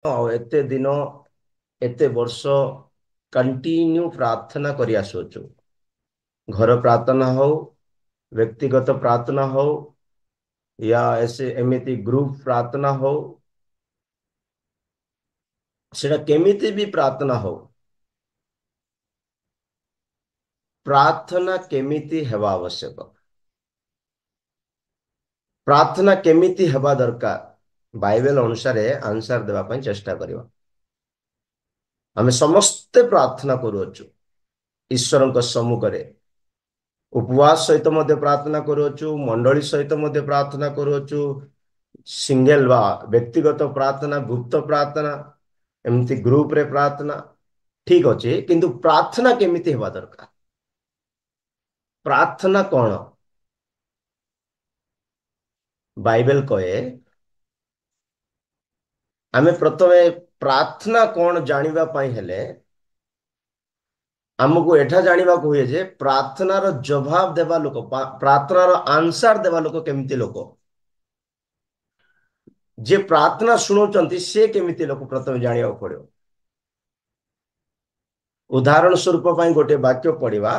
एते दिन एते वर्ष कंटिन्यू प्रार्थना करी आसुଛୁ। घर प्रार्थना हो, व्यक्तिगत प्रार्थना हो, या ऐसे एमिति ग्रुप प्रार्थना हो, सेटा केमिति भी प्रार्थना हो, प्रार्थना केमिति हेबा आवश्यक, प्रार्थना केमिति हेबा दरकार बाइबल अनुसार आंसर देवा पई चेष्टा करिवा। आमे समस्ते प्रार्थना करूछु ईश्वरଙ୍କ सम्मुखरे, उपवास सहित मध्य प्रार्थना करूछु, मंडली सहित मध्य प्रार्थना करूछु, सिंगल बा व्यक्तिगत प्रार्थना, गुप्त प्रार्थना, एमती ग्रुप रे प्रार्थना ठीक अच्छे, किंतु प्रार्थना केमिति हेबा दरकार, प्रार्थना कौन बाइबल कहे। आमे प्रथमे प्रार्थना कौन जानिबा पई हेले आमको एठा जानिबा को हुए जे प्रार्थनार जवाब देवा लोक, प्रार्थनार आंसर देवा लोक केमिति लोक, जे प्रार्थना शुणुचंती से केमिति लोक प्रथमे जानिबा पड़ियो। उदाहरण स्वरूप पई गोटे वाक्य पढ़िबा,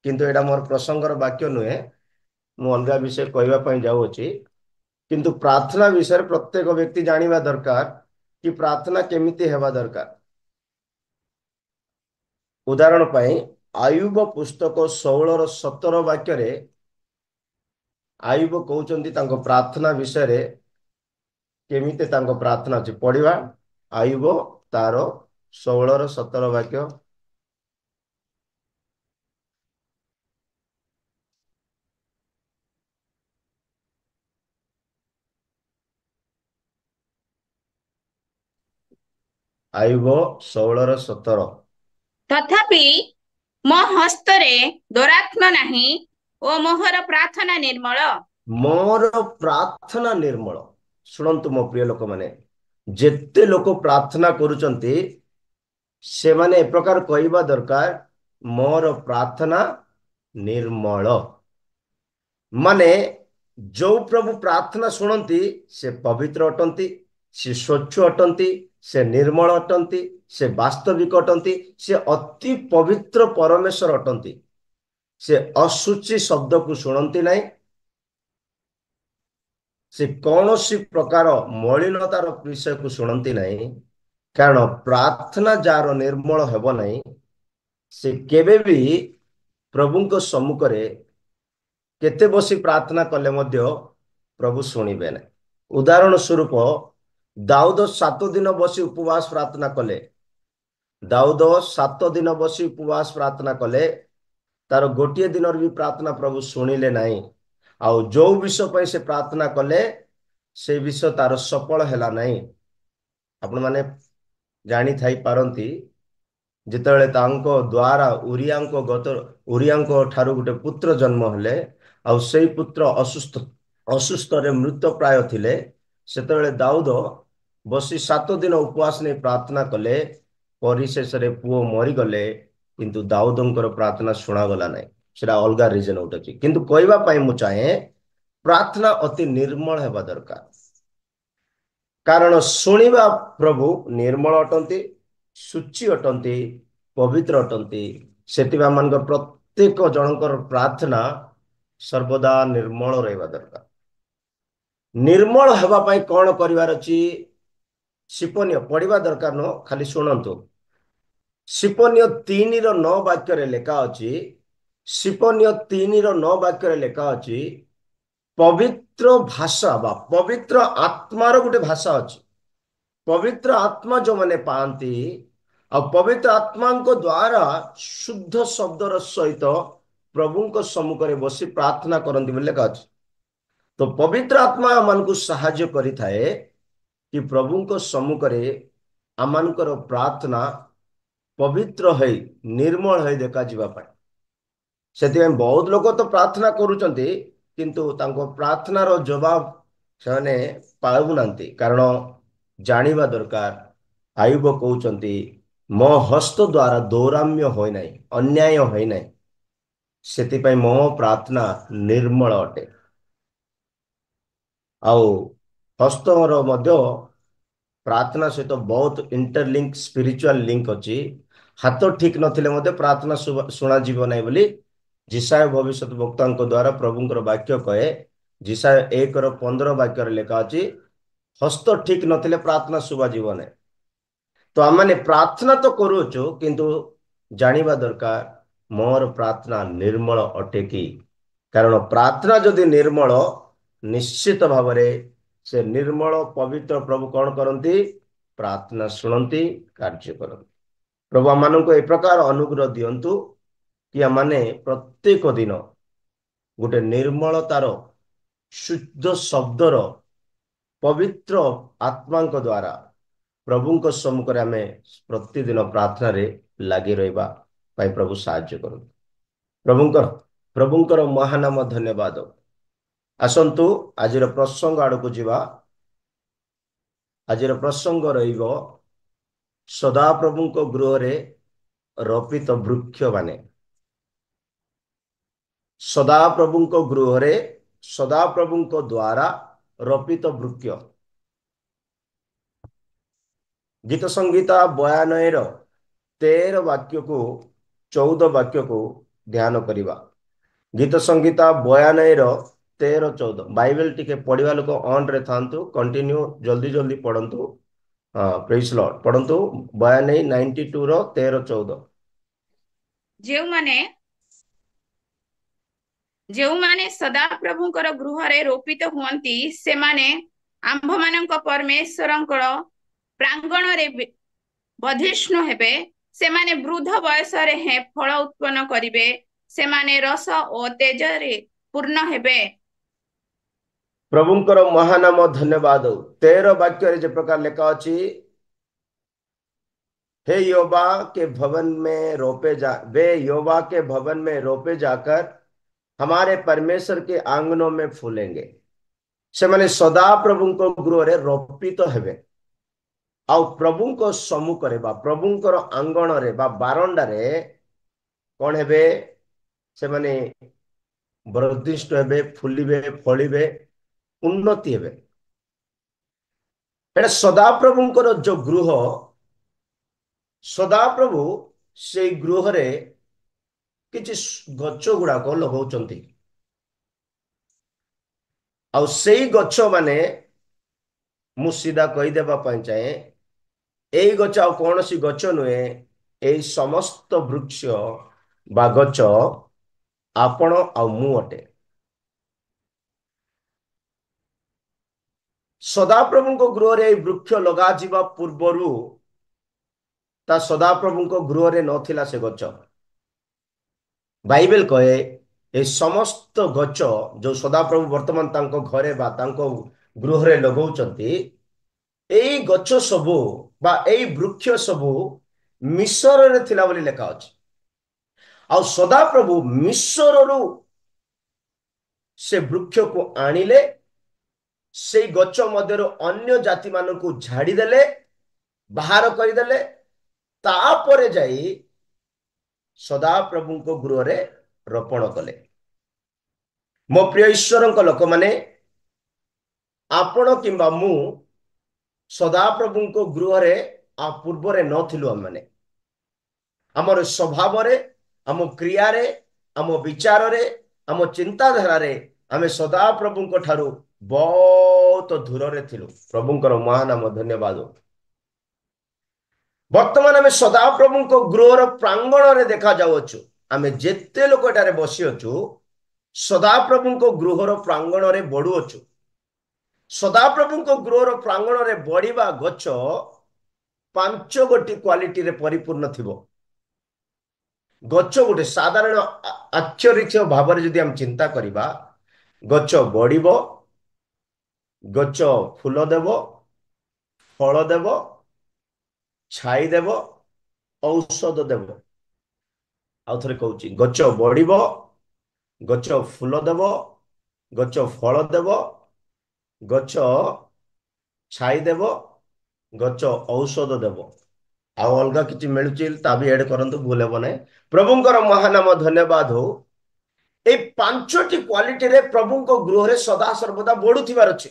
किंतु एटा मोर प्रसंगर वाक्य नुहे, मु अलगा विषय कहबा पई जाउछि, किंतु प्रार्थना विषय प्रत्येक व्यक्ति जानिबा दरकार कि प्रार्थना केमिति हेबा दरकार। उदाहरण पई आयुब पुस्तक 16:17 वाक्य रे आयुब कहउचंती तांको प्रार्थना विषय रे केमिति तांको प्रार्थना अछि पढ़िबा। आयुब तार 16:17 वाक्य। आयुब 16:17। ତଥାପି ମୋ ହସ୍ତରେ ଦୌରାତ୍ମ୍ୟ ନାହିଁ ଓ ମୋହର ପ୍ରାର୍ଥନା ନିର୍ମଳ। मोर प्रार्थना निर्मल। शुणंतु मो प्रिय लोक माने, जेते लोक प्रार्थना करूचंती से माने ए प्रकार कहवा दरकार, मोर प्रार्थना निर्मल। माने जो प्रभु प्रार्थना शुणती से पवित्र अटंती, से स्वच्छ अटंती, से निर्मल अटंती, से वास्तविक अटंती, से अति पवित्र परमेश्वर अटंती। से असुचि शब्द को शुणती नहीं, से कौन सी प्रकार मलिनतार विषय को शुणती नहीं। कारण प्रार्थना जार निर्मल हेब नहीं, से केबे भी प्रभु सम्मुख केते बसी प्रार्थना कले मध्य प्रभु शुणिबे नहीं। उदाहरण स्वरूप दाऊद 7 दिन बसी उपवास प्रार्थना कले, दाऊद 7 दिन बसी उपवास प्रार्थना कले, तार गोटे दिन भी प्रार्थना प्रभु शुणिले नहीं। आउ जो विषय पर से प्रार्थना कले से विषय तार सफल हैला नहीं। आपण माने जानी थाई पारंती, जितेबाला तांको द्वारा उरियांको ठारू गोटे पुत्र जन्म हेले, आउ सेई पुत्र असुस्थ असुस्थ रे मृत प्राय थिले, सेतेबेले दाऊद बसी 7 दिन उपवास ने प्रार्थना कले, परिशेष रे पुओ मरी गले, किंतु दाऊदंकर प्रार्थना शुणा गला नहीं। सेटा अलगा रीजन उठे, किंतु कहबा पई मु चाहे प्रार्थना अति निर्मल हेबा दरकार। कारण शुणिबा प्रभु निर्मल अटंती, सूची अटंती, पवित्र अटंती। सेतिबा मान प्रत्येक जनकर प्रार्थना सर्वदा निर्मल रहबा दरकार। निर्मल हेबा पई कोन करिवार अछि, शिपन्य पढ़िबा दरकार न, खाली शुणंतु। शिपन्य 3:9 वाक्य रे लेखा अछि, शिपन्य 3:9 वाक्य रे लेखा अछि, पवित्र भाषा बा पवित्र आत्मार गोटे भाषा अछि। पवित्र आत्मा जो माने पाती आ पवित्र आत्मा को द्वारा शुद्ध शब्दर सहित प्रभु सम्मुख में बसी प्रार्थना करती बोले लिखा अछि। तो पवित्र आत्मा मान को साहाय्य करि थाए कि प्रभु सम्मुख में आमानकर प्रार्थना पवित्र है, निर्मल है देखा जीवा पाए। से बहुत लोग तो प्रार्थना करुचंती, किंतु तांको प्रार्थनार जवाब से पाऊना, कारण जानिबा दरकार। आयुब कहउचंती मो हस्त द्वारा दौराम्य होय नाही, अन्याय होय नाही, सेतिपई मो प्रार्थना निर्मल अटे। आउ हस्तर मध्य ପ୍ରାର୍ଥନା ସହିତ ବହୁତ ଇଣ୍ଟରଲିଙ୍କ ସ୍ପିରିଚୁଆଲ ଲିଙ୍କ ଅଛି। ହାତ ଠିକ ନଥିଲେ ମଧ୍ୟ ପ୍ରାର୍ଥନା ଶୁଣାଯିବ ନାହିଁ ବୋଲି ଯିଶାୟ ଭବିଷ୍ୟତ ବକ୍ତାଙ୍କ ଦ୍ୱାରା ପ୍ରଭୁଙ୍କର ବାକ୍ୟ କହେ। ଯିଶାୟ 1:15 ବାକ୍ୟରେ ଲେଖା ଅଛି, ହସ୍ତ ଠିକ ନଥିଲେ ପ୍ରାର୍ଥନା ଶୁଭାଯିବ ନାହିଁ। ତ ଆମମାନେ ପ୍ରାର୍ଥନା ତ କରୁଛୁ, କିନ୍ତୁ ଜାଣିବା ଦରକାର ମୋର ପ୍ରାର୍ଥନା ନିର୍ମଳ ଅଟେ କି? କାରଣ ପ୍ରାର୍ଥନା ଯଦି ନିର୍ମଳ, ନିଶ୍ଚିତ ଭାବରେ ସେ ନିର୍ମଳ ପବିତ୍ର ପ୍ରଭୁ କଣ କରନ୍ତି? ପ୍ରାର୍ଥନା ଶୁଣନ୍ତି, କାର୍ଯ୍ୟ କରନ୍ତି। ପ୍ରଭୁ ଆମମାନଙ୍କୁ ଏ ପ୍ରକାର ଅନୁଗ୍ରହ ଦିଅନ୍ତୁ କି ଆମମାନେ ପ୍ରତ୍ୟେକ ଦିନ ଗୋଟେ ନିର୍ମଳତାର, ଶୁଦ୍ଧ ଶବ୍ଦର, ପବିତ୍ର ଆତ୍ମାଙ୍କ ଦ୍ୱାରା ପ୍ରଭୁଙ୍କ ସମ୍ମୁଖରେ ଆମେ ପ୍ରତିଦିନ ପ୍ରାର୍ଥନାରେ ଲାଗି ରହିବା ପାଇଁ ପ୍ରଭୁ ସାହାଯ୍ୟ କରନ୍ତୁ। ପ୍ରଭୁଙ୍କର ପ୍ରଭୁଙ୍କର ମହାନାମ ଧନ୍ୟବାଦ। ଆସନ୍ତୁ ଆଜିର ପ୍ରସଙ୍ଗ ଆଡକୁ ଯିବା। ଆଜିର ପ୍ରସଙ୍ଗ ରହିବ ସଦାପ୍ରଭୁଙ୍କ ଗୃହରେ ରୋପିତ ବୃକ୍ଷମାନେ। ସଦାପ୍ରଭୁଙ୍କ ଗୃହରେ ସଦାପ୍ରଭୁଙ୍କ ଦ୍ୱାରା ରୋପିତ ବୃକ୍ଷ। ଗୀତ ସଂହିତା 92ର 13 ବାକ୍ୟକୁ 14 ବାକ୍ୟକୁ ଧ୍ୟାନ କରିବା। ଗୀତ ସଂହିତା 92ର 13, 14। ବାଇବେଲ ଟିକେ ପଢିବା ଲୋକ ଅନ୍ ରେ ଥାନ୍ତୁ, କଣ୍ଟିନ୍ୟୁ ଜଲ୍ଦି ଜଲ୍ଦି ପଢନ୍ତୁ। ହଁ, ପ୍ରେଜ୍ ଲର୍ଡ। ପଢନ୍ତୁ 92, 92ର 13, 14। ଯେଉଁମାନେ ଯେଉଁମାନେ ସଦାପ୍ରଭୁଙ୍କର ଗୃହରେ ରୋପିତ ହୁଅନ୍ତି, ସେମାନେ ଆମ୍ଭମାନଙ୍କ ପରମେଶ୍ୱରଙ୍କର ପ୍ରାଙ୍ଗଣରେ ବର୍ଦ୍ଧିଷ୍ଣୁ ହେବେ। ସେମାନେ ବୃଦ୍ଧ ବୟସରେ ଫଳ ଉତ୍ପନ୍ନ କରିବେ। ସେମାନେ ରସ ଓ ତେଜରେ ପୂର୍ଣ୍ଣ ହେବେ। ପ୍ରଭୁଙ୍କର ମହାନାମ ଧନ୍ୟବାଦ। 13 ବାକ୍ୟରେ ଯେ ପ୍ରକାର ଲେଖା ଅଛି, हे यहोवा के भवन में रोपे जा वे यहोवा के भवन में रोपे जाकर हमारे परमेश्वर के आंगनों में फूलेंगे। ସେମାନେ ସଦା ପ୍ରଭୁଙ୍କ ଗୃହରେ ରୋପିତ ହେବେ। ଆଉ ପ୍ରଭୁଙ୍କ ସମ୍ମୁଖରେ ବା ପ୍ରଭୁଙ୍କର ଆଙ୍ଗଣରେ ବା ବାରଣ୍ଡାରେ କଣ ହେବେ? ସେମାନେ ବର୍ଦ୍ଧିଷ୍ଣୁ ହେବେ, ଫୁଲିବେ, ଫଳିବେ, ଉନ୍ନତି ହେବେ। ଏଟା ସଦାପ୍ରଭୁଙ୍କର ଯୋଉ ଗୃହ, ସଦାପ୍ରଭୁ ସେଇ ଗୃହରେ କିଛି ଗଛ ଗୁଡାକ ଲଗାଉଛନ୍ତି। ଆଉ ସେଇ ଗଛ ମାନେ, ମୁଁ ସିଧା କହିଦେବା ପାଇଁ ଚାହେଁ, ଏଇ ଗଛ ଆଉ କୌଣସି ଗଛ ନୁହେଁ। ଏଇ ସମସ୍ତ ବୃକ୍ଷ ବା ଗଛ ଆପଣ ଆଉ ମୁଁ ଅଟେ। ସଦାପ୍ରଭୁଙ୍କ ଗୃହରେ ଏଇ ବୃକ୍ଷ ଲଗାଯିବା ପୂର୍ବରୁ ତା ସଦାପ୍ରଭୁଙ୍କ ଗୃହରେ ନଥିଲା ସେ ଗଛ। ବାଇବେଲ କହେ ଏ ସମସ୍ତ ଗଛ ଯୋଉ ସଦାପ୍ରଭୁ ବର୍ତ୍ତମାନ ତାଙ୍କ ଘରେ ବା ତାଙ୍କ ଗୃହରେ ଲଗାଉଛନ୍ତି, ଏଇ ଗଛ ସବୁ ବା ଏଇ ବୃକ୍ଷ ସବୁ ମିଶରରେ ଥିଲା ବୋଲି ଲେଖା ଅଛି। ଆଉ ସଦାପ୍ରଭୁ ମିଶରରୁ ସେ ବୃକ୍ଷକୁ ଆଣିଲେ, ସେଇ ଗଛ ମଧ୍ୟରୁ ଅନ୍ୟ ଜାତି ମାନଙ୍କୁ ଝାଡ଼ିଦେଲେ, ବାହାର କରିଦେଲେ, ତାପରେ ଯାଇ ସଦାପ୍ରଭୁଙ୍କ ଗୃହରେ ରୋପଣ କଲେ। ମୋ ପ୍ରିୟ ଈଶ୍ୱରଙ୍କ ଲୋକମାନେ, ଆପଣ କିମ୍ବା ମୁଁ ସଦାପ୍ରଭୁଙ୍କ ଗୃହରେ ପୂର୍ବରେ ନଥିଲୁ। ଆମମାନେ ଆମର ସ୍ୱଭାବରେ, ଆମ କ୍ରିୟାରେ, ଆମ ବିଚାରରେ, ଆମ ଚିନ୍ତାଧାରାରେ ଆମେ ସଦାପ୍ରଭୁଙ୍କ ଠାରୁ ବହୁତ ଦୂରରେ ଥିଲୁ। ପ୍ରଭୁଙ୍କର ମହାନାମ ଧନ୍ୟବାଦ। ବର୍ତ୍ତମାନ ଆମେ ସଦାପ୍ରଭୁଙ୍କ ଗୃହର ପ୍ରାଙ୍ଗଣରେ ଦେଖାଯାଉଅଛୁ। ଆମେ ଯେତେ ଲୋକ ଏଠାରେ ବସିଅଛୁ, ସଦାପ୍ରଭୁଙ୍କ ଗୃହର ପ୍ରାଙ୍ଗଣରେ ବଢୁଅଛୁ। ସଦାପ୍ରଭୁଙ୍କ ଗୃହର ପ୍ରାଙ୍ଗଣରେ ବଢିବା ଗଛ 5 ଗୋଟି କ୍ୱାଲିଟିରେ ପରିପୂର୍ଣ୍ଣ ଥିବ। ଗଛ ଗୋଟେ ସାଧାରଣ ଆକ୍ଷରିକ ଭାବରେ ଯଦି ଆମେ ଚିନ୍ତା କରିବା, ଗଛ ବଢିବ, ଗଛ ଫୁଲ ଦେବ, ଫଳ ଦେବ, ଛାଇ ଦେବ, ଔଷଧ ଦେବ। ଆଉ ଥରେ କହୁଛି, ଗଛ ବଢିବ, ଗଛ ଫୁଲ ଦେବ, ଗଛ ଫଳ ଦେବ, ଗଛ ଛାଇ ଦେବ, ଗଛ ଔଷଧ ଦେବ। ଆଉ ଅଲଗା କିଛି ମିଳୁଛି ତା ବି ଏଡ୍ କରନ୍ତୁ, ଭୁଲ ହେବ ନାହିଁ। ପ୍ରଭୁଙ୍କର ମହାନାମ ଧନ୍ୟବାଦ ହଉ। এই 5ଟି କ୍ୱାଲିଟିରେ ପ୍ରଭୁଙ୍କ ଗୃହରେ ସଦା ସର୍ବଦା ବଢୁଥିବାର ଅଛି।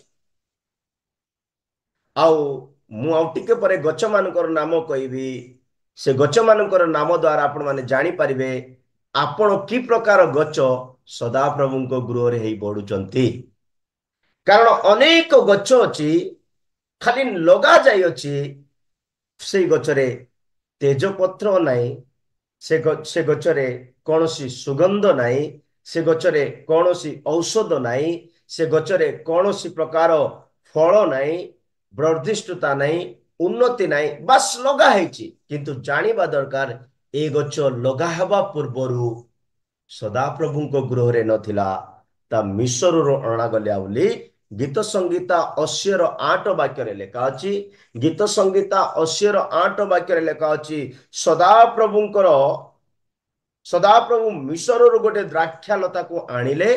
ଆଉ ମୁଁ ଆଉ ଟିକେ ପରେ ଗଛ ମାନଙ୍କର ନାମ କହିବି। ସେ ଗଛ ମାନଙ୍କର ନାମ ଦ୍ୱାରା ଆପଣ ମାନେ ଜାଣିପାରିବେ ଆପଣ କି ପ୍ରକାର ଗଛ ସଦାପ୍ରଭୁଙ୍କ ଗୃହରେ ହେଇ ବଢୁଛନ୍ତି। କାରଣ ଅନେକ ଗଛ ଅଛି ଖାଲି ଲଗା ଯାଇଅଛି, ସେଇ ଗଛରେ ତେଜପତ୍ର ନାହିଁ, ସେ ଗଛରେ କୌଣସି ସୁଗନ୍ଧ ନାହିଁ, ସେ ଗଛରେ କୌଣସି ଔଷଧ ନାହିଁ, ସେ ଗଛରେ କୌଣସି ପ୍ରକାର ଫଳ ନାହିଁ, ବର୍ଦ୍ଧିଷ୍ଣୁତା ନାହିଁ, ଉନ୍ନତି ନାହିଁ, ବାସ୍ ଲଗା ହେଇଛି। କିନ୍ତୁ ଜାଣିବା ଦରକାର ଏ ଗଛ ଲଗା ହେବା ପୂର୍ବରୁ ସଦାପ୍ରଭୁଙ୍କ ଗୃହରେ ନଥିଲା, ତା ମିଶରରୁ ଅଣାଗଲା ବୋଲି ଗୀତ ସଂଗୀତା 80 ର 8 ବାକ୍ୟରେ ଲେଖା ଅଛି। ଗୀତ ସଂଗୀତା 80 ର 8 ବାକ୍ୟରେ ଲେଖା ଅଛି, ସଦାପ୍ରଭୁଙ୍କର ସଦାପ୍ରଭୁ ମିଶରରୁ ଗୋଟେ ଦ୍ରାକ୍ଷା ଲତାକୁ ଆଣିଲେ,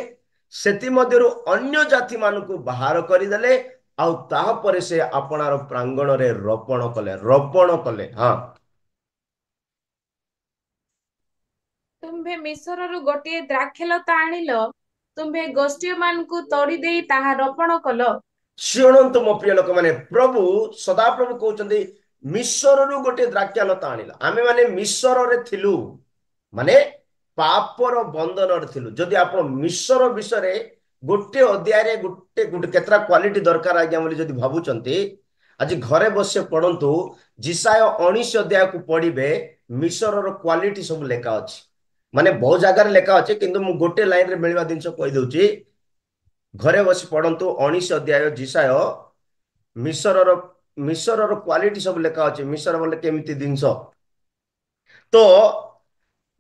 ସେଥିମଧ୍ୟରୁ ଅନ୍ୟ ଜାତି ମାନଙ୍କୁ ବାହାର କରିଦେଲେ, ଆଉ ତାହାପରେ ସେ ଆପଣାର ପ୍ରାଙ୍ଗଣରେ ରୋପଣ କଲେ। ହଁ, ତୁମ୍ଭେ ମିଶରରୁ ଗୋଟିଏ ଦ୍ରାକ୍ଷଲତା ଆଣିଲ, ତୁମ୍ଭେ ଗୋଷ୍ଠୀମାନଙ୍କୁ ତୋଡ଼ି ଦେଇ ତାହା ରୋପଣ କଲ। ଶୁଣନ୍ତୁ ମୋ ପ୍ରିୟ ଲୋକମାନେ, ପ୍ରଭୁ ସଦାପ୍ରଭୁ କହୁଛନ୍ତି ମିଶରରୁ ଗୋଟେ ଦ୍ରାକ୍ଷା ଲତା ଆଣିଲା। ଆମେ ମାନେ ମିଶରରେ ଥିଲୁ, ମାନେ ପାପର ବନ୍ଧନରେ ଥିଲୁ। ଯଦି ଆପଣ ମିଶର ବିଷୟରେ ଗୋଟେ ଅଧ୍ୟାୟରେ ଗୋଟେ ଗୋଟେ କେତେଟା କ୍ୱାଲିଟି ଦରକାର ଆଜ୍ଞା ବୋଲି ଯଦି ଭାବୁଛନ୍ତି, ଆଜି ଘରେ ବସି ପଢନ୍ତୁ, ଜିସାୟ 19 ଅଧ୍ୟାୟକୁ ପଢିବେ, ମିଶରର କ୍ୱାଲିଟି ସବୁ ଲେଖା ଅଛି। ମାନେ ବହୁତ ଜାଗାରେ ଲେଖା ଅଛି, କିନ୍ତୁ ମୁଁ ଗୋଟେ ଲାଇନରେ ମିଳିବା ଜିନିଷ କହିଦଉଛି। ଘରେ ବସି ପଢନ୍ତୁ 19 ଅଧ୍ୟାୟ ଜିସାୟ, ମିଶରର ମିଶରର କ୍ୱାଲିଟି ସବୁ ଲେଖା ଅଛି। ମିଶର ବୋଲେ କେମିତି ଜିନିଷ। ତ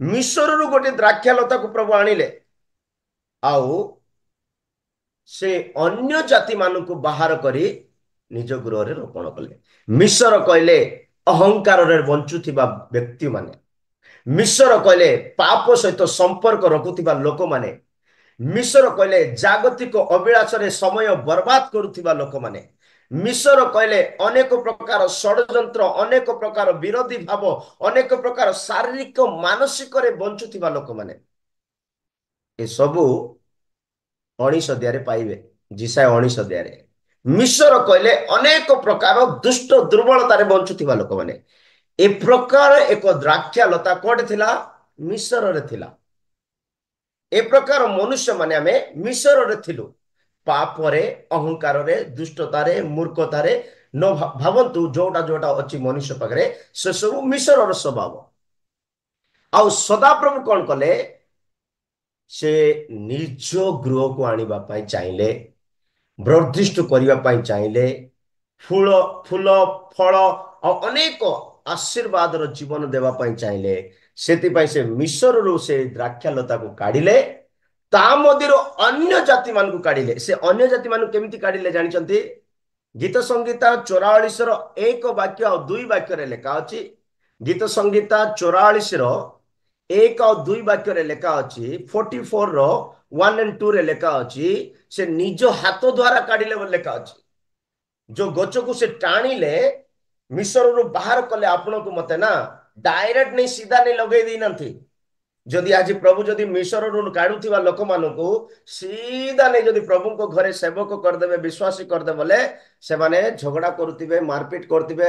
ମିଶରରୁ ଗୋଟେ ଦ୍ରାକ୍ଷା ଲତାକୁ ପ୍ରଭୁ ଆଣିଲେ, ଆଉ ସେ ଅନ୍ୟ ଜାତି ମାନଙ୍କୁ ବାହାର କରି ନିଜ ଗୃହରେ ରୋପଣ କଲେ। ମିଶର କହିଲେ ଅହଙ୍କାରରେ ବଞ୍ଚୁଥିବା ବ୍ୟକ୍ତିମାନେ, ମିଶର କହିଲେ ପାପ ସହିତ ସମ୍ପର୍କ ରଖୁଥିବା ଲୋକମାନେ, ମିଶର କହିଲେ ଜାଗତିକ ଅଭିଳାଷରେ ସମୟ ବର୍ବାଦ କରୁଥିବା ଲୋକମାନେ, ମିଶର କହିଲେ ଅନେକ ପ୍ରକାର ଷଡ଼ଯନ୍ତ୍ର, ଅନେକ ପ୍ରକାର ବିରୋଧୀ ଭାବ, ଅନେକ ପ୍ରକାର ଶାରୀରିକ ମାନସିକରେ ବଞ୍ଚୁଥିବା ଲୋକମାନେ, ଏସବୁ 19 ଅଧ୍ୟାୟରେ ପାଇବେ। ଜିସାୟ 19 ଅଧ୍ୟାୟରେ ମିଶର କହିଲେ ଅନେକ ପ୍ରକାର ଦୁଷ୍ଟ ଦୁର୍ବଳତାରେ ବଞ୍ଚୁଥିବା ଲୋକମାନେ। ଏ ପ୍ରକାର ଏକ ଦ୍ରାକ୍ଷା ଲତା କୋଉଠି ଥିଲା? ମିଶରରେ ଥିଲା। ଏ ପ୍ରକାର ମନୁଷ୍ୟମାନେ ଆମେ ମିଶରରେ ଥିଲୁ। ପାପରେ, ଅହଙ୍କାରରେ, ଦୁଷ୍ଟତାରେ, ମୂର୍ଖତାରେ ନ ଭାବନ୍ତୁ, ଯୋଉଟା ଯୋଉଟା ଅଛି ମନୁଷ୍ୟ ପାଖରେ ସେ ସବୁ ମିଶରର ସ୍ୱଭାବ। ଆଉ ସଦାପ୍ରଭୁ କଣ କଲେ? ସେ ନିଜ ଗୃହକୁ ଆଣିବା ପାଇଁ ଚାହିଁଲେ, ବର୍ଦ୍ଧିଷ୍ଣୁ କରିବା ପାଇଁ ଚାହିଁଲେ, ଫୁଲ ଫୁଲ ଫଳ ଆଉ ଅନେକ ଆଶୀର୍ବାଦର ଜୀବନ ଦେବା ପାଇଁ ଚାହିଁଲେ। ସେଥିପାଇଁ ସେ ମିଶରରୁ ସେ ଦ୍ରାକ୍ଷା ଲତାକୁ କାଢିଲେ, ତା ମଧ୍ୟରୁ ଅନ୍ୟ ଜାତି ମାନଙ୍କୁ କାଢିଲେ। ସେ ଅନ୍ୟ ଜାତି ମାନଙ୍କୁ କେମିତି କାଢିଲେ ଜାଣିଛନ୍ତି? ଗୀତ ସଂଗୀତା 44 ର 1 ବାକ୍ୟ ଆଉ 2 ବାକ୍ୟରେ ଲେଖା ଅଛି। ଗୀତ ସଂଗୀତା 44 ର 1 ଆଉ 2 ବାକ୍ୟରେ ଲେଖା ଅଛି। 44 ର 1 and 2 ରେ ଲେଖା ଅଛି, ସେ ନିଜ ହାତ ଦ୍ୱାରା କାଢିଲେ ବୋଲି ଲେଖା ଅଛି। ଯୋଉ ଗଛକୁ ସେ ଟାଣିଲେ, ମିଶରରୁ ବାହାର କଲେ, ଆପଣଙ୍କୁ ମତେ ନା ଡାଇରେକ୍ଟ ନେଇ ସିଧା ନେଇ ଲଗେଇ ଦେଇନାହାନ୍ତି। ଯଦି ଆଜି ପ୍ରଭୁ ଯଦି ମିଶରରୁ କାଢୁଥିବା ଲୋକମାନଙ୍କୁ ସିଧା ନେଇ ଯଦି ପ୍ରଭୁଙ୍କ ଘରେ ସେବକ କରିଦେବେ, ବିଶ୍ୱାସୀ କରିଦେବେ, ବୋଲେ ସେମାନେ ଝଗଡା କରୁଥିବେ, ମାରପିଟ କରୁଥିବେ,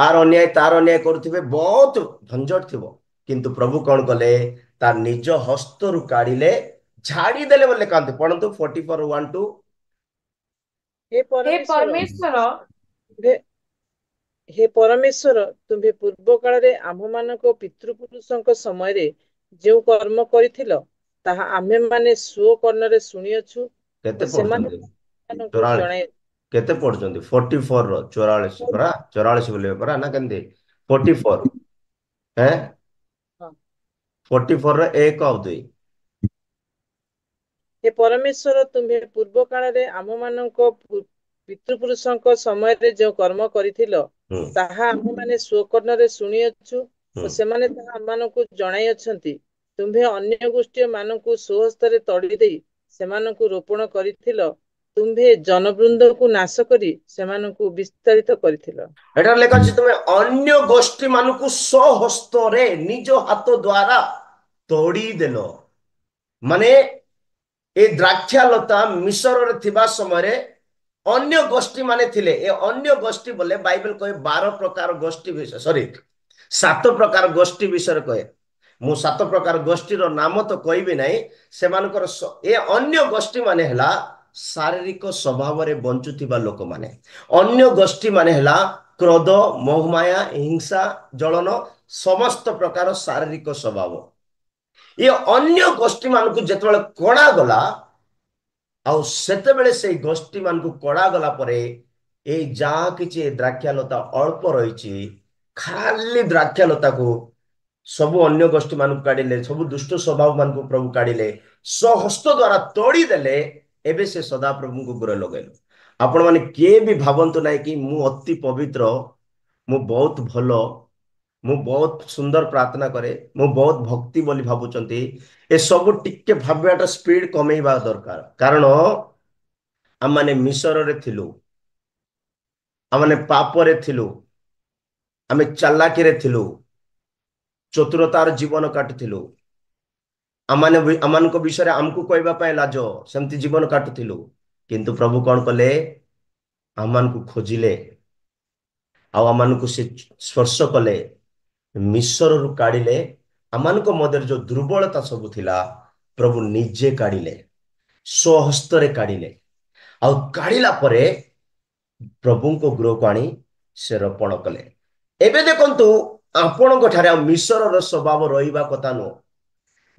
ଆର ଅନ୍ୟାୟ ତାର ଅନ୍ୟାୟ କରୁଥିବେ, ବହୁତ ଝଞ୍ଝଟ ଥିବ। କିନ୍ତୁ ପ୍ରଭୁ କଣ କଲେ? ତା ନିଜ ହସ୍ତରୁ କାଢିଲେ, ଝାଡିଦେଲେ ବୋଲି ଲେଖାନ୍ତି। ପଢନ୍ତୁ 44 1 2। हे ହେ परमेश्वर ପରମେଶ୍ୱର, ତୁମ୍ଭେ हे परमेश्वर ତୁମ୍ଭେ ପୂର୍ବ କାଳରେ ଆମ୍ଭମାନଙ୍କ ପିତୃପୁରୁଷଙ୍କ ସମୟରେ ଯେଉଁ କର୍ମ କରିଥିଲ, ତାହା ଆମ୍ଭେମାନେ ସ୍ୱକର୍ଣ୍ଣରେ ଶୁଣିଅଛୁ କେତେ ଓ ସେମାନେ ପଢୁଛନ୍ତି? ସେମାନଙ୍କୁ 44 ଜଣାଇ। କେତେ ପଢୁଛନ୍ତି? 44 ର 44 ପରା, 44 ବୋଲିବେ ପରା ନା କେମିତି? 44 ହେଁ, ହଁ। 44 ର 1 ଆଉ 2। हे परमेश्वर ତୁମ୍ଭେ ପୂର୍ବ କାଳରେ ଆମ୍ଭମାନଙ୍କ ପିତୃପୁରୁଷଙ୍କ ସମୟରେ ଯେଉଁ କର୍ମ କରିଥିଲ, ହୁଁ ତାହା ଆମ୍ଭେମାନେ ସ୍ୱକର୍ଣ୍ଣରେ ଶୁଣିଅଛୁ ହୁଁ। ଓ ସେମାନେ ତାହା ଆମମାନଙ୍କୁ ଜଣାଇଅଛନ୍ତି। ତୁମ୍ଭେ ଅନ୍ୟ ଗୋଷ୍ଠୀ ମାନଙ୍କୁ ସ୍ୱହସ୍ତରେ ତଡ଼ି ଦେଇ ସେମାନଙ୍କୁ ରୋପଣ କରିଥିଲ। ତୁମ୍ଭେ ଜନବୃନ୍ଦକୁ ନାଶ କରି ସେମାନଙ୍କୁ ବିସ୍ତାରିତ କରିଥିଲ। ଏଠାରେ ଲେଖା ଅଛି, ତୁମେ ଅନ୍ୟ ଗୋଷ୍ଠୀ ମାନଙ୍କୁ ସ୍ୱହସ୍ତରେ ନିଜ ହାତ ଦ୍ୱାରା ତୋଡ଼ିଦେଲ। ମାନେ ଏ ଦ୍ରାକ୍ଷା ଲତା ମିଶରରେ ଥିବା ସମୟରେ ଅନ୍ୟ ଗୋଷ୍ଠୀ ମାନେ ଥିଲେ। ଏ ଅନ୍ୟ ଗୋଷ୍ଠୀ ବୋଲେ ବାଇବେଲ କହେ 12 ପ୍ରକାର ଗୋଷ୍ଠୀ ବିଷୟ, ସରି 7 ପ୍ରକାର ଗୋଷ୍ଠୀ ବିଷୟରେ କହେ। ମୁଁ 7 ପ୍ରକାର ଗୋଷ୍ଠୀର ନାମ ତ କହିବି ନାହିଁ। ସେମାନଙ୍କର ଏ ଅନ୍ୟ ଗୋଷ୍ଠୀ ମାନେ ହେଲା ଶାରୀରିକ ସ୍ୱଭାବରେ ବଞ୍ଚୁଥିବା ଲୋକମାନେ। ଅନ୍ୟ ଗୋଷ୍ଠୀ ମାନେ ହେଲା କ୍ରୋଧ, ମୋହମାୟା, ହିଂସା, ଜଳନ, ସମସ୍ତ ପ୍ରକାର ଶାରୀରିକ ସ୍ୱଭାବ। ଏ ଅନ୍ୟ ଗୋଷ୍ଠୀ ମାନଙ୍କୁ ଯେତେବେଳେ କଣାଗଲା, ଆଉ ସେତେବେଳେ ସେଇ ଗୋଷ୍ଠୀ ମାନଙ୍କୁ କଣାଗଲା ପରେ ଏଇ ଯାହା କିଛି ଦ୍ରାକ୍ଷାଲତା ଅଳ୍ପ ରହିଛି, ଖାଲି ଦ୍ରାକ୍ଷାଲତାକୁ ସବୁ ଅନ୍ୟ ଗୋଷ୍ଠୀ ମାନଙ୍କୁ କାଢିଲେ, ସବୁ ଦୁଷ୍ଟ ସ୍ୱଭାବ ମାନଙ୍କୁ ପ୍ରଭୁ କାଢିଲେ, ସ୍ୱହସ୍ତ ଦ୍ୱାରା ତୋଳିଦେଲେ। ଏବେ ସେ ସଦାପ୍ରଭୁଙ୍କୁ ଗୁରେ ଲଗେଇଲେ। ଆପଣ ମାନେ କିଏ ବି ଭାବନ୍ତୁ ନାହିଁ କି ମୁଁ ଅତି ପବିତ୍ର, ମୁଁ ବହୁତ ଭଲ, ମୁଁ ବହୁତ ସୁନ୍ଦର ପ୍ରାର୍ଥନା କରେ, ମୁଁ ବହୁତ ଭକ୍ତି ବୋଲି ଭାବୁଛନ୍ତି। ଏସବୁ ଟିକେ ଭାବିବାଟା ସ୍ପିଡ କମେଇବା ଦରକାର। କାରଣ ଆମମାନେ ମିଶରରେ ଥିଲୁ, ଆମମାନେ ପାପରେ ଥିଲୁ, ଆମେ ଚାଲାକିରେ ଥିଲୁ, ଚତୁରତାର ଜୀବନ କାଟୁଥିଲୁ। ଆମମାନଙ୍କ ବିଷୟରେ ଆମକୁ କହିବା ପାଇଁ ଲାଜ, ସେମିତି ଜୀବନ କାଟୁଥିଲୁ। କିନ୍ତୁ ପ୍ରଭୁ କଣ କଲେ? ଆମମାନଙ୍କୁ ଖୋଜିଲେ, ଆଉ ଆମମାନଙ୍କୁ ସେ ସ୍ପର୍ଶ କଲେ, ମିଶରରୁ କାଢିଲେ। ଆମମାନଙ୍କ ମଧ୍ୟରେ ଯୋଉ ଦୁର୍ବଳତା ସବୁ ଥିଲା ପ୍ରଭୁ ନିଜେ କାଢିଲେ, ସ୍ୱହସ୍ତରେ କାଢିଲେ। ଆଉ କାଢିଲା ପରେ ପ୍ରଭୁଙ୍କ ଗୃହକୁ ଆଣି ସେ ରୋପଣ କଲେ। ଏବେ ଦେଖନ୍ତୁ, ଆପଣଙ୍କ ଠାରେ ଆଉ ମିଶରର ସ୍ୱଭାବ ରହିବା କଥା ନୁହଁ।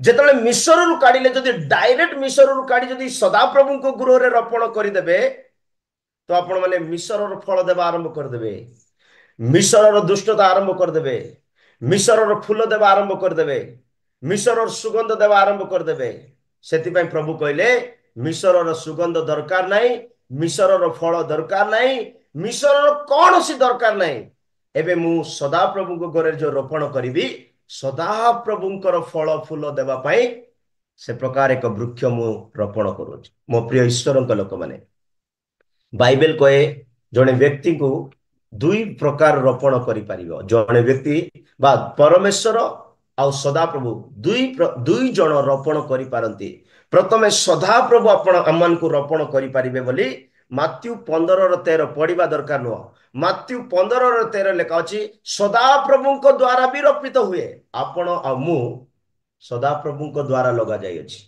ଯେତେବେଳେ ମିଶରରୁ କାଢିଲେ, ଯଦି ଡାଇରେକ୍ଟ ମିଶରରୁ କାଢି ଯଦି ସଦାପ୍ରଭୁଙ୍କ ଗୃହରେ ରୋପଣ କରିଦେବେ, ତ ଆପଣ ମାନେ ମିଶରର ଫଳ ଦେବା ଆରମ୍ଭ କରିଦେବେ, ମିଶରର ଦୁଷ୍ଟତା ଆରମ୍ଭ କରିଦେବେ, ମିଶରର ଫୁଲ ଦେବା ଆରମ୍ଭ କରିଦେବେ, ମିଶରର ସୁଗନ୍ଧ ଦେବା ଆରମ୍ଭ କରିଦେବେ। ସେଥିପାଇଁ ପ୍ରଭୁ କହିଲେ ମିଶରର ସୁଗନ୍ଧ ଦରକାର ନାହିଁ, ମିଶରର ଫଳ ଦରକାର ନାହିଁ, ମିଶରର କୌଣସି ଦରକାର ନାହିଁ। ଏବେ ମୁଁ ସଦାପ୍ରଭୁଙ୍କ ଘରେ ଯୋଉ ରୋପଣ କରିବି, ସଦାପ୍ରଭୁଙ୍କର ଫଳ ଫୁଲ ଦେବା ପାଇଁ ସେ ପ୍ରକାର ଏକ ବୃକ୍ଷ ମୁଁ ରୋପଣ କରୁଛି। ମୋ ପ୍ରିୟ ଈଶ୍ୱରଙ୍କ ଲୋକମାନେ, ବାଇବେଲ କହେ ଜଣେ ବ୍ୟକ୍ତିକୁ ଦୁଇ ପ୍ରକାର ରୋପଣ କରିପାରିବ। ଜଣେ ବ୍ୟକ୍ତି ବା ପରମେଶ୍ୱର ଆଉ ସଦାପ୍ରଭୁ ଦୁଇ ଜଣ ରୋପଣ କରିପାରନ୍ତି। ପ୍ରଥମେ ସଦାପ୍ରଭୁ ଆପଣ ଆମମାନଙ୍କୁ ରୋପଣ କରିପାରିବେ ବୋଲି ମାତ୍ୟୁ 15:13 ପଢିବା ଦରକାର ନୁହଁ। ମାତ୍ୟୁ 15:13 ଲେଖା ଅଛି, ସଦାପ୍ରଭୁଙ୍କ ଦ୍ୱାରା ବି ରୋପିତ ହୁଏ। ଆପଣ ଆଉ ମୁଁ ସଦାପ୍ରଭୁଙ୍କ ଦ୍ୱାରା ଲଗାଯାଇଅଛି।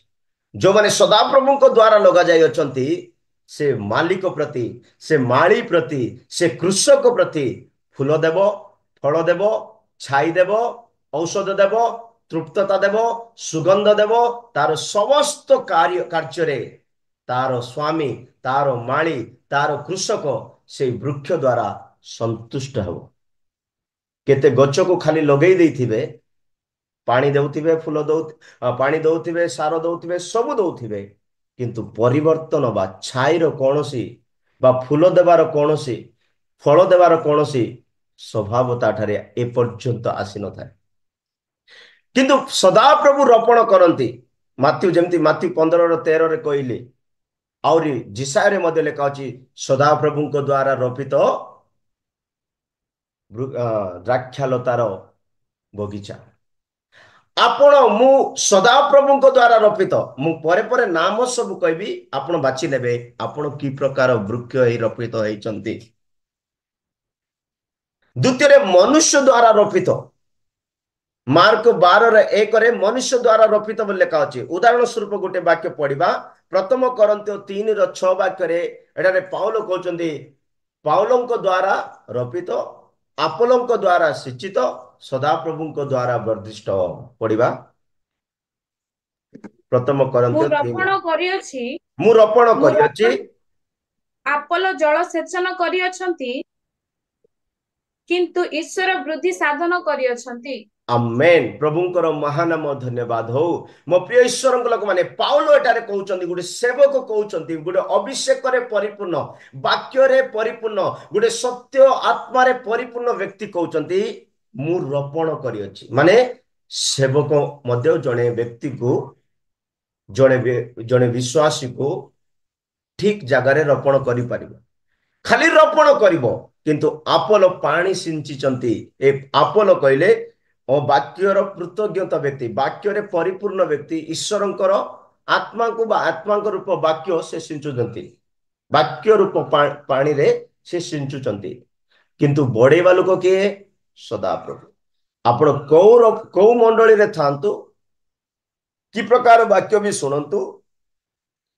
ଯୋଉମାନେ ସଦାପ୍ରଭୁଙ୍କ ଦ୍ୱାରା ଲଗାଯାଇଅଛନ୍ତି, ସେ ମାଲିକ ପ୍ରତି, ସେ ମାଳି ପ୍ରତି, ସେ କୃଷକ ପ୍ରତି ଫୁଲ ଦେବ, ଫଳ ଦେବ, ଛାଇ ଦେବ, ଔଷଧ ଦେବ, ତୃପ୍ତତା ଦେବ, ସୁଗନ୍ଧ ଦେବ। ତାର ସମସ୍ତ କାର୍ଯ୍ୟରେ ତାର ସ୍ୱାମୀ, ତାର ମାଳି, ତାର କୃଷକ ସେଇ ବୃକ୍ଷ ଦ୍ୱାରା ସନ୍ତୁଷ୍ଟ ହେବ। କେତେ ଗଛକୁ ଖାଲି ଲଗେଇ ଦେଇଥିବେ, ପାଣି ଦେଉଥିବେ, ପାଣି ଦେଉଥିବେ, ସାର ଦେଉଥିବେ, ସବୁ ଦେଉଥିବେ, କିନ୍ତୁ ପରିବର୍ତ୍ତନ ବା ଛାଇର କୌଣସି ବା ଫୁଲ ଦେବାର କୌଣସି, ଫଳ ଦେବାର କୌଣସି ସ୍ୱଭାବ ତାଠାରେ ଏପର୍ଯ୍ୟନ୍ତ ଆସିନଥାଏ। କିନ୍ତୁ ସଦାପ୍ରଭୁ ରୋପଣ କରନ୍ତି। ଯେମିତି ମାତ୍ୟୁ 15:13 କହିଲେ, ଆହୁରି ଜିସାୟରେ ମଧ୍ୟ ଲେଖା ଅଛି, ସଦାପ୍ରଭୁଙ୍କ ଦ୍ୱାରା ରୋପିତ ଦ୍ରାକ୍ଷାଲତାର ବଗିଚା। ଆପଣ ମୁଁ ସଦାପ୍ରଭୁଙ୍କ ଦ୍ୱାରା ରୋପିତ। ମୁଁ ପରେ ପରେ ନାମ ସବୁ କହିବି, ଆପଣ ବାଛି ନେବେ ଆପଣ କି ପ୍ରକାର ବୃକ୍ଷ ହେଇ ରୋପିତ ହେଇଛନ୍ତି। ଦ୍ୱିତୀୟରେ ମନୁଷ୍ୟ ଦ୍ୱାରା ରୋପିତ। ମାର୍କ 12:1 ମନୁଷ୍ୟ ଦ୍ୱାରା ରୋପିତ ବୋଲି ଲେଖା ଅଛି। ଉଦାହରଣ ସ୍ୱରୂପ ଗୋଟେ ବାକ୍ୟ ପଢିବା, ପ୍ରଥମ କରନ୍ଥୀୟ 3:6 ବାକ୍ୟରେ ଏଠାରେ ପାଉଲ କହୁଛନ୍ତି, ପାଉଲଙ୍କ ଦ୍ୱାରା ରୋପିତ, ଆପୋଲୋଙ୍କ ଦ୍ୱାରା ସିଞ୍ଚିତ, ସଦାପ୍ରଭୁଙ୍କ ଦ୍ୱାରା ବର୍ଦ୍ଧିଷ୍ଠ। ପଢିବା ପ୍ରଥମ ମୁଁ କରନ୍ଥୀୟ 3। ରୋପଣ କରିଅଛି, ମୁଁ ରୋପଣ ମୁଁ କରିଅଛି, ରୋପଣ ଆପୋଲୋ ଜଳସେଚନ କରିଅଛନ୍ତି, କିନ୍ତୁ ଈଶ୍ୱର ବୃଦ୍ଧି ସାଧନ କରିଅଛନ୍ତି। ଆମେନ୍। ପ୍ରଭୁଙ୍କର ମହାନାମ ଧନ୍ୟବାଦ ହଉ। ମୋ ପ୍ରିୟ ଈଶ୍ୱରଙ୍କ ଲୋକମାନେ, ପାଉଲ ଏଠାରେ କହୁଛନ୍ତି, ଗୋଟେ ସେବକ କହୁଛନ୍ତି, ଗୋଟେ ଅଭିଷେକରେ ପରିପୂର୍ଣ୍ଣ, ବାକ୍ୟରେ ପରିପୂର୍ଣ୍ଣ, ଗୋଟେ ସତ୍ୟ ଆତ୍ମାରେ ପରିପୂର୍ଣ୍ଣ ବ୍ୟକ୍ତି କହୁଛନ୍ତି, ମୁଁ ରୋପଣ କରିଅଛି। ମାନେ ସେବକ ମଧ୍ୟ ଜଣେ ବ୍ୟକ୍ତିକୁ, ଜଣେ ବିଶ୍ୱାସୀକୁ ଠିକ ଜାଗାରେ ରୋପଣ କରିପାରିବ। ଖାଲି ରୋପଣ କରିବ, କିନ୍ତୁ ଆପୋଲୋ ପାଣି ସିଞ୍ଚିଛନ୍ତି। ଏ ଆପୋଲୋ କହିଲେ ବାକ୍ୟର କୃତଜ୍ଞତା ବ୍ୟକ୍ତି, ବାକ୍ୟରେ ପରିପୂର୍ଣ୍ଣ ବ୍ୟକ୍ତି, ଈଶ୍ୱରଙ୍କର ଆତ୍ମାଙ୍କୁ ବା ଆତ୍ମାଙ୍କ ରୂପ ବାକ୍ୟ ସେ ସିଞ୍ଚୁଛନ୍ତି। ବାକ୍ୟ ରୂପ ପାଣିରେ ସେ ସିଞ୍ଚୁଛନ୍ତି। କିନ୍ତୁ ବଢେଇବା ଲୋକ କିଏ? ସଦାପ୍ରଭୁ। ଆପଣ କୋଉ ମଣ୍ଡଳୀରେ ଥାନ୍ତୁ, କି ପ୍ରକାର ବାକ୍ୟ ବି ଶୁଣନ୍ତୁ,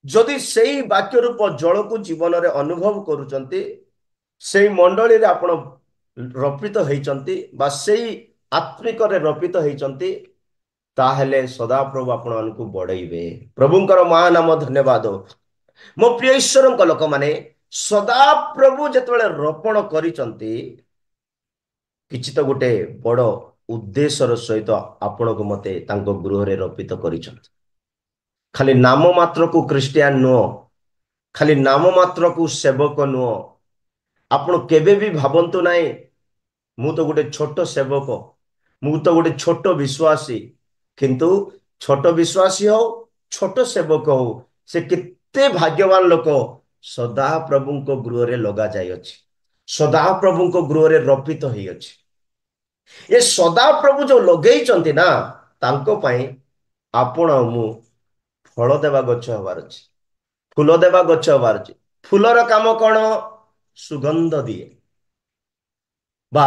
ଯଦି ସେଇ ବାକ୍ୟ ରୂପ ଜଳକୁ ଜୀବନରେ ଅନୁଭବ କରୁଛନ୍ତି, ସେଇ ମଣ୍ଡଳୀରେ ଆପଣ ରପିତ ହେଇଛନ୍ତି ବା ସେଇ ଆତ୍ମିକରେ ରପିତ ହେଇଛନ୍ତି, ତାହେଲେ ସଦାପ୍ରଭୁ ଆପଣମାନଙ୍କୁ ବଢେଇବେ। ପ୍ରଭୁଙ୍କର ମହାନାମ ଧନ୍ୟବାଦ। ମୋ ପ୍ରିୟ ଈଶ୍ୱରଙ୍କ ଲୋକମାନେ, ସଦାପ୍ରଭୁ ଯେତେବେଳେ ରୋପଣ କରିଛନ୍ତି, କିଛି ତ ଗୋଟେ ବଡ ଉଦ୍ଦେଶ୍ୟର ସହିତ ଆପଣଙ୍କୁ ମତେ ତାଙ୍କ ଗୃହରେ ରପିତ କରିଛନ୍ତି। ଖାଲି ନାମ ମାତ୍ରକୁ ଖ୍ରୀଷ୍ଟିଆନ ନୁହଁ, ଖାଲି ନାମ ମାତ୍ରକୁ ସେବକ ନୁହଁ। ଆପଣ କେବେ ବି ଭାବନ୍ତୁ ନାହିଁ ମୁଁ ତ ଗୋଟେ ଛୋଟ ସେବକ, ମୁଁ ତ ଗୋଟେ ଛୋଟ ବିଶ୍ୱାସୀ। କିନ୍ତୁ ଛୋଟ ବିଶ୍ୱାସୀ ହଉ, ଛୋଟ ସେବକ ହଉ, ସେ କେତେ ଭାଗ୍ୟବାନ ଲୋକ, ସଦାପ୍ରଭୁଙ୍କ ଗୃହରେ ଲଗା ଯାଇଅଛି, ସଦାପ୍ରଭୁଙ୍କ ଗୃହରେ ରପିତ ହେଇଅଛି। ଏ ସଦାପ୍ରଭୁ ଯୋଉ ଲଗେଇଛନ୍ତି ନା, ତାଙ୍କ ପାଇଁ ଆପଣ ଆଉ ମୁଁ ଫଳ ଦେବା ଗଛ ହବାର ଅଛି, ଫୁଲ ଦେବା ଗଛ ହବାର ଅଛି। ଫୁଲର କାମ କଣ? ସୁଗନ୍ଧ ଦିଏ, ବା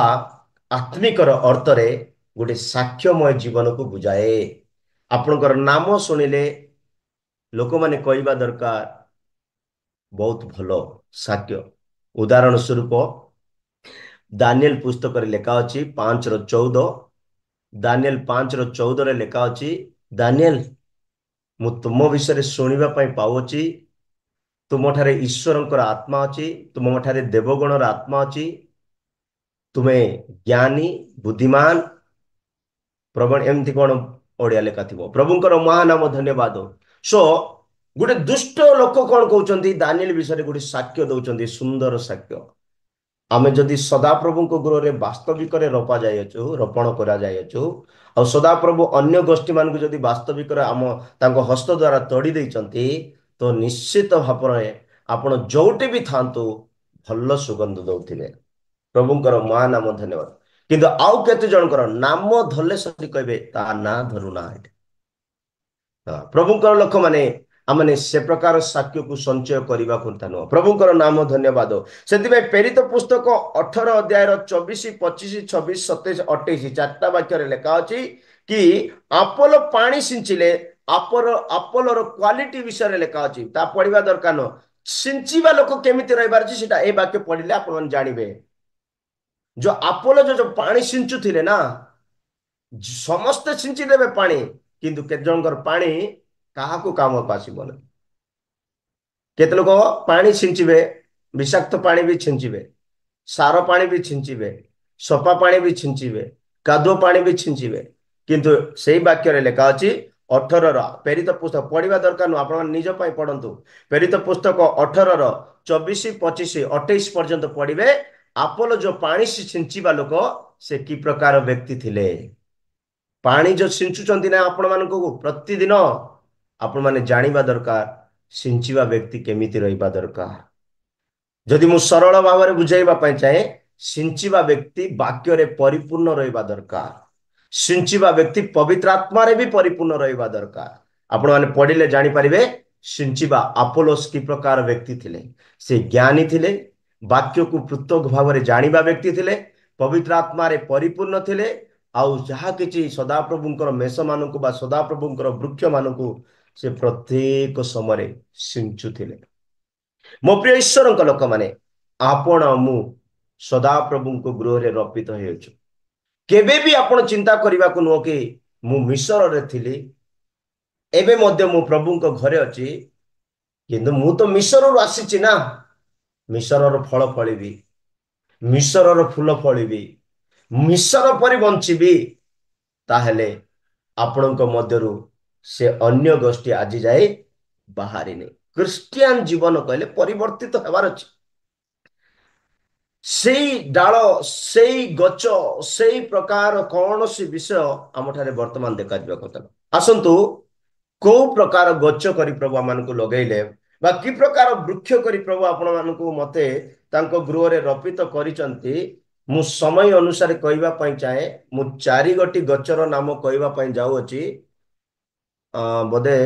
ଆତ୍ମିକର ଅର୍ଥରେ ଗୋଟେ ସାକ୍ଷ୍ୟମୟ ଜୀବନକୁ ବୁଝାଏ। ଆପଣଙ୍କର ନାମ ଶୁଣିଲେ ଲୋକମାନେ କହିବା ଦରକାର, ବହୁତ ଭଲ ସାକ୍ଷ୍ୟ। ଉଦାହରଣ ସ୍ୱରୂପ ଦାନିଏଲ ପୁସ୍ତକରେ ଲେଖା ଅଛି 5:14। ଦାନିଏଲ 5:14 ଲେଖା ଅଛି, ଦାନିଏଲ, ମୁଁ ତୁମ ବିଷୟରେ ଶୁଣିବା ପାଇଁ ପାଉଅଛି, ତୁମଠାରେ ଈଶ୍ୱରଙ୍କର ଆତ୍ମା ଅଛି, ତୁମଠାରେ ଦେବଗଣର ଆତ୍ମା ଅଛି, ତୁମେ ଜ୍ଞାନୀ, ବୁଦ୍ଧିମାନ, ପ୍ରବଣ, ଏମିତି କଣ ଓଡିଆ ଲେଖା ଥିବ। ପ୍ରଭୁଙ୍କର ମହାନାମ ଧନ୍ୟବାଦ। ସୋ ଗୋଟେ ଦୁଷ୍ଟ ଲୋକ କଣ କହୁଛନ୍ତି? ଦାନିଏଲ ବିଷୟରେ ଗୋଟେ ସାକ୍ଷ୍ୟ ଦଉଛନ୍ତି, ସୁନ୍ଦର ସାକ୍ଷ୍ୟ। ଆମେ ଯଦି ସଦାପ୍ରଭୁଙ୍କ ଗୃହରେ ବାସ୍ତବିକରେ ରୋପଣ କରାଯାଇଅଛୁ, ଆଉ ସଦାପ୍ରଭୁ ଅନ୍ୟ ଗୋଷ୍ଠୀ ମାନଙ୍କୁ ଯଦି ବାସ୍ତବିକରେ ତାଙ୍କ ହସ୍ତ ଦ୍ୱାରା ତଡ଼ି ଦେଇଛନ୍ତି, ତ ନିଶ୍ଚିତ ଭାବରେ ଆପଣ ଯୋଉଠି ବି ଥାନ୍ତୁ ଭଲ ସୁଗନ୍ଧ ଦଉଥିବେ। ପ୍ରଭୁଙ୍କର ମହାନାମ ଧନ୍ୟବାଦ। କିନ୍ତୁ ଆଉ କେତେ ଜଣଙ୍କର ନାମ ଧରଲେ ସରି କହିବେ ତା ନାଁ ଧରୁନାହାନ୍ତି। ପ୍ରଭୁଙ୍କର ଲୋକମାନେ ଆମେ ସେ ପ୍ରକାର ସାକ୍ଷ୍ୟକୁ ସଞ୍ଚୟ କରିବା କଥା ନୁହଁ। ପ୍ରଭୁଙ୍କର ନାମ ଧନ୍ୟବାଦ। ସେଥିପାଇଁ ପ୍ରେରିତ ପୁସ୍ତକ 18 ଅଧ୍ୟାୟର 24, 25, 26, 27, 28 ଚାରିଟା ବାକ୍ୟରେ ଲେଖା ଅଛି କି ଆପୋଲୋ ପାଣି ସିଞ୍ଚିଲେ, ଆପୋଲୋର କ୍ୱାଲିଟି ବିଷୟରେ ଲେଖା ଅଛି। ତା ପଢିବା ଦରକାର ନୁହଁ। ସିଞ୍ଚିବା ଲୋକ କେମିତି ରହିବାର ଅଛି, ସେଟା ଏ ବାକ୍ୟ ପଢିଲେ ଆପଣମାନେ ଜାଣିବେ। ଯୋଉ ଆପୋଲୋ ଯୋଉ ପାଣି ସିଞ୍ଚୁଥିଲେ ନା, ସମସ୍ତେ ସିଞ୍ଚି ଦେବେ ପାଣି, କିନ୍ତୁ କେତେ ଜଣଙ୍କର ପାଣି କାହାକୁ କାମକୁ ଆସିବନି। କେତେ ଲୋକ ପାଣି ଛିଞ୍ଚିବେ, ବିଷାକ୍ତ ପାଣି ବି ଛିଞ୍ଚିବେ, ସାର ପାଣି ବି ଛିଞ୍ଚିବେ, ସଫା ପାଣି ବି ଛିଞ୍ଚିବେ, କାଦୁଅ ପାଣି ବି ଛିଞ୍ଚିବେ। କିନ୍ତୁ ସେଇ ବାକ୍ୟରେ ଲେଖା ଅଛି 18ର ପ୍ରେରିତ ପୁସ୍ତକ ପଢିବା ଦରକାର ନୁହଁ, ଆପଣ ନିଜ ପାଇଁ ପଢନ୍ତୁ। ପ୍ରେରିତ ପୁସ୍ତକ 18ର 24, 25, 28 ପର୍ଯ୍ୟନ୍ତ ପଢିବେ। ଆପୋଲୋ ଯୋଉ ପାଣି ଛିଞ୍ଚିବା ଲୋକ, ସେ କି ପ୍ରକାର ବ୍ୟକ୍ତି ଥିଲେ। ପାଣି ଯୋଉ ସିଞ୍ଚୁଛନ୍ତି ନା ଆପଣମାନଙ୍କୁ ପ୍ରତିଦିନ, ଆପଣମାନେ ଜାଣିବା ଦରକାର ସିଞ୍ଚିବା ବ୍ୟକ୍ତି କେମିତି ରହିବା ଦରକାର। ଯଦି ମୁଁ ସରଳ ଭାବରେ ବୁଝାଇବା ପାଇଁ ଚାହେଁ, ସିଞ୍ଚିବା ବ୍ୟକ୍ତି ବାକ୍ୟରେ ପରିପୂର୍ଣ୍ଣ ରହିବା ଦରକାର। ସିଞ୍ଚିବା ବ୍ୟକ୍ତି ପବିତ୍ର ଆତ୍ମାରେ ବି ପରିପୂର୍ଣ୍ଣ ରହିବା ଦରକାର। ଆପଣମାନେ ପଢିଲେ ଜାଣିପାରିବେ ସିଞ୍ଚିବା ଆପୋଲୋସ କି ପ୍ରକାର ବ୍ୟକ୍ତି ଥିଲେ। ସେ ଜ୍ଞାନୀ ଥିଲେ, ବାକ୍ୟକୁ ପୃଥକ ଭାବରେ ଜାଣିବା ବ୍ୟକ୍ତି ଥିଲେ, ପବିତ୍ର ଆତ୍ମାରେ ପରିପୂର୍ଣ୍ଣ ଥିଲେ, ଆଉ ଯାହା କିଛି ସଦାପ୍ରଭୁଙ୍କର ମେଷମାନଙ୍କୁ ବା ସଦାପ୍ରଭୁଙ୍କର ବୃକ୍ଷ ମାନଙ୍କୁ ସେ ପ୍ରତ୍ୟେକ ସମୟରେ ସିଞ୍ଚୁଥିଲେ। ମୋ ପ୍ରିୟ ଈଶ୍ୱରଙ୍କ ଲୋକମାନେ, ଆପଣ ମୁଁ ସଦାପ୍ରଭୁଙ୍କ ଗୃହରେ ରପିତ ହେଉଛୁ। କେବେ ବି ଆପଣ ଚିନ୍ତା କରିବାକୁ ନୁହଁ କି ମୁଁ ମିଶରରେ ଥିଲି, ଏବେ ମଧ୍ୟ ମୁଁ ପ୍ରଭୁଙ୍କ ଘରେ ଅଛି, କିନ୍ତୁ ମୁଁ ତ ମିଶରରୁ ଆସିଛି ନା, ମିଶରର ଫଳ ଫଳିବି, ମିଶରର ଫୁଲ ଫଳିବି, ମିଶର ପରି ବଞ୍ଚିବି। ତାହେଲେ ଆପଣଙ୍କ ମଧ୍ୟରୁ ସେ ଅନ୍ୟ ଗୋଷ୍ଠୀ ଆଜି ଯାଏ ବାହାରିନି। ଖ୍ରୀଷ୍ଟିଆନ ଜୀବନ କହିଲେ ପରିବର୍ତ୍ତିତ ହେବାର ଅଛି। ସେଇ ଡାଳ, ସେଇ ଗଛ, ସେଇ ପ୍ରକାର କୌଣସି ବିଷୟ ଆମଠାରେ ବର୍ତ୍ତମାନ ଦେଖାଯିବା କଥା। ଆସନ୍ତୁ, କୋଉ ପ୍ରକାର ଗଛ କରି ପ୍ରଭୁ ଆମମାନଙ୍କୁ ଲଗେଇଲେ, ବା କି ପ୍ରକାର ବୃକ୍ଷ କରି ପ୍ରଭୁ ଆପଣମାନଙ୍କୁ ମତେ ତାଙ୍କ ଗୃହରେ ରପିତ କରିଛନ୍ତି, ମୁଁ ସମୟ ଅନୁସାରେ କହିବା ପାଇଁ ଚାହେଁ। ମୁଁ 4ଗୋଟି ଗଛର ନାମ କହିବା ପାଇଁ ଯାଉଅଛି। ବୋଧେ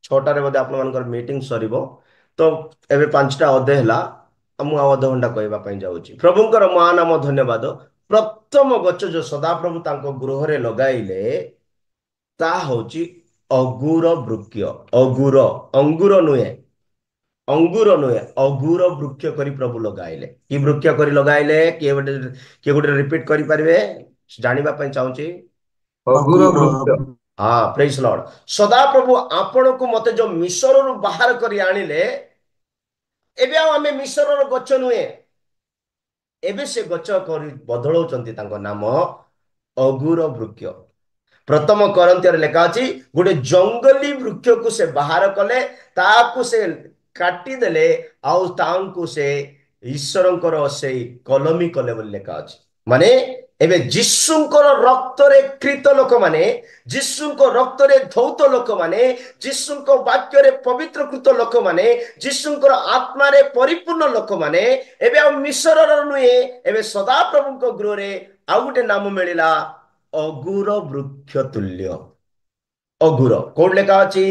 6ଟାରେ ବୋଧେ ଆପଣମାନଙ୍କର ମିଟିଂ ସରିବ। ତ ଏବେ 5ଟା ଅଧେ ହେଲା, ମୁଁ ଆଉ ଅଧଘଣ୍ଟା କହିବା ପାଇଁ ଯାଉଛି। ପ୍ରଭୁଙ୍କର ମହାନାମ ଧନ୍ୟବାଦ। ପ୍ରଥମ ଗଛ ଯୋଉ ସଦାପ୍ରଭୁ ତାଙ୍କ ଗୃହରେ ଲଗାଇଲେ ତାହା ହଉଛି ଅଗୁର ବୃକ୍ଷ। ଅଙ୍ଗୁର ନୁହେଁ, ଅଙ୍ଗୁର ନୁହେଁ, ଅଗୁର ବୃକ୍ଷ କରି ପ୍ରଭୁ ଲଗାଇଲେ। କି ବୃକ୍ଷ କରି ଲଗାଇଲେ? କିଏ ଗୋଟେ ରିପିଟ କରିପାରିବେ? ଜାଣିବା ପାଇଁ ଚାହୁଁଛି। ଅଗୁର ବୃକ୍ଷ। ହଁ, ପ୍ରେଜ ଲର୍ଡ। ସଦାପ୍ରଭୁ ଆପଣଙ୍କୁ ମତେ ଯୋଉ ମିଶରରୁ ବାହାର କରି ଆଣିଲେ, ଏବେ ଆଉ ଆମେ ମିଶରର ଗଛ ନୁହେଁ, ଏବେ ସେ ଗଛ କରି ବଦଳଉଛନ୍ତି ତାଙ୍କ ନାମ ଅଗୁର ବୃକ୍ଷ। ପ୍ରଥମ କରନ୍ତିୟରେ ଲେଖା ଅଛି ଗୋଟେ ଜଙ୍ଗଲୀ ବୃକ୍ଷକୁ ସେ ବାହାର କଲେ, ତାକୁ ସେ କାଟିଦେଲେ, ଆଉ ତାଙ୍କୁ ସେ ଈଶ୍ୱରଙ୍କର ସେଇ କଲମୀ କଲେ ବୋଲି ଲେଖା ଅଛି। ମାନେ ଏବେ ଯୀଶୁଙ୍କର ରକ୍ତରେ କ୍ରୀତ ଲୋକମାନେ, ଯୀଶୁଙ୍କ ରକ୍ତରେ ଧୌତ ଲୋକମାନେ, ଯୀଶୁଙ୍କ ବାକ୍ୟରେ ପବିତ୍ରକୃତ ଲୋକମାନେ, ଯୀଶୁଙ୍କର ଆତ୍ମାରେ ପରିପୂର୍ଣ୍ଣ ଲୋକମାନେ ଏବେ ଆଉ ମିଶରର ନୁହେଁ, ଏବେ ସଦାପ୍ରଭୁଙ୍କ ଗୃହରେ ଆଉ ଗୋଟେ ନାମ ମିଳିଲା, ଅଗୁର ବୃକ୍ଷ ତୁଲ୍ୟ। ଅଗୁର କୋଉଠି ଲେଖା ଅଛି?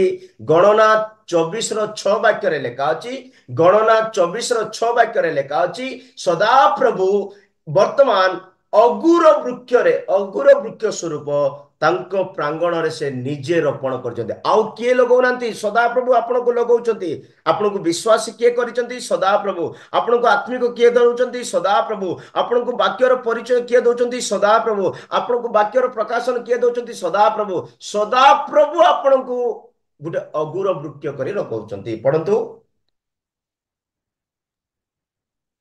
ଗଣନା 24:6 ବାକ୍ୟରେ ଲେଖା ଅଛି। ଗଣନା 24:6 ଲେଖା ଅଛି ସଦାପ୍ରଭୁ ବର୍ତ୍ତମାନ ଅଗୁର ବୃକ୍ଷ ସ୍ୱରୂପ ତାଙ୍କ ପ୍ରାଙ୍ଗଣରେ ସେ ନିଜେ ରୋପଣ କରିଛନ୍ତି। ଆଉ କିଏ ଲଗଉନାହାନ୍ତି? ସଦାପ୍ରଭୁ ଆପଣଙ୍କୁ ଲଗଉଛନ୍ତି। ଆପଣଙ୍କୁ ବିଶ୍ୱାସୀ କିଏ କରିଛନ୍ତି? ସଦାପ୍ରଭୁ। ଆପଣଙ୍କୁ ଆତ୍ମିକ କିଏ ଦଉଛନ୍ତି? ସଦାପ୍ରଭୁ। ଆପଣଙ୍କୁ ବାକ୍ୟର ପରିଚୟ କିଏ ଦଉଛନ୍ତି? ସଦାପ୍ରଭୁ। ଆପଣଙ୍କୁ ବାକ୍ୟର ପ୍ରକାଶନ କିଏ ଦଉଛନ୍ତି? ସଦାପ୍ରଭୁ। ସଦାପ୍ରଭୁ ଆପଣଙ୍କୁ ଗୋଟେ ଅଗୁର ବୃକ୍ଷ କରି ଲଗଉଛନ୍ତି। ପଢନ୍ତୁ।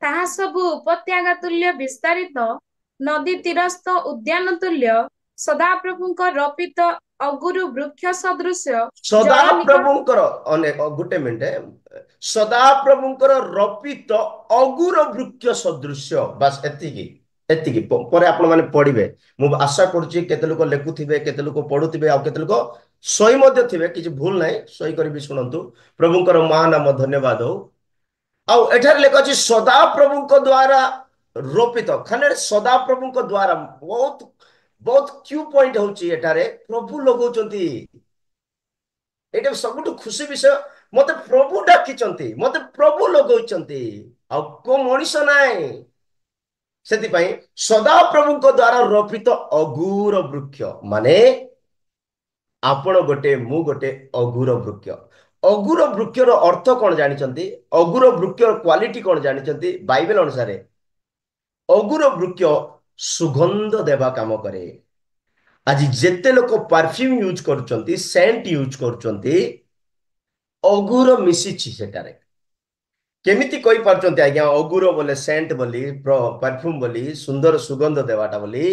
ତାହା ସବୁ ଉପତ୍ୟକା ତୁଲ୍ୟ ବିସ୍ତାରିତ, ନଦୀ ତୀରସ୍ଥ ଉଦ୍ୟାନ ତୁଲ୍ୟ, ସଦାପ୍ରଭୁଙ୍କ ରୋପିତ ଅଗୁରୁ ବୃକ୍ଷ ସଦୃଶ, ଜଳ ନିକଟ। ସଦାପ୍ରଭୁଙ୍କର ଗୋଟେ ମିନିଟ, ସଦାପ୍ରଭୁଙ୍କର ରୋପିତ ଅଗୁର ବୃକ୍ଷ ସଦୃଶ୍ୟ। ବାସ୍ ଏତିକି, ଏତିକି। ପରେ ଆପଣ ମାନେ ପଢିବେ। ମୁଁ ଆଶା କରୁଛି କେତେ ଲୋକ ଲେଖୁଥିବେ, କେତେ ଲୋକ ପଢୁଥିବେ, ଆଉ କେତେ ଲୋକ ସହି ମଧ୍ୟ ଥିବେ। କିଛି ଭୁଲ ନାହିଁ, ସହି କରିବି ଶୁଣନ୍ତୁ। ପ୍ରଭୁଙ୍କର ମହାନାମ ଧନ୍ୟବାଦ ହଉ। ଆଉ ଏଠାରେ ଲେଖା ଅଛି ସଦାପ୍ରଭୁଙ୍କ ଦ୍ଵାରା ରୋପିତ। ଖାଲି ସଦାପ୍ରଭୁଙ୍କ ଦ୍ଵାରା ବହୁତ ବହୁତ କ୍ୟୁ ପଏଣ୍ଟ ହଉଛି ଏଠାରେ, ପ୍ରଭୁ ଲଗଉଛନ୍ତି। ଏଇଟା ସବୁଠୁ ଖୁସି ବିଷୟ। ମତେ ପ୍ରଭୁ ଡାକିଛନ୍ତି, ମତେ ପ୍ରଭୁ ଲଗଉଛନ୍ତି, ଆଉ କୋଉ ମଣିଷ ନାହିଁ। ସେଥିପାଇଁ ସଦାପ୍ରଭୁଙ୍କ ଦ୍ଵାରା ରୋପିତ ଅଗୁର ବୃକ୍ଷ, ମାନେ ଆପଣ ଗୋଟେ, ମୁଁ ଗୋଟେ ଅଗୁର ବୃକ୍ଷ। ଅଗୁର ବୃକ୍ଷର ଅର୍ଥ କଣ ଜାଣିଛନ୍ତି? ଅଗୁର ବୃକ୍ଷର କ୍ୱାଲିଟି କଣ ଜାଣିଛନ୍ତି? ବାଇବେଲ ଅନୁସାରେ ଅଗୁର ବୃକ୍ଷ ସୁଗନ୍ଧ ଦେବା କାମ କରେ। ଆଜି ଯେତେ ଲୋକ ପରଫ୍ୟୁମ ୟୁଜ କରୁଛନ୍ତି, ସେଣ୍ଟ ୟୁଜ କରୁଛନ୍ତି, ଅଗୁର ମିଶିଛି ସେଟାରେ। କେମିତି କହିପାରୁଛନ୍ତି ଆଜ୍ଞା ଅଗୁର ବୋଲେ ସେଣ୍ଟ ବୋଲି, ପରଫ୍ୟୁମ ବୋଲି, ସୁନ୍ଦର ସୁଗନ୍ଧ ଦେବାଟା ବୋଲି?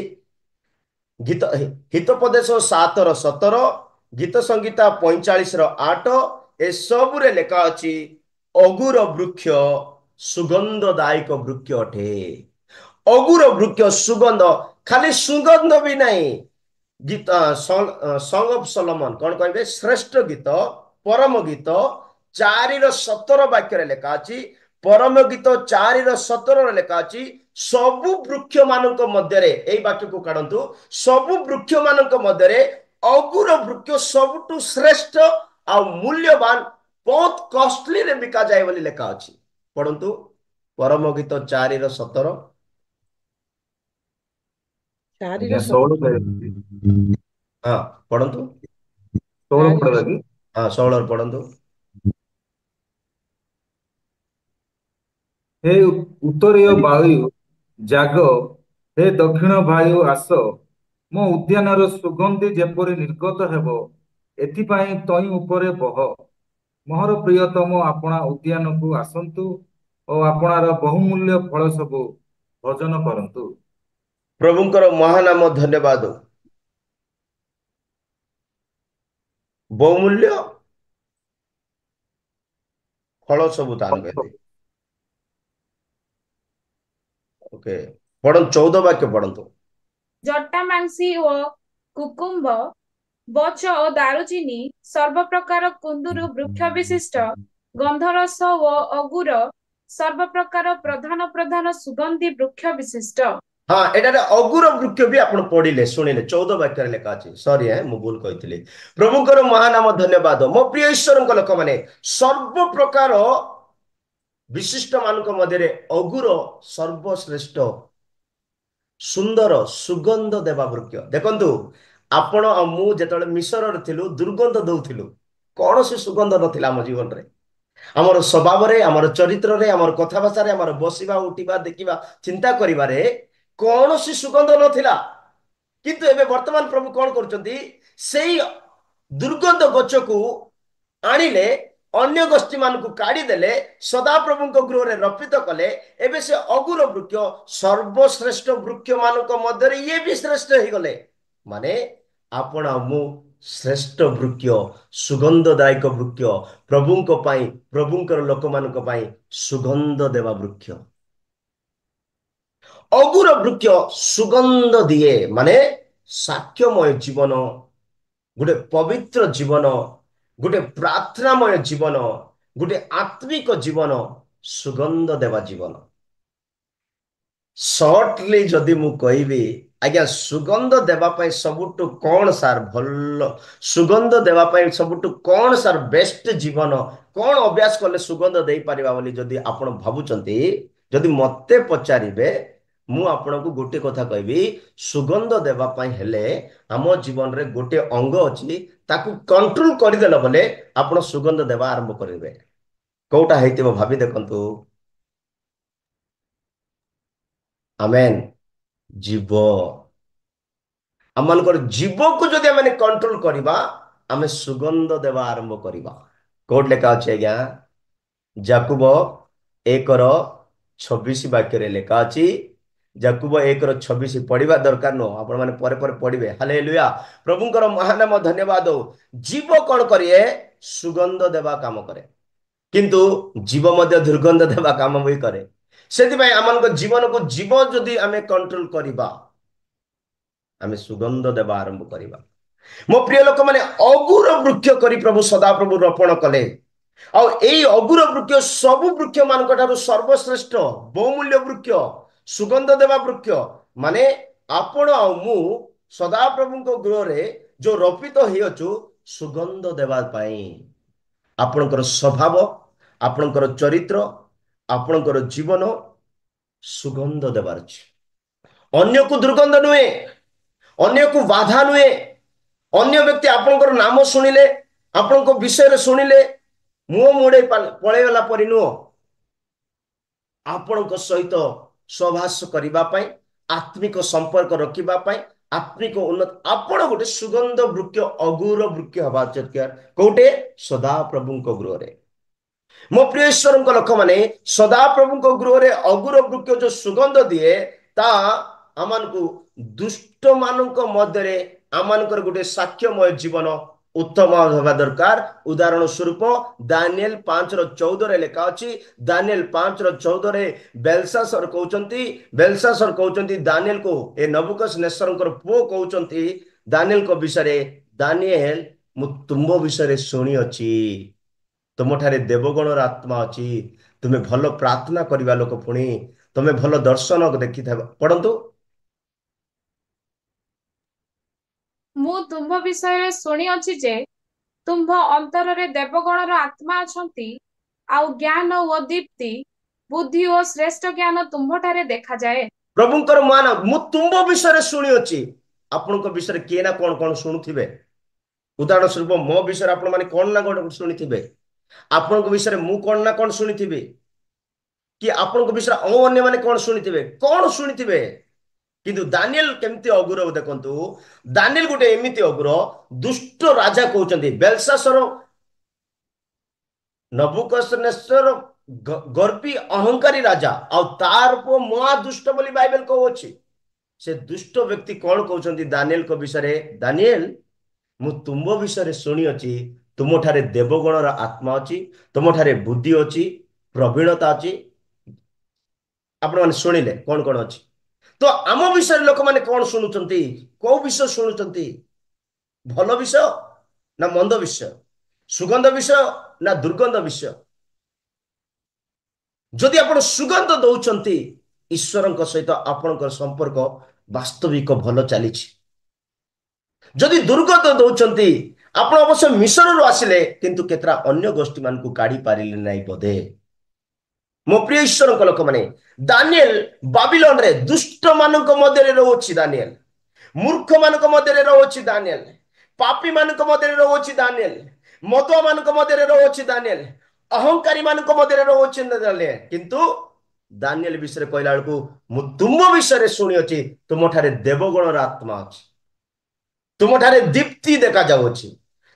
ହିତୋପଦେଶ 7:17, ଗୀତ ସଂହିତା 45:8, ଏସବୁରେ ଲେଖା ଅଛି ଅଗୁର ବୃକ୍ଷ ସୁଗନ୍ଧଦାୟକ ବୃକ୍ଷ ଅଟେ। ଅଗୁର ବୃକ୍ଷ ସୁଗନ୍ଧ, ଖାଲି ସୁଗନ୍ଧ ବି ନାହିଁ। ଗୀତ ସଙ୍ଗ ଅଫ ସଲୋମନ କଣ କହିବେ? ଶ୍ରେଷ୍ଠ ଗୀତ, ପରମ ଗୀତ 4:17 ବାକ୍ୟରେ ଲେଖା ଅଛି। ପରମ ଗୀତ 4:17 ଲେଖା ଅଛି ସବୁ ବୃକ୍ଷ ମାନଙ୍କ ମଧ୍ୟରେ, ଏଇ ବାକ୍ୟକୁ କାଢନ୍ତୁ, ସବୁ ବୃକ୍ଷ ମାନଙ୍କ ମଧ୍ୟରେ ଅଗୁର ବୃକ୍ଷ ସବୁଠୁ ଶ୍ରେଷ୍ଠ ଆଉ ମୂଲ୍ୟବାନ, ବହୁତ କଷ୍ଟଲିରେ ବିକାଯାଏ ବୋଲି ଲେଖା ଅଛି। ପଢନ୍ତୁ ପରମ ଗୀତ 4:17। ଆଜ୍ଞା 4:17। 16 ରେ ହଁ ପଢନ୍ତୁ। 16 ପଢିବା 4:17। କି? ହଁ 16 ପଢନ୍ତୁ। ହେ ଉତ୍ତରୀୟ ବାୟୁ ଜାଗ, ହେ ଦକ୍ଷିଣ ବାୟୁ ଆସ, ମୋ ଉଦ୍ୟାନର ସୁଗନ୍ଧି ଯେପରି ନିର୍ଗତ ହେବ, ଏଥିପାଇଁ ତଇଁ ଉପରେ ବହ। ମୋହର ପ୍ରିୟତମ ଆପଣା ଉଦ୍ୟାନକୁ ଆସନ୍ତୁ ଓ ଆପଣାର ବହୁମୂଲ୍ୟ ଫଳ ସବୁ ଭୋଜନ କରନ୍ତୁ। ପ୍ରଭୁଙ୍କର ମହାନାମ ଧନ୍ୟବାଦ। ବହୁମୂଲ୍ୟ ଫଳ ସବୁ ଦାନ କରିବେ। ଓକେ, ପଢନ୍ତୁ 14 ବାକ୍ୟ ପଢନ୍ତୁ। ଜଟାମାଂସୀ ଓ କୁକୁମ୍ବ, ବଚ ଓ ଦାରୁଚିନି, ସର୍ବପ୍ରକାର କୁନ୍ଦୁରୁ ବୃକ୍ଷ ବିଶିଷ୍ଟ, ଗନ୍ଧରସ ଓ ଅଗୁର, ସର୍ବପ୍ରକାର ପ୍ରଧାନ ପ୍ରଧାନ ସୁଗନ୍ଧି ବୃକ୍ଷ ବିଶିଷ୍ଟ। ହଁ, ଏଠାରେ ଅଗୁର ବୃକ୍ଷ ବି ଆପଣ ପଢିଲେ, ଶୁଣିଲେ। 14 ବାକ୍ୟରେ ଲେଖା ଅଛି। ସରି, ମୁଁ ଭୁଲ କହିଥିଲି। ପ୍ରଭୁଙ୍କର ମହାନାମ ଧନ୍ୟବାଦ। ମୋ ପ୍ରିୟ ଈଶ୍ୱରଙ୍କ ଲୋକମାନେ, ସର୍ବପ୍ରକାର ବିଶିଷ୍ଟ ମାନଙ୍କ ମଧ୍ୟରେ ଅଗୁର ସର୍ବଶ୍ରେଷ୍ଠ ସୁନ୍ଦର ସୁଗନ୍ଧ ଦେବା ବୃକ୍ଷ। ଦେଖନ୍ତୁ, ଆପଣ ଆଉ ମୁଁ ଯେତେବେଳେ ମିଶରରେ ଥିଲୁ ଦୁର୍ଗନ୍ଧ ଦଉଥିଲୁ, କୌଣସି ସୁଗନ୍ଧ ନଥିଲା ଆମ ଜୀବନରେ, ଆମର ସ୍ୱଭାବରେ, ଆମର ଚରିତ୍ରରେ, ଆମର କଥାଭାଷାରେ, ଆମର ବସିବା ଉଠିବା ଦେଖିବା ଚିନ୍ତା କରିବାରେ କୌଣସି ସୁଗନ୍ଧ ନଥିଲା। କିନ୍ତୁ ଏବେ ବର୍ତ୍ତମାନ ପ୍ରଭୁ କଣ କରୁଛନ୍ତି, ସେଇ ଦୁର୍ଗନ୍ଧ ଗଛକୁ ଆଣିଲେ, ଅନ୍ୟ ଗୋଷ୍ଠୀ ମାନଙ୍କୁ କାଢିଦେଲେ, ସଦାପ୍ରଭୁଙ୍କ ଗୃହରେ ରପିତ କଲେ। ଏବେ ସେ ଅଗୁର ବୃକ୍ଷ ସର୍ବଶ୍ରେଷ୍ଠ ବୃକ୍ଷ ମାନଙ୍କ ମଧ୍ୟରେ ଇଏ ବି ଶ୍ରେଷ୍ଠ ହେଇଗଲେ। ମାନେ ଆପଣ ଆଉ ମୁଁ ଶ୍ରେଷ୍ଠ ବୃକ୍ଷ, ସୁଗନ୍ଧଦାୟକ ବୃକ୍ଷ, ପ୍ରଭୁଙ୍କ ପାଇଁ, ପ୍ରଭୁଙ୍କର ଲୋକମାନଙ୍କ ପାଇଁ ସୁଗନ୍ଧ ଦେବା ବୃକ୍ଷ। ଅଗୁର ବୃକ୍ଷ ସୁଗନ୍ଧ ଦିଏ, ମାନେ ସାକ୍ଷ୍ୟମୟ ଜୀବନ, ଗୋଟେ ପବିତ୍ର ଜୀବନ, ଗୋଟେ ପ୍ରାର୍ଥନାମୟ ଜୀବନ, ଗୋଟେ ଆତ୍ମିକ ଜୀବନ, ସୁଗନ୍ଧ ଦେବା ଜୀବନ। ସର୍ଟଲି ଯଦି ମୁଁ କହିବି, ଆଜ୍ଞା ସୁଗନ୍ଧ ଦେବା ପାଇଁ ସବୁଠୁ କଣ ସାର୍ ଭଲ, ସୁଗନ୍ଧ ଦେବା ପାଇଁ ସବୁଠୁ କଣ ସାର୍ ବେଷ୍ଟ ଜୀବନ, କଣ ଅଭ୍ୟାସ କଲେ ସୁଗନ୍ଧ ଦେଇପାରିବା ବୋଲି ଯଦି ଆପଣ ଭାବୁଛନ୍ତି, ଯଦି ମତେ ପଚାରିବେ, ମୁଁ ଆପଣଙ୍କୁ ଗୋଟେ କଥା କହିବି, ସୁଗନ୍ଧ ଦେବା ପାଇଁ ହେଲେ ଆମ ଜୀବନରେ ଗୋଟେ ଅଙ୍ଗ ଅଛି, ତାକୁ କଣ୍ଟ୍ରୋଲ କରିଦେଲ ବୋଲେ ଆପଣ ସୁଗନ୍ଧ ଦେବା ଆରମ୍ଭ କରିବେ। କୋଉଟା ହେଇଥିବ ଭାବି ଦେଖନ୍ତୁ। ଆମେନ୍। ଜୀବ। ଆମମାନଙ୍କର ଜୀବକୁ ଯଦି ଆମେ କଣ୍ଟ୍ରୋଲ କରିବା, ଆମେ ସୁଗନ୍ଧ ଦେବା ଆରମ୍ଭ କରିବା। କୋଉଠି ଲେଖା ଅଛି ଆଜ୍ଞା? ଯାକୁବ 1:26 ବାକ୍ୟରେ ଲେଖା ଅଛି। ଯାକୁବ 1:26 ପଢିବା ଦରକାର ନୁହଁ, ଆପଣ ମାନେ ପରେ ପରେ ପଢିବେ। ହାଲେଲୁୟା, ପ୍ରଭୁଙ୍କର ମହାନାମ ଧନ୍ୟବାଦ ହଉ। ଜୀବ କଣ କରେ? ସୁଗନ୍ଧ ଦେବା କାମ କରେ, କିନ୍ତୁ ଜୀବ ମଧ୍ୟ ଦୁର୍ଗନ୍ଧ ଦେବା କାମ ବି କରେ। ସେଥିପାଇଁ ଆମମାନଙ୍କ ଜୀବନକୁ ଜୀବ ଯଦି ଆମେ କଣ୍ଟ୍ରୋଲ କରିବା, ଆମେ ସୁଗନ୍ଧ ଦେବା ଆରମ୍ଭ କରିବା। ମୋ ପ୍ରିୟ ଲୋକମାନେ, ଅଗୁର ବୃକ୍ଷ କରି ପ୍ରଭୁ ସଦାପ୍ରଭୁ ରୋପଣ କଲେ। ଆଉ ଏଇ ଅଗୁର ବୃକ୍ଷ ସବୁ ବୃକ୍ଷ ମାନଙ୍କ ଠାରୁ ସର୍ବଶ୍ରେଷ୍ଠ, ବହୁମୂଲ୍ୟ ବୃକ୍ଷ, ସୁଗନ୍ଧ ଦେବା ବୃକ୍ଷ। ମାନେ ଆପଣ ଆଉ ମୁଁ ସଦାପ୍ରଭୁଙ୍କ ଗୃହରେ ଯୋଉ ରୋପିତ ହେଇଅଛୁ ସୁଗନ୍ଧ ଦେବା ପାଇଁ। ଆପଣଙ୍କର ସ୍ୱଭାବ, ଆପଣଙ୍କର ଚରିତ୍ର, ଆପଣଙ୍କର ଜୀବନ ସୁଗନ୍ଧ ଦେବାର ଅଛି। ଅନ୍ୟକୁ ଦୁର୍ଗନ୍ଧ ନୁହେଁ, ଅନ୍ୟକୁ ବାଧା ନୁହେଁ। ଅନ୍ୟ ବ୍ୟକ୍ତି ଆପଣଙ୍କର ନାମ ଶୁଣିଲେ, ଆପଣଙ୍କ ବିଷୟରେ ଶୁଣିଲେ ମୁହଁ ମୋଡେଇ ପଳେଇଗଲା ପରି ନୁହଁ। ଆପଣଙ୍କ ସହିତ ସହବାସ କରିବା ପାଇଁ, ଆତ୍ମିକ ସମ୍ପର୍କ ରଖିବା ପାଇଁ, ଆତ୍ମିକ ଉନ୍ନତି, ଆପଣ ଗୋଟେ ସୁଗନ୍ଧ ବୃକ୍ଷ, ଅଗୁର ବୃକ୍ଷ ହେବା ଦରକାର। କୋଉଟେ? ସଦାପ୍ରଭୁଙ୍କ ଗୃହରେ। ମୋ ପ୍ରିୟ ଈଶ୍ୱରଙ୍କ ଲୋକମାନେ, ସଦାପ୍ରଭୁଙ୍କ ଗୃହରେ ଅଗୁର ବୃକ୍ଷ ଯୋଉ ସୁଗନ୍ଧ ଦିଏ, ତା ଆମମାନଙ୍କୁ ଦୁଷ୍ଟ ମାନଙ୍କ ମଧ୍ୟରେ ଆମମାନଙ୍କର ଗୋଟେ ସାକ୍ଷ୍ୟମୟ ଜୀବନ ଉତ୍ତମ ହେବା ଦରକାର। ଉଦାହରଣ ସ୍ୱରୂପ ଦାନିଏଲ 5:14 ଲେଖା ଅଛି। ଦାନିଏଲ 5:14 ବେଲଶାସର କହୁଛନ୍ତି ଦାନିଏଲକୁ, ଏ ନବୁକଦନେସରଙ୍କର ପୁଅ କହୁଛନ୍ତି ଦାନିଏଲଙ୍କ ବିଷୟରେ, ଦାନିଏଲ ମୁଁ ତୁମ ବିଷୟରେ ଶୁଣିଅଛି, ତୁମଠାରେ ଦେବଗଣର ଆତ୍ମା ଅଛି, ତୁମେ ଭଲ ପ୍ରାର୍ଥନା କରିବା ଲୋକ, ପୁଣି ତୁମେ ଭଲ ଦର୍ଶନ ଦେଖିଥିବ। ପଢନ୍ତୁ। ମୁଁ ତୁମ୍ଭ ବିଷୟରେ ଶୁଣିଅଛି ଯେ ତୁମ୍ଭ ଅନ୍ତରରେ ଦେବଗଣର ଆତ୍ମା ଅଛନ୍ତି, ଆଉ ଜ୍ଞାନ ଓ ଦୀପ୍ତି, ବୁଦ୍ଧି ଓ ଶ୍ରେଷ୍ଠ ଜ୍ଞାନ ତୁମ୍ଭଠାରେ ଦେଖାଯାଏ। ପ୍ରଭୁଙ୍କର ମାନ, ମୁଁ ତୁମ୍ଭ ବିଷୟରେ ଶୁଣିଅଛି। ଆପଣଙ୍କ ବିଷୟରେ କିଏ ନା କଣ କଣ ଶୁଣୁଥିବେ। ଉଦାହରଣ ସ୍ୱରୂପ ମୋ ବିଷୟରେ ଆପଣ ମାନେ କଣ ନା କଣ ଶୁଣିଥିବେ, ଆପଣଙ୍କ ବିଷୟରେ ମୁଁ କଣ ନା କଣ ଶୁଣିଥିବି, କି ଆପଣଙ୍କ ବିଷୟରେ ଅନ୍ୟମାନେ କଣ ଶୁଣିଥିବେ, କଣ ଶୁଣିଥିବେ। କିନ୍ତୁ ଦାନିଏଲ କେମିତି ଅଗୁର ଦେଖନ୍ତୁ। ଦାନିଏଲ ଗୋଟେ ଏମିତି ଅଗୁର, ଦୁଷ୍ଟ ରାଜା କହୁଛନ୍ତି ବେଲଶାସର, ନବୁକଦନେସର ଗର୍ବି ଅହଙ୍କାରୀ ରାଜା, ଆଉ ତାର ପୁଅ ମହା ଦୁଷ୍ଟ ବୋଲି ବାଇବେଲ କହୁଅଛି। ସେ ଦୁଷ୍ଟ ବ୍ୟକ୍ତି କଣ କହୁଛନ୍ତି ଦାନିଏଲଙ୍କ ବିଷୟରେ? ଦାନିଏଲ, ମୁଁ ତୁମ ବିଷୟରେ ଶୁଣିଅଛି, ତୁମଠାରେ ଦେବଗଣର ଆତ୍ମା ଅଛି, ତୁମଠାରେ ବୁଦ୍ଧି ଅଛି, ପ୍ରବୀଣତା ଅଛି। ଆପଣମାନେ ଶୁଣିଲେ କଣ କଣ ଅଛି। ତ ଆମ ବିଷୟରେ ଲୋକମାନେ କଣ ଶୁଣୁଛନ୍ତି? କୋଉ ବିଷୟ ଶୁଣୁଛନ୍ତି? ଭଲ ବିଷୟ ନା ମନ୍ଦ ବିଷୟ? ସୁଗନ୍ଧ ବିଷୟ ନା ଦୁର୍ଗନ୍ଧ ବିଷୟ? ଯଦି ଆପଣ ସୁଗନ୍ଧ ଦଉଛନ୍ତି, ଈଶ୍ୱରଙ୍କ ସହିତ ଆପଣଙ୍କର ସମ୍ପର୍କ ବାସ୍ତବିକ ଭଲ ଚାଲିଛି। ଯଦି ଦୁର୍ଗନ୍ଧ ଦଉଛନ୍ତି, ଆପଣ ଅବଶ୍ୟ ମିଶନରୁ ଆସିଲେ, କିନ୍ତୁ କେତେଟା ଅନ୍ୟ ଗୋଷ୍ଠୀ ମାନଙ୍କୁ କାଢି ପାରିଲେ ନାହିଁ ବୋଧେ। ମୋ ପ୍ରିୟ ଈଶ୍ୱରଙ୍କ ଲୋକମାନେ, ଦାନିଏଲ ବାବିଲନ ରେ ଦୁଷ୍ଟ ମାନଙ୍କ ମଧ୍ୟରେ ରହୁଛି ଦାନିଏଲ, ମୂର୍ଖ ମାନଙ୍କ ମଧ୍ୟରେ ରହୁଛି ଦାନିଏଲ, ପାପୀ ମାନଙ୍କ ମଧ୍ୟରେ ରହୁଛି ଦାନିଏଲ, ମଦୁଆ ମାନଙ୍କ ମଧ୍ୟରେ ରହୁଛି ଦାନିଏଲ, ଅହଙ୍କାରୀ ମାନଙ୍କ ମଧ୍ୟରେ ରହୁଛି ଦାନିଏଲ। କିନ୍ତୁ ଦାନିଏଲ ବିଷୟରେ କହିଲା ବେଳକୁ ମୁଁ ତୁମ ବିଷୟରେ ଶୁଣିଅଛି ତୁମଠାରେ ଦେବଗଣର ଆତ୍ମା ଅଛି, ତୁମଠାରେ ଦୀପ୍ତି ଦେଖାଯାଉଛି,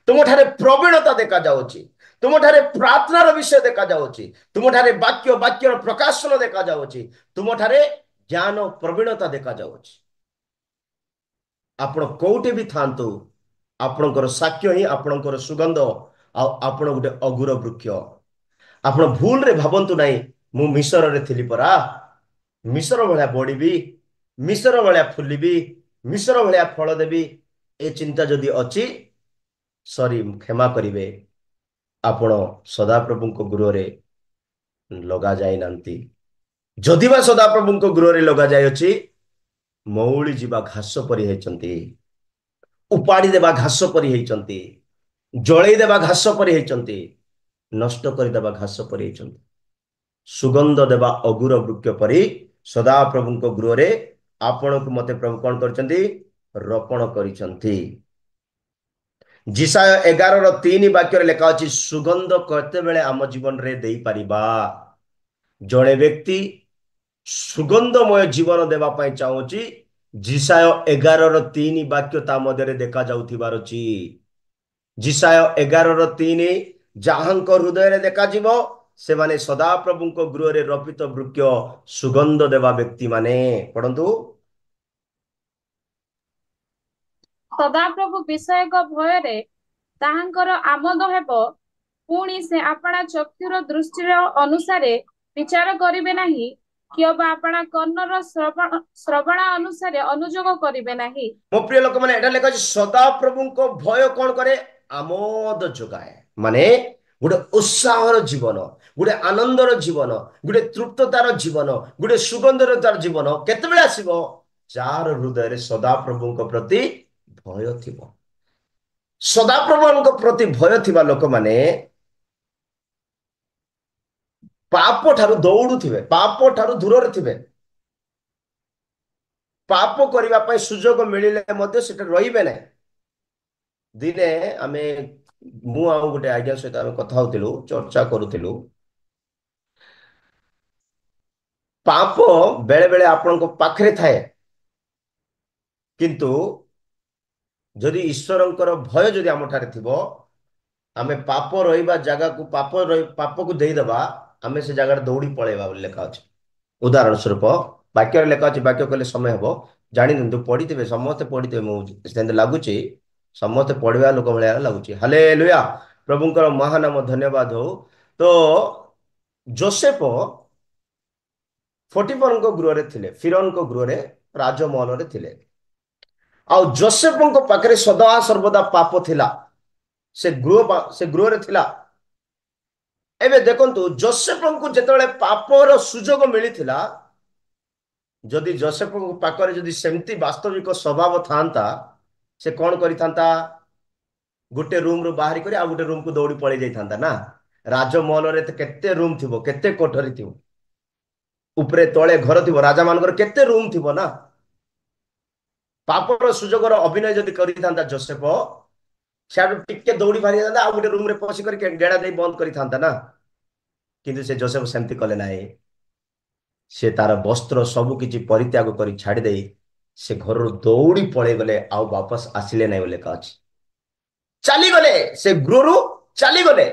ତୁମଠାରେ ପ୍ରବୀଣତା ଦେଖାଯାଉଛି, ତୁମଠାରେ ପ୍ରାର୍ଥନାର ବିଷୟ ଦେଖାଯାଉଛି, ତୁମଠାରେ ବାକ୍ୟର ପ୍ରକାଶନ ଦେଖାଯାଉଛି, ତୁମଠାରେ ଜ୍ଞାନ ପ୍ରବୀଣତା ଦେଖାଯାଉଛି। ଆପଣ କୋଉଠି ବି ଥାନ୍ତୁ, ଆପଣଙ୍କର ସାକ୍ଷ୍ୟ ହିଁ ଆପଣଙ୍କର ସୁଗନ୍ଧ, ଆଉ ଆପଣ ଗୋଟେ ଅଗୁର ବୃକ୍ଷ। ଆପଣ ଭୁଲରେ ଭାବନ୍ତୁ ନାହିଁ ମୁଁ ମିଶରରେ ଥିଲି ପରା, ମିଶର ଭଳିଆ ବଢିବି, ମିଶର ଭଳିଆ ଫୁଲିବି, ମିଶର ଭଳିଆ ଫଳ ଦେବି। ଏ ଚିନ୍ତା ଯଦି ଅଛି, ସରି କ୍ଷମା କରିବେ, ଆପଣ ସଦାପ୍ରଭୁଙ୍କ ଗୃହରେ ଲଗା ଯାଇନାହାନ୍ତି। ଯଦି ବା ସଦାପ୍ରଭୁଙ୍କ ଗୃହରେ ଲଗା ଯାଇଅଛି, ମଉଳି ଯିବା ଘାସ ପରି ହେଇଛନ୍ତି, ଉପାଡ଼ି ଦେବା ଘାସ ପରି ହେଇଛନ୍ତି, ଜଳେଇ ଦେବା ଘାସ ପରି ହେଇଛନ୍ତି, ନଷ୍ଟ କରିଦେବା ଘାସ ପରି ହେଇଛନ୍ତି। ସୁଗନ୍ଧ ଦେବା ଅଗୁର ବୃକ୍ଷ ପରି ସଦାପ୍ରଭୁଙ୍କ ଗୃହରେ ଆପଣଙ୍କୁ ମତେ ପ୍ରଭୁ କଣ କରିଛନ୍ତି? ରୋପଣ କରିଛନ୍ତି। ଯିଶାୟ 11:3 ବାକ୍ୟରେ ଲେଖା ଅଛି, ସୁଗନ୍ଧ କେତେବେଳେ ଆମ ଜୀବନରେ ଦେଇପାରିବା? ଜଣେ ବ୍ୟକ୍ତି ସୁଗନ୍ଧମୟ ଜୀବନ ଦେବା ପାଇଁ ଚାହୁଁଛି, ଯିଶାୟ 11:3 ବାକ୍ୟ ତା ମଧ୍ୟରେ ଦେଖାଯାଉଥିବାର ଅଛି। ଯିଶାୟ 11:3, ଯାହାଙ୍କ ହୃଦୟରେ ଦେଖାଯିବ ସେମାନେ ସଦାପ୍ରଭୁଙ୍କ ଗୃହରେ ରୋପିତ ବୃକ୍ଷ, ସୁଗନ୍ଧ ଦେବା ବ୍ୟକ୍ତି ମାନେ। ପଢନ୍ତୁ। ସଦାପ୍ରଭୁ ବିଷୟକ ଭୟରେ ତାହାଙ୍କର ଆମୋଦ ହେବ, ପୁଣି ସେ ଆପଣା ଚକ୍ଷୁର ଦୃଷ୍ଟିର ଅନୁସାରେ ବିଚାର କରିବେ ନାହିଁ, କିଅବା ଆପଣା କର୍ଣ୍ଣର ଶ୍ରବଣ ଅନୁସାରେ ଅନୁଯୋଗ କରିବେ ନାହିଁ। ମୋ ପ୍ରିୟ ଲୋକମାନେ, ଏଟା ଲେଖା ଅଛି ସଦାପ୍ରଭୁଙ୍କ ଭୟ କଣ କରେ? ଆମୋଦ ଯୋଗାଏ। ମାନେ ଗୋଟେ ଉତ୍ସାହର ଜୀବନ, ଗୋଟେ ଆନନ୍ଦର ଜୀବନ, ଗୋଟେ ତୃପ୍ତତାର ଜୀବନ, ଗୋଟେ ସୁଗନ୍ଧର ତାର ଜୀବନ କେତେବେଳେ ଆସିବ? ଯାହାର ହୃଦୟରେ ସଦାପ୍ରଭୁଙ୍କ ପ୍ରତି ଭୟ ଥିବ। ସଦାପ୍ରଭୁଙ୍କ ପ୍ରତି ଭୟ ଥିବା ଲୋକମାନେ ପାପ ଠାରୁ ଦୌଡୁଥିବେ, ପାପ ଠାରୁ ଦୂରରେ ଥିବେ। ପାପ କରିବା ପାଇଁ ସୁଯୋଗ ମିଳିଲେ ମଧ୍ୟ ସେଟା ରହିବେ ନାହିଁ। ଦିନେ ମୁଁ ଆଉ ଗୋଟେ ଆଜ୍ଞା ସହିତ ଆମେ କଥା ହଉଥିଲୁ, ଚର୍ଚ୍ଚା କରୁଥିଲୁ। ପାପ ବେଳେ ବେଳେ ଆପଣଙ୍କ ପାଖରେ ଥାଏ, କିନ୍ତୁ ଯଦି ଈଶ୍ୱରଙ୍କର ଭୟ ଯଦି ଆମ ଠାରେ ଥିବ, ଆମେ ପାପ ରହିବା ଜାଗାକୁ ପାପକୁ ଦେଇଦେବା, ଆମେ ସେ ଜାଗାରେ ଦୌଡ଼ି ପଳେଇବା ବୋଲି ଲେଖା ଅଛି। ଉଦାହରଣ ସ୍ୱରୂପ ବାକ୍ୟରେ ଲେଖା ଅଛି, ବାକ୍ୟ କହିଲେ ସମୟ ହେବ, ଜାଣିନିଅନ୍ତୁ, ପଢିଥିବେ, ସମସ୍ତେ ପଢିଥିବେ, ମୁଁ ସେମିତି ଲାଗୁଛି ସମସ୍ତେ ପଢିବା ଲୋକ ଭଳିଆ ଲାଗୁଛି। ହାଲେଲୁୟା, ପ୍ରଭୁଙ୍କର ମହାନାମ ଧନ୍ୟବାଦ ହଉ। ତ ଯୋସେଫ ପଟିଫରଙ୍କ ଗୃହରେ ଥିଲେ, ଫିରୌନଙ୍କ ଗୃହରେ, ରାଜମହଲରେ ଥିଲେ। ଆଉ ଯୋସେଫଙ୍କ ପାଖରେ ସଦା ସର୍ବଦା ପାପ ଥିଲା, ସେ ଗୃହରେ ଥିଲା। ଏବେ ଦେଖନ୍ତୁ, ଯୋସେଫଙ୍କୁ ଯେତେବେଳେ ପାପର ସୁଯୋଗ ମିଳିଥିଲା, ଯଦି ଯୋସେଫଙ୍କ ପାଖରେ ଯଦି ସେମିତି ବାସ୍ତବିକ ସ୍ୱଭାବ ଥାନ୍ତା, ସେ କଣ କରିଥାନ୍ତା? ଗୋଟେ ରୁମରୁ ବାହାରି କରି ଆଉ ଗୋଟେ ରୁମକୁ ଦୌଡ଼ି ପଳେଇ ଯାଇଥାନ୍ତା ନା। ରାଜମହଲରେ କେତେ ରୁମ ଥିବ, କେତେ କୋଠରୀ ଥିବ, ଉପରେ ତଳେ ଘର ଥିବ, ରାଜା ମାନଙ୍କର କେତେ ରୁମ ଥିବ ନା। ପାପର ସୁଯୋଗର ଅଭିନୟ ଯଦି କରିଥାନ୍ତା ଯୋସେଫ, ସିଆଡୁ ଟିକେ ଦୌଡ଼ି ବାହାରି ଯାଇଥାନ୍ତା, ଆଉ ଗୋଟେ ରୁମରେ ପଶି କରି ଗେଡା ଦେଇ ବନ୍ଦ କରିଥାନ୍ତା ନା। କିନ୍ତୁ ସେ ଯୋସେଫ ସେମିତି କଲେ ନାହିଁ। ସେ ତାର ବସ୍ତ୍ର ସବୁ କିଛି ପରିତ୍ୟାଗ କରି ଛାଡ଼ି ଦେଇ ସେ ଘରରୁ ଦୌଡ଼ି ପଳେଇ ଗଲେ, ଆଉ ବାପସ ଆସିଲେ ନାହିଁ ବୋଲି ଲେଖା ଅଛି। ଚାଲିଗଲେ, ସେ ଗୃହରୁ ଚାଲିଗଲେ।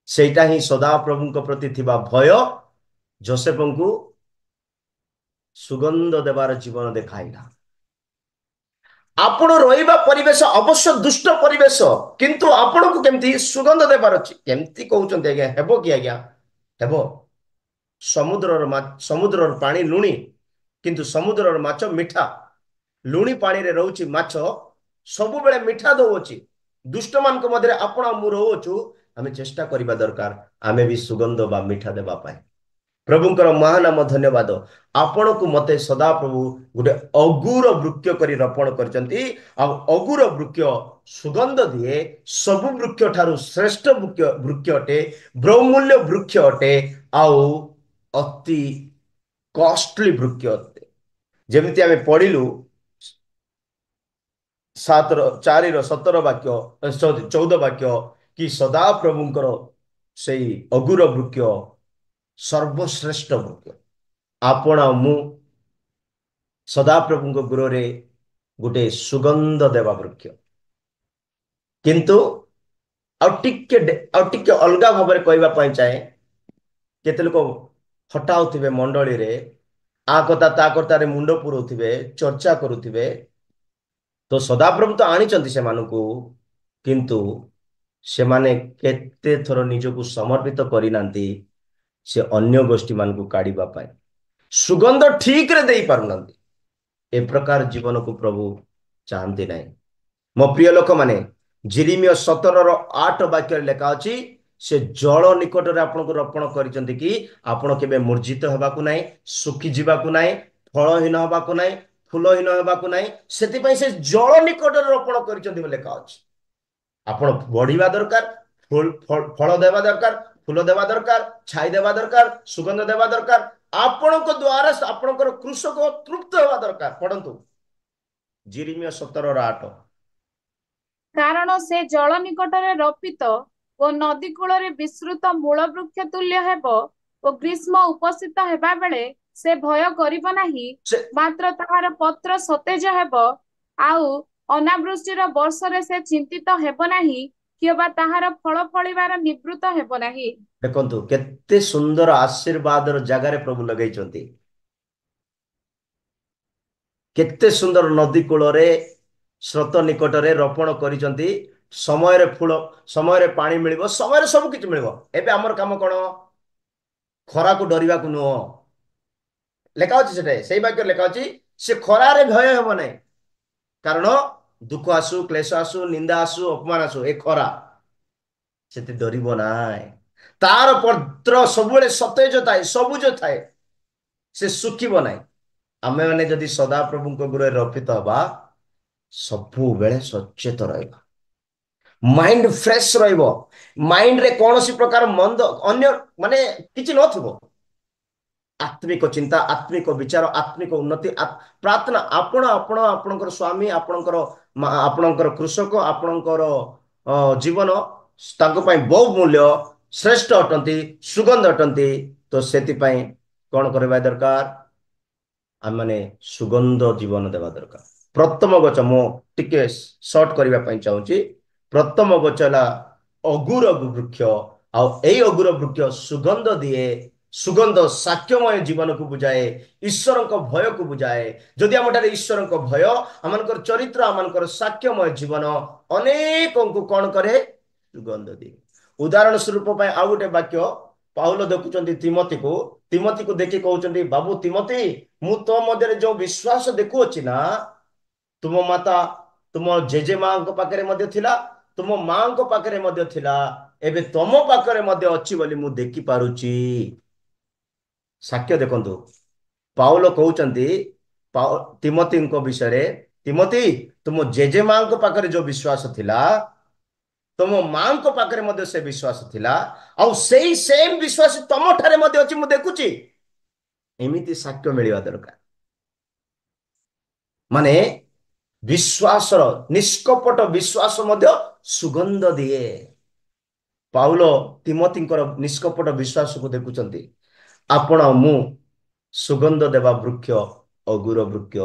ସେଇଟା ହିଁ ସଦାପ୍ରଭୁଙ୍କ ପ୍ରତି ଥିବା ଭୟ ଯୋସେଫଙ୍କୁ ସୁଗନ୍ଧ ଦେବାର ଜୀବନ ଦେଖାଇଲା। ଆପଣ ରହିବା ପରିବେଶ ଅବଶ୍ୟ ଦୁଷ୍ଟ ପରିବେଶ, କିନ୍ତୁ ଆପଣଙ୍କୁ କେମିତି ସୁଗନ୍ଧ ଦେବାର ଅଛି। କେମିତି କହୁଛନ୍ତି ଆଜ୍ଞା? ହେବ କି ଆଜ୍ଞା? ହେବ। ସମୁଦ୍ରର ପାଣି ଲୁଣି, କିନ୍ତୁ ସମୁଦ୍ରର ମାଛ ମିଠା। ଲୁଣି ପାଣିରେ ରହୁଛି ମାଛ, ସବୁବେଳେ ମିଠା ଦଉଅଛି। ଦୁଷ୍ଟମାନଙ୍କ ମଧ୍ୟରେ ଆପଣ ମୁଁ ରହୁଅଛୁ, ଆମେ ଚେଷ୍ଟା କରିବା ଦରକାର ଆମେ ବି ସୁଗନ୍ଧ ବା ମିଠା ଦେବା ପାଇଁ। ପ୍ରଭୁଙ୍କର ମହାନାମ ଧନ୍ୟବାଦ। ଆପଣଙ୍କୁ ମତେ ସଦାପ୍ରଭୁ ଗୋଟେ ଅଗୁର ବୃକ୍ଷ କରି ରୋପଣ କରିଛନ୍ତି। ଆଉ ଅଗୁର ବୃକ୍ଷ ସୁଗନ୍ଧ ଦିଏ, ସବୁ ବୃକ୍ଷ ଠାରୁ ଶ୍ରେଷ୍ଠ ବୃକ୍ଷ ଅଟେ, ବହୁମୂଲ୍ୟ ବୃକ୍ଷ ଅଟେ, ଆଉ ଅତି କଷ୍ଟଲି ବୃକ୍ଷ ଅଟେ। ଯେମିତି ଆମେ ପଢିଲୁ 4:17 ବାକ୍ୟ, 14 ବାକ୍ୟ, କି ସଦାପ୍ରଭୁଙ୍କର ସେଇ ଅଗୁର ବୃକ୍ଷ ସର୍ବଶ୍ରେଷ୍ଠ ବୃକ୍ଷ। ଆପଣ ଆଉ ମୁଁ ସଦାପ୍ରଭୁଙ୍କ ଗୃହରେ ଗୋଟେ ସୁଗନ୍ଧ ଦେବା ବୃକ୍ଷ। କିନ୍ତୁ ଆଉ ଟିକେ ଅଲଗା ଭାବରେ କହିବା ପାଇଁ ଚାହେଁ, କେତେ ଲୋକ ହଟାଉଥିବେ ମଣ୍ଡଳୀରେ, ଆ କଥା ତା କଥାରେ ମୁଣ୍ଡ ପୁରଉଥିବେ, ଚର୍ଚ୍ଚା କରୁଥିବେ। ତ ସଦାପ୍ରଭୁ ତ ଆଣିଛନ୍ତି ସେମାନଙ୍କୁ, କିନ୍ତୁ ସେମାନେ କେତେ ଥର ନିଜକୁ ସମର୍ପିତ କରିନାହାନ୍ତି ସେ ଅନ୍ୟ ଗୋଷ୍ଠୀ ମାନଙ୍କୁ କାଢିବା ପାଇଁ, ସୁଗନ୍ଧ ଠିକରେ ଦେଇ ପାରୁନାହାନ୍ତି। ଏ ପ୍ରକାର ଜୀବନକୁ ପ୍ରଭୁ ଚାହାନ୍ତି ନାହିଁ। ମୋ ପ୍ରିୟ ଲୋକମାନେ, ଜିରିମିୟ 17:8 ବାକ୍ୟରେ ଲେଖା ଅଛି, ସେ ଜଳ ନିକଟରେ ଆପଣଙ୍କୁ ରୋପଣ କରିଛନ୍ତି କି ଆପଣ କେବେ ମୂର୍ଜିତ ହେବାକୁ ନାହିଁ, ଶୁଖିଯିବାକୁ ନାହିଁ, ଫଳହୀନ ହେବାକୁ ନାହିଁ, ଫୁଲହୀନ ହେବାକୁ ନାହିଁ। ସେଥିପାଇଁ ସେ ଜଳ ନିକଟରେ ରୋପଣ କରିଛନ୍ତି ବୋଲି ଲେଖା ଅଛି। ଆପଣ ବଢିବା ଦରକାର, ଫଳ ଦେବା ଦରକାର, ଫୁଲ ଦେବା ଦରକାର, ଛାଇ ଦେବା ଦରକାର, ସୁଗନ୍ଧ ଦେବା ଦରକାର। ଆପଣଙ୍କ ଦ୍ୱାରା ଆପଣଙ୍କର କୃଷକ ତୃପ୍ତ ହେବା ଦରକାର। ପଢନ୍ତୁ ଜିରିମିୟ 17:8। କାରଣ ସେ ଜଳ ନିକଟରେ ରୋପିତ ଓ ନଦୀ କୂଳରେ ବିସ୍ତୃତ ମୂଳ ବୃକ୍ଷ ତୁଲ୍ୟ ହେବ ଓ ଗ୍ରୀଷ୍ମ ଉପସ୍ଥିତ ହେବା ବେଳେ ସେ ଭୟ କରିବ ନାହିଁ, ସେ ମାତ୍ର ତାହାର ପତ୍ର ସତେଜ ହେବ, ଆଉ ଅନାବୃଷ୍ଟିର ବର୍ଷରେ ସେ ଚିନ୍ତିତ ହେବ ନାହିଁ, କିମ୍ବା ତାହାର ଫଳ ଫଳିବାର ନିବୃତ୍ତ ହେବ ନାହିଁ। ଦେଖନ୍ତୁ କେତେ ସୁନ୍ଦର ଆଶୀର୍ବାଦର ଜାଗାରେ ପ୍ରଭୁ ଲଗେଇଛନ୍ତି। କେତେ ସୁନ୍ଦର ନଦୀ କୂଳରେ, ସ୍ରୋତ ନିକଟରେ ରୋପଣ କରିଛନ୍ତି। ସମୟରେ ଫୁଲ, ସମୟରେ ପାଣି ମିଳିବ, ସମୟରେ ସବୁ କିଛି ମିଳିବ। ଏବେ ଆମର କାମ କଣ? ଖରାକୁ ଡରିବାକୁ ନୁହଁ। ଲେଖା ଅଛି ସେଟା, ସେଇ ବାକ୍ୟ ଲେଖା ଅଛି, ସେ ଖରାରେ ଭୟ ହେବ ନାହିଁ। କାରଣ ଦୁଃଖ ଆସୁ, କ୍ଲେଶ ଆସୁ, ନିନ୍ଦା ଆସୁ, ଅପମାନ ଆସୁ, ଏ ଖରା, ସେତେ ଡରିବ ନାହିଁ। ତାର ପତ୍ର ସବୁବେଳେ ସତେଜ ଥାଏ, ସବୁଜ ଥାଏ, ସେ ଶୁଖିବ ନାହିଁ। ଆମେ ମାନେ ଯଦି ସଦାପ୍ରଭୁଙ୍କ ଗୃହରେ ରୋପିତ ହବା, ସବୁବେଳେ ସଚେତ ରହିବା, ମାଇଣ୍ଡ ଫ୍ରେଶ ରହିବ, ମାଇଣ୍ଡରେ କୌଣସି ପ୍ରକାର ମନ୍ଦ ଅନ୍ୟ ମାନେ କିଛି ନଥିବ। ଆତ୍ମିକ ଚିନ୍ତା, ଆତ୍ମିକ ବିଚାର, ଆତ୍ମିକ ଉନ୍ନତି, ପ୍ରାର୍ଥନା। ଆପଣଙ୍କର ସ୍ୱାମୀ, ଆପଣଙ୍କର କୃଷକ, ଆପଣଙ୍କର ଜୀବନ ତାଙ୍କ ପାଇଁ ବହୁ ମୂଲ୍ୟ, ଶ୍ରେଷ୍ଠ ଅଟନ୍ତି, ସୁଗନ୍ଧ ଅଟନ୍ତି। ତ ସେଥିପାଇଁ କଣ କରିବା ଦରକାର? ଆମମାନେ ସୁଗନ୍ଧ ଜୀବନ ଦେବା ଦରକାର। ପ୍ରଥମ ଗଛ, ମୁଁ ଟିକେ ସର୍ଟ କରିବା ପାଇଁ ଚାହୁଁଛି। ପ୍ରଥମ ଗଛ ହେଲା ଅଗୁର ବୃକ୍ଷ। ଆଉ ଏଇ ଅଗୁର ବୃକ୍ଷ ସୁଗନ୍ଧ ଦିଏ, ସୁଗନ୍ଧ ସାକ୍ଷ୍ୟମୟ ଜୀବନକୁ ବୁଝାଏ, ଈଶ୍ୱରଙ୍କ ଭୟକୁ ବୁଝାଏ। ଯଦି ଆମଠାରେ ଈଶ୍ୱରଙ୍କ ଭୟ, ଆମମାନଙ୍କର ଚରିତ୍ର, ଆମମାନଙ୍କର ସାକ୍ଷ୍ୟମୟ ଜୀବନ ଅନେକଙ୍କୁ କଣ କରେ? ସୁଗନ୍ଧ ଦିଏ। ଉଦାହରଣ ସ୍ୱରୂପ ପାଇଁ ଆଉ ଗୋଟେ ବାକ୍ୟ ପାଉଲ ଦେଖୁଛନ୍ତି ତିମୋତିକୁ ଦେଖି କହୁଛନ୍ତି, ବାବୁ ତିମୋତି, ମୁଁ ତୋ ମଧ୍ୟରେ ଯୋଉ ବିଶ୍ୱାସ ଦେଖୁଅଛି ନା, ତୁମ ମାତା, ତୁମ ଜେଜେ ମାଙ୍କ ପାଖରେ ମଧ୍ୟ ଥିଲା, ତୁମ ମାଙ୍କ ପାଖରେ ମଧ୍ୟ ଥିଲା, ଏବେ ତମ ପାଖରେ ମଧ୍ୟ ଅଛି ବୋଲି ମୁଁ ଦେଖିପାରୁଛି। ସାକ୍ଷ୍ୟ ଦେଖନ୍ତୁ, ପାଉଲ କହୁଛନ୍ତି ତିମୋତିଙ୍କ ବିଷୟରେ, ତିମୋତି, ତୁମ ଜେଜେ ମାଙ୍କ ପାଖରେ ଯୋଉ ବିଶ୍ୱାସ ଥିଲା, ତମ ମାଙ୍କ ପାଖରେ ମଧ୍ୟ ସେ ବିଶ୍ୱାସ ଥିଲା, ଆଉ ସେଇ ସେମ ବିଶ୍ୱାସ ତମ ଠାରେ ମଧ୍ୟ ଅଛି, ମୁଁ ଦେଖୁଛି। ଏମିତି ସାକ୍ଷ୍ୟ ମିଳିବା ଦରକାର। ମାନେ ବିଶ୍ୱାସର, ନିଷ୍କପଟ ବିଶ୍ୱାସ ମଧ୍ୟ ସୁଗନ୍ଧ ଦିଏ। ପାଉଲ ତିମୋତିଙ୍କର ନିଷ୍କପଟ ବିଶ୍ୱାସକୁ ଦେଖୁଛନ୍ତି। ଆପଣ ମୁଁ ସୁଗନ୍ଧ ଦେବା ବୃକ୍ଷ, ଅଗୁର ବୃକ୍ଷ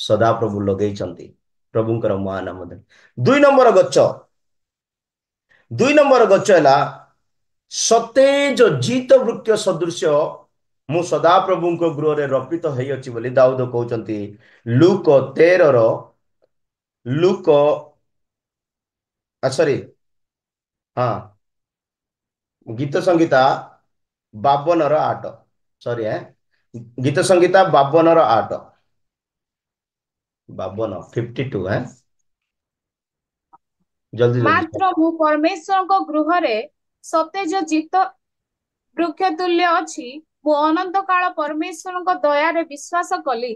ସଦାପ୍ରଭୁ ଲଗେଇଛନ୍ତି। ପ୍ରଭୁଙ୍କର ମହାନାମ ଧନ୍ୟ। ଦୁଇ ନମ୍ବର ଗଛ ହେଲା ସତେଜ ଜିତ ବୃକ୍ଷ ସଦୃଶ୍ୟ। ମୁଁ ସଦାପ୍ରଭୁଙ୍କ ଗୃହରେ ରୋପିତ ହେଇଅଛି ବୋଲି ଦାଉଦ କହୁଛନ୍ତି। ଲୁକ 13 ଲୁକ ସରି ହଁ ଗୀତ ସଂହିତା 52:8, ସରି ଗୀତ ସଂହିତା 52:8, 52, ଜଲ୍ଦି ଜଲ୍ଦି। ମାତ୍ର ମୁଁ ପରମେଶ୍ୱରଙ୍କ ଗୃହରେ ସତେଜ ଜିତ ବୃକ୍ଷ ତୁଲ୍ୟ ଅଛି, ମୁଁ ଅନନ୍ତ କାଳ ପରମେଶ୍ୱରଙ୍କ ଦୟାରେ ବିଶ୍ୱାସ କଲି।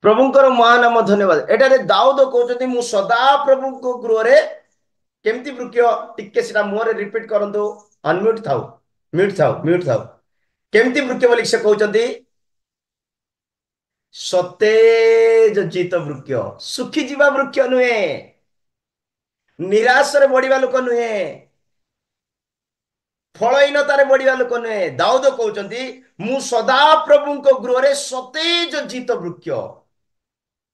ପ୍ରଭୁଙ୍କର ମହାନାମ ଧନ୍ୟବାଦ। ଏଠାରେ ଦାଉଦ କହୁଛନ୍ତି ମୁଁ ସଦା ପ୍ରଭୁଙ୍କ ଗୃହରେ କେମିତି ବୃକ୍ଷ, ଟିକେ ସେଟା ମୁହଁରେ ରିପିଟ କରନ୍ତୁ, ଅନମ୍ୟୁଟ ଥାଉ, ମ୍ୟୁଟ ଥାଉ। କେମିତି ବୃକ୍ଷ ବୋଲି ସେ କହୁଛନ୍ତି? ସତେଜ ଜିତ ବୃକ୍ଷ, ଶୁଖିଯିବା ବୃକ୍ଷ ନୁହେଁ, ନିରାଶରେ ବଢିବା ଲୋକ ନୁହେଁ, ଫଳହୀନତାରେ ବଢିବା ଲୋକ ନୁହେଁ। ଦାଉଦ କହୁଛନ୍ତି ମୁଁ ସଦା ପ୍ରଭୁଙ୍କ ଗୃହରେ ସତେଜ ଜିତ ବୃକ୍ଷ।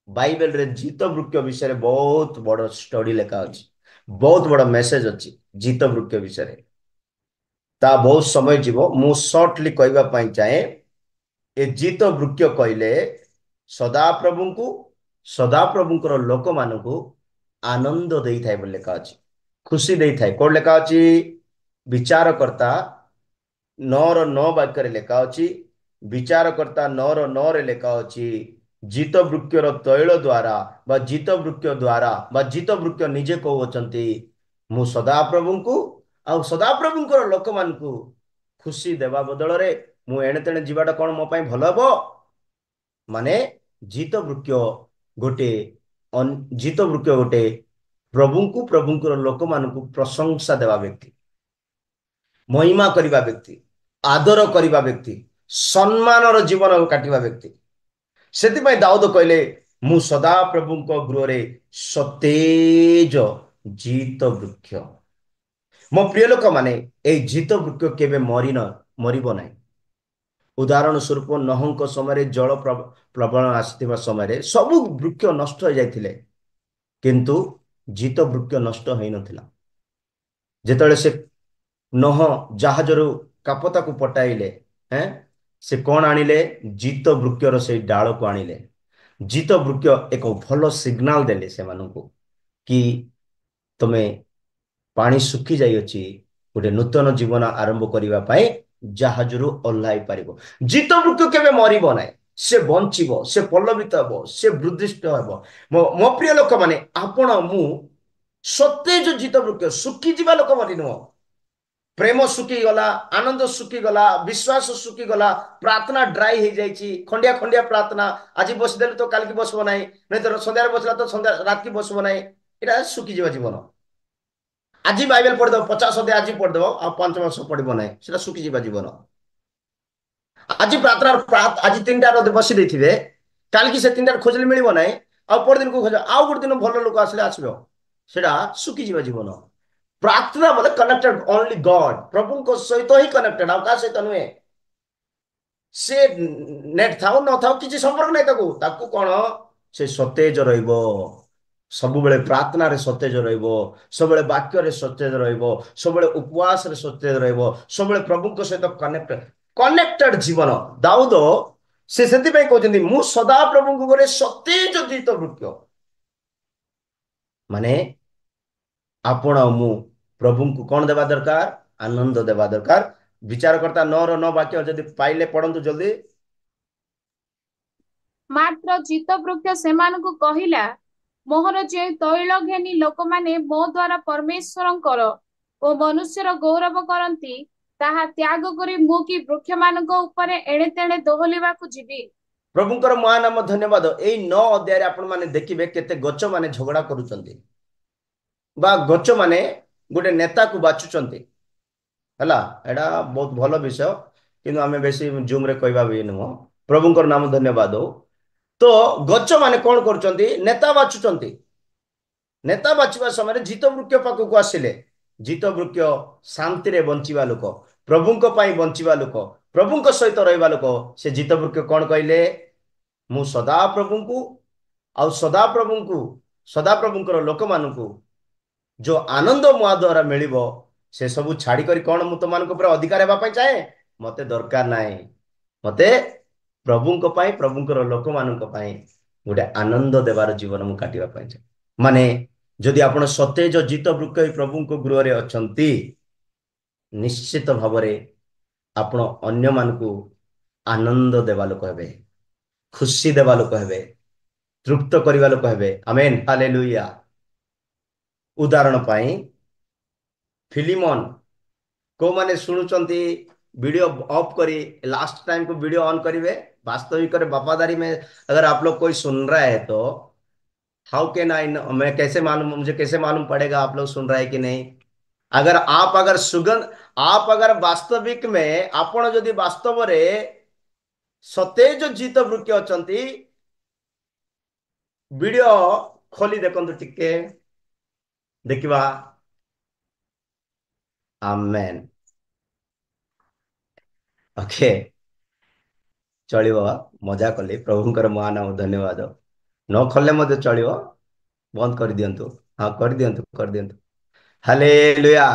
ବାଇବେଲରେ ଜିତ ବୃକ୍ଷ ବିଷୟରେ ବହୁତ ବଡ ଷ୍ଟଡି ଲେଖା ଅଛି, ବହୁତ ବଡ ମେସେଜ ଅଛି ଜିତ ବୃକ୍ଷ ବିଷୟରେ। ତା ବହୁତ ସମୟ ଯିବ, ମୁଁ ସର୍ଟଲି କହିବା ପାଇଁ ଚାହେଁ। ଏ ଜିତ ବୃକ୍ଷ କହିଲେ ସଦାପ୍ରଭୁଙ୍କୁ, ସଦାପ୍ରଭୁଙ୍କର ଲୋକମାନଙ୍କୁ ଆନନ୍ଦ ଦେଇଥାଏ ବୋଲି ଲେଖା ଅଛି, ଖୁସି ଦେଇଥାଏ। କୋଉଠି ଲେଖା ଅଛି? ବିଚାରକର୍ତ୍ତା 9:9 ବାକ୍ୟରେ ଲେଖା ଅଛି, ବିଚାରକର୍ତ୍ତା 9:9ରେ ଲେଖା ଅଛି, ଜିତ ବୃକ୍ଷର ତୈଳ ଦ୍ଵାରା ବା ଜିତ ବୃକ୍ଷ ଦ୍ଵାରା ବା ଜିତ ବୃକ୍ଷ ନିଜେ କହୁଅଛନ୍ତି ମୁଁ ସଦାପ୍ରଭୁଙ୍କୁ ଆଉ ସଦାପ୍ରଭୁଙ୍କର ଲୋକମାନଙ୍କୁ ଖୁସି ଦେବା ବଦଳରେ ମୁଁ ଏଣେ ତେଣେ ଯିବାଟା କଣ ମୋ ପାଇଁ ଭଲ ହବ? ମାନେ ଜିତ ବୃକ୍ଷ ଗୋଟେ ଜିତ ବୃକ୍ଷ ଗୋଟେ ପ୍ରଭୁଙ୍କୁ, ପ୍ରଭୁଙ୍କର ଲୋକମାନଙ୍କୁ ପ୍ରଶଂସା ଦେବା ବ୍ୟକ୍ତି, ମହିମା କରିବା ବ୍ୟକ୍ତି, ଆଦର କରିବା ବ୍ୟକ୍ତି, ସମ୍ମାନର ଜୀବନ କାଟିବା ବ୍ୟକ୍ତି। ସେଥିପାଇଁ ଦାଉଦ କହିଲେ ମୁଁ ସଦା ପ୍ରଭୁଙ୍କ ଗୃହରେ ସତେଜ ଜିତ ବୃକ୍ଷ। ମୋ ପ୍ରିୟ ଲୋକମାନେ, ଏଇ ଜିତ ବୃକ୍ଷ କେବେ ମରିବ ନାହିଁ। ଉଦାହରଣ ସ୍ୱରୂପ ନହଙ୍କ ସମୟରେ ଜଳ ପ୍ରବଳ ଆସିଥିବା ସମୟରେ ସବୁ ବୃକ୍ଷ ନଷ୍ଟ ହୋଇଯାଇଥିଲେ, କିନ୍ତୁ ଜିତ ବୃକ୍ଷ ନଷ୍ଟ ହୋଇନଥିଲା। ଯେତେବେଳେ ସେ ନହ ଜାହାଜରୁ କାପତାକୁ ପଟାଇଲେ, ସେ କଣ ଆଣିଲେ? ଜିତ ବୃକ୍ଷର ସେଇ ଡାଳକୁ ଆଣିଲେ। ଜିତ ବୃକ୍ଷ ଏକ ଭଲ ସିଗ୍ନାଲ ଦେଲେ ସେମାନଙ୍କୁ କି ତମେ ପାଣି ଶୁଖି ଯାଇଅଛି, ଗୋଟେ ନୂତନ ଜୀବନ ଆରମ୍ଭ କରିବା ପାଇଁ ଜାହାଜରୁ ଓହ୍ଲାଇ ପାରିବ। ଜିତ ବୃକ୍ଷ କେବେ ମରିବ ନାହିଁ, ସେ ବଞ୍ଚିବ, ସେ ପଲ୍ଲବିତ ହେବ, ସେ ବୃଦ୍ଧିଷ୍ଠ ହେବ। ମୋ ପ୍ରିୟ ଲୋକମାନେ, ଆପଣ ମୁଁ ସତେଜ ଜିତ ବୃକ୍ଷ, ଶୁଖିଯିବା ଲୋକ ବୋଲି ନୁହଁ। ପ୍ରେମ ଶୁଖିଗଲା, ଆନନ୍ଦ ଶୁଖିଗଲା, ବିଶ୍ୱାସ ଶୁଖିଗଲା, ପ୍ରାର୍ଥନା ଡ୍ରାଇ ହେଇଯାଇଛି, ଖଣ୍ଡିଆ ଖଣ୍ଡିଆ ପ୍ରାର୍ଥନା, ଆଜି ବସିଦେଲେ ତ କାଲିକି ବସିବ ନାହିଁ, ନାଇଁ ତ ସନ୍ଧ୍ୟାରେ ବସିଲା ତ ସନ୍ଧ୍ୟା ରାତିକି ବସିବ ନାହିଁ, ଏଇଟା ଶୁଖିଯିବା ଜୀବନ। ଆଜି ବାଇବେଲ ପଢିଦବ 50 ଅଧ୍ୟାୟ ଆଜି ପଢିଦବ, ଆଉ 5 ବର୍ଷ ପଢିବ ନାହିଁ, ସେଟା ଶୁଖିଯିବା ଜୀବନ। ଆଜି ପ୍ରାର୍ଥନା ଆଜି 3ଟାରେ ବସି ଦେଇଥିବେ, କାଲିକି ସେ 3ଟାରେ ଖୋଜିଲେ ମିଳିବ ନାହିଁ, ଆଉ ପରଦିନକୁ ଖୋଜ, ଆଉ ଗୋଟେ ଦିନ ଭଲ ଲୋକ ଆସିଲେ ଆସିବ, ସେଟା ଶୁଖିଯିବା ଜୀବନ। ପ୍ରାର୍ଥନା ବୋଲେ କନେକ୍ଟେଡ ଓନଲି ଗଡ, ପ୍ରଭୁଙ୍କ ସହିତ ହିଁ କନେକ୍ଟେଡ, ଆଉ କାହା ସହିତ ନୁହେଁ। ସେ ନେଟ ଥାଉ ନଥାଉ କିଛି ସମ୍ପର୍କ ନାହିଁ, ତାକୁ କଣ ସେ ସତେଜ ରହିବ, ସବୁବେଳେ ପ୍ରାର୍ଥନାରେ ସତେଜ ରହିବ, ସବୁବେଳେ ବାକ୍ୟରେ ସତେଜ ରହିବ, ସବୁବେଳେ ଉପବାସରେ ସତେଜ ରହିବ, ସବୁବେଳେ ପ୍ରଭୁଙ୍କ ସହିତ କନେକ୍ଟେଡ ଜୀବନ। ଦାଉଦ ସେ ସେଥିପାଇଁ କହୁଛନ୍ତି ମୁଁ ସଦା ପ୍ରଭୁଙ୍କ ଘରେ ସତେଜ ଜିତ ବୃକ୍ଷ। ମାନେ ଆପଣ ଆଉ ମୁଁ ପ୍ରଭୁଙ୍କୁ କଣ ଦେବା ଦରକାର? ଆନନ୍ଦ ଦେବା ଦରକାର। ବିଚାରକର୍ତ୍ତା 9:9 ବାକ୍ୟ ଯଦି ପାଇଲେ ପଢନ୍ତୁ ଜଲ୍ଦି। ମାତ୍ର ଜିତ ବୃକ୍ଷ ସେମାନଙ୍କୁ କହିଲା, ମୋହର ଯେଉଁ ତୈଳ ଘେନି ଲୋକମାନେ ମୋ ଦ୍ୱାରା ପରମେଶ୍ୱରଙ୍କର ଓ ମନୁଷ୍ୟର ଗୌରବ କରନ୍ତି, ତାହା ତ୍ୟାଗ କରି ମୁଁ କି ବୃକ୍ଷମାନଙ୍କ ଉପରେ ଏଣେ ତେଣେ ଦୋହଲିବାକୁ ଯିବି। ପ୍ରଭୁଙ୍କର ମହାନାମ ଧନ୍ୟବାଦ। ଏଇ 9 ଅଧ୍ୟାୟରେ ଆପଣ ମାନେ ଦେଖିବେ କେତେ ଗଛ ମାନେ ଝଗଡା କରୁଛନ୍ତି, ବା ଗଛ ମାନେ ଗୋଟେ ନେତାକୁ ବାଛୁଛନ୍ତି। ହେଲା, ଏଇଟା ବହୁତ ଭଲ ବିଷୟ, କିନ୍ତୁ ଆମେ ବେଶୀ ଜୁମରେ କହିବା ବି ନୁହଁ। ପ୍ରଭୁଙ୍କର ନାମ ଧନ୍ୟବାଦ ହଉ। ତ ଗଛ ମାନେ କଣ କରୁଛନ୍ତି? ନେତା ବାଛୁଛନ୍ତି। ନେତା ବାଛିବା ସମୟରେ ଜିତ ବୃକ୍ଷ ପାଖକୁ ଆସିଲେ। ଜିତ ବୃକ୍ଷ ଶାନ୍ତିରେ ବଞ୍ଚିବା ଲୋକ, ପ୍ରଭୁଙ୍କ ପାଇଁ ବଞ୍ଚିବା ଲୋକ, ପ୍ରଭୁଙ୍କ ସହିତ ରହିବା ଲୋକ। ସେ ଜିତ ବୃକ୍ଷ କଣ କହିଲେ? ମୁଁ ସଦାପ୍ରଭୁଙ୍କୁ ଆଉ ସଦାପ୍ରଭୁଙ୍କର ଲୋକମାନଙ୍କୁ ଯୋଉ ଆନନ୍ଦ ମୋ ଦ୍ୱାରା ମିଳିବ, ସେ ସବୁ ଛାଡିକରି କଣ ମୁଁ ତମାନଙ୍କ ଉପରେ ଅଧିକାର ହେବା ପାଇଁ ଚାହେଁ? ମତେ ଦରକାର ନାହିଁ। ମତେ ପ୍ରଭୁଙ୍କ ପାଇଁ, ପ୍ରଭୁଙ୍କର ଲୋକମାନଙ୍କ ପାଇଁ ଗୋଟେ ଆନନ୍ଦ ଦେବାର ଜୀବନ ମୁଁ କାଟିବା ପାଇଁ ଚାହେଁ। ମାନେ ଯଦି ଆପଣ ସତେଜ ଜିତ ବୃକ୍ଷ ପ୍ରଭୁଙ୍କ ଗୃହରେ ଅଛନ୍ତି, ନିଶ୍ଚିତ ଭାବରେ ଆପଣ ଅନ୍ୟମାନଙ୍କୁ ଆନନ୍ଦ ଦେବା ଲୋକ ହେବେ, ଖୁସି ଦେବା ଲୋକ ହେବେ, ତୃପ୍ତ କରିବା ଲୋକ ହେବେ। ଆମେନ୍, ହାଲେଲୁୟା। ଉଦାହରଣ ପାଇଁ ଫିଲିମନ, କୋଉମାନେ ଶୁଣୁଛନ୍ତି वीडियो ऑफ करी, लास्ट टाइम को वीडियो ऑन करिए। वास्तविक और वफादारी में अगर आप लोग कोई सुन रहा है तो हाउ कैन आई, मैं कैसे मालूम, मुझे कैसे मालूम पड़ेगा आप लोग सुन रहा है कि नहीं? अगर सुगंध, आप अगर वास्तविक में आपण जदि वास्तव रे सतेज जीत वृक्ष अछंती, वीडियो खोली देखंतु टिके, देखिवा। आमेन। ओके, चलिବ। मजा कली, प्रभुଙ୍କର महानाम धन्यवाद। न खोलले मते चलिବ, बंद कर दियंतु। हाँ कर दियंतु, कर दियंतु। Hallelujah,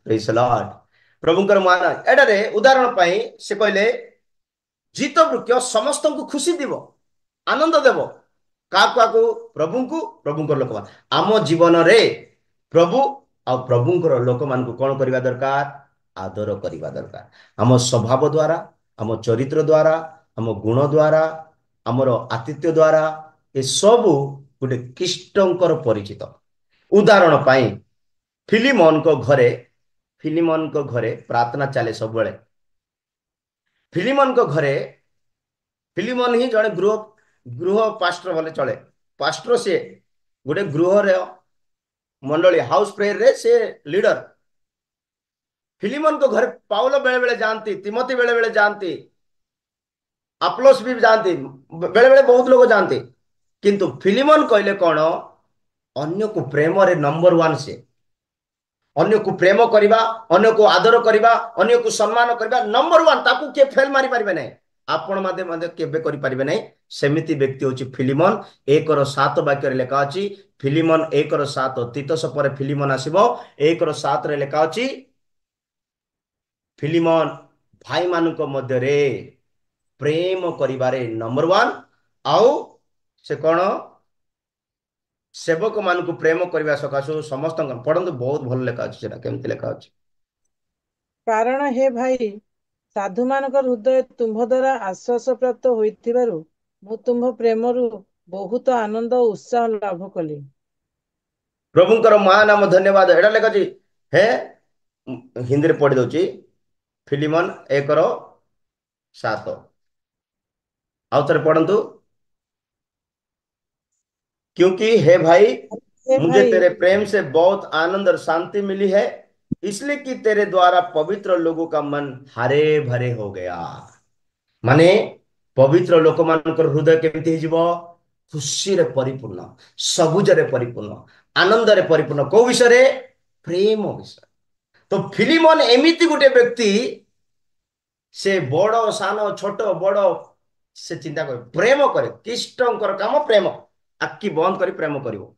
praise the Lord. प्रभुଙ୍କର महानाम एडारे उदाहरण पाई से कहले जीत वृक्ष समस्त को खुशी दिव, आनंद देव। काकु प्रभु को, प्रभुଙ୍କର ଲୋକମାନ ଆମ ଜୀବନରେ ପ୍ରଭୁ ଆଉ ପ୍ରଭୁଙ୍କର ଲୋକମାନଙ୍କୁ କଣ କରିବା ଦରକାର? ଆଦର କରିବା ଦରକାର। ଆମ ସ୍ୱଭାବ ଦ୍ୱାରା, ଆମ ଚରିତ୍ର ଦ୍ୱାରା, ଆମ ଗୁଣ ଦ୍ୱାରା, ଆମର ଆତିଥ୍ୟ ଦ୍ୱାରା ଏ ସବୁ ଗୋଟେ ଖ୍ରୀଷ୍ଟଙ୍କର ପରିଚିତ। ଉଦାହରଣ ପାଇଁ ଫିଲିମନଙ୍କ ଘରେ ପ୍ରାର୍ଥନା ଚାଲେ ସବୁବେଳେ। ଫିଲିମନଙ୍କ ଘରେ, ଫିଲିମନ ହିଁ ଜଣେ ଗୃହ ପାଷ୍ଟର ବୋଲେ ଚଳେ। ପାଷ୍ଟର ସିଏ ଗୋଟେ ଗୃହର मंडली हाउस प्रेयर रे से लीडर। फिलिमन को घर पाउलो बेले बेले जानती, तिमोथी बेले बेले जानती, अपोलोस भी जानती, बेले बेले बहुत लोग जानते। किंतु फिलिमन कहले कौन? अन्य को प्रेम रे नंबर वन से। अन्य को प्रेम करवा, अन्य को आदर करवा, अन्य को सम्मान करवा नंबर वन। ताकू के फेल मारी पारिबे नहीं, आपण मादे मादे केबे करि पारिबे नहीं। सेमिति व्यक्ति होची फिलिमन। 1:7 वाक्य रे लेखा अछि, फिलिमन 1:7। तीतस पर फिलिमन आसीबो। 1:7 रे लेखा अछि, फिलिमन भाई मानुक मध्य रे प्रेम करिबारे नंबर वन। आउ से कौन? सेवक मान को प्रेम करने सकाशु समस्त पढ़ंतु। बहुत भल लेखा अच्छे, केमती लेखा अच्छे। କାରଣ ହେ ଭାଇ, ସାଧୁମାନଙ୍କର ହୃଦୟ ତୁମ୍ଭ ଦ୍ୱାରା ଆଶ୍ୱାସ ପ୍ରାପ୍ତ ହୋଇଥିବାରୁ ମୁଁ ତୁମ୍ଭ ପ୍ରେମରୁ ବହୁତ ଆନନ୍ଦ ଓ ଉତ୍ସାହ ଲାଭ କଲି। प्रभुଙ୍କର महानाम धन्यवाद। एटा लेखा अछि हे, हिंदी रे पढ़ी दउची। फिलिमन 1:7 आउ थरे पढ़ंतु। क्योंकि हे भाई, हे मुझे भाई, तेरे प्रेम से बहुत आनंद और शांति मिली है, इसलिए कि तेरे द्वारा पवित्र लोगों का मन हरे भरे हो गया। माने पवित्र लोक मानकर हृदय केमती जीव? खुशी रे परिपूर्ण, सबुज रे परिपूर्ण, आनंद रे परिपूर्ण। को विषय रे? प्रेम विषय। तो फिलिमन एमिति गोटे व्यक्ति, से बड़ सान छोट बड़ से चिंता करे, प्रेम करे। ख्रीष्टंकर काम प्रेम, आखि बंद करी प्रेम करिवो।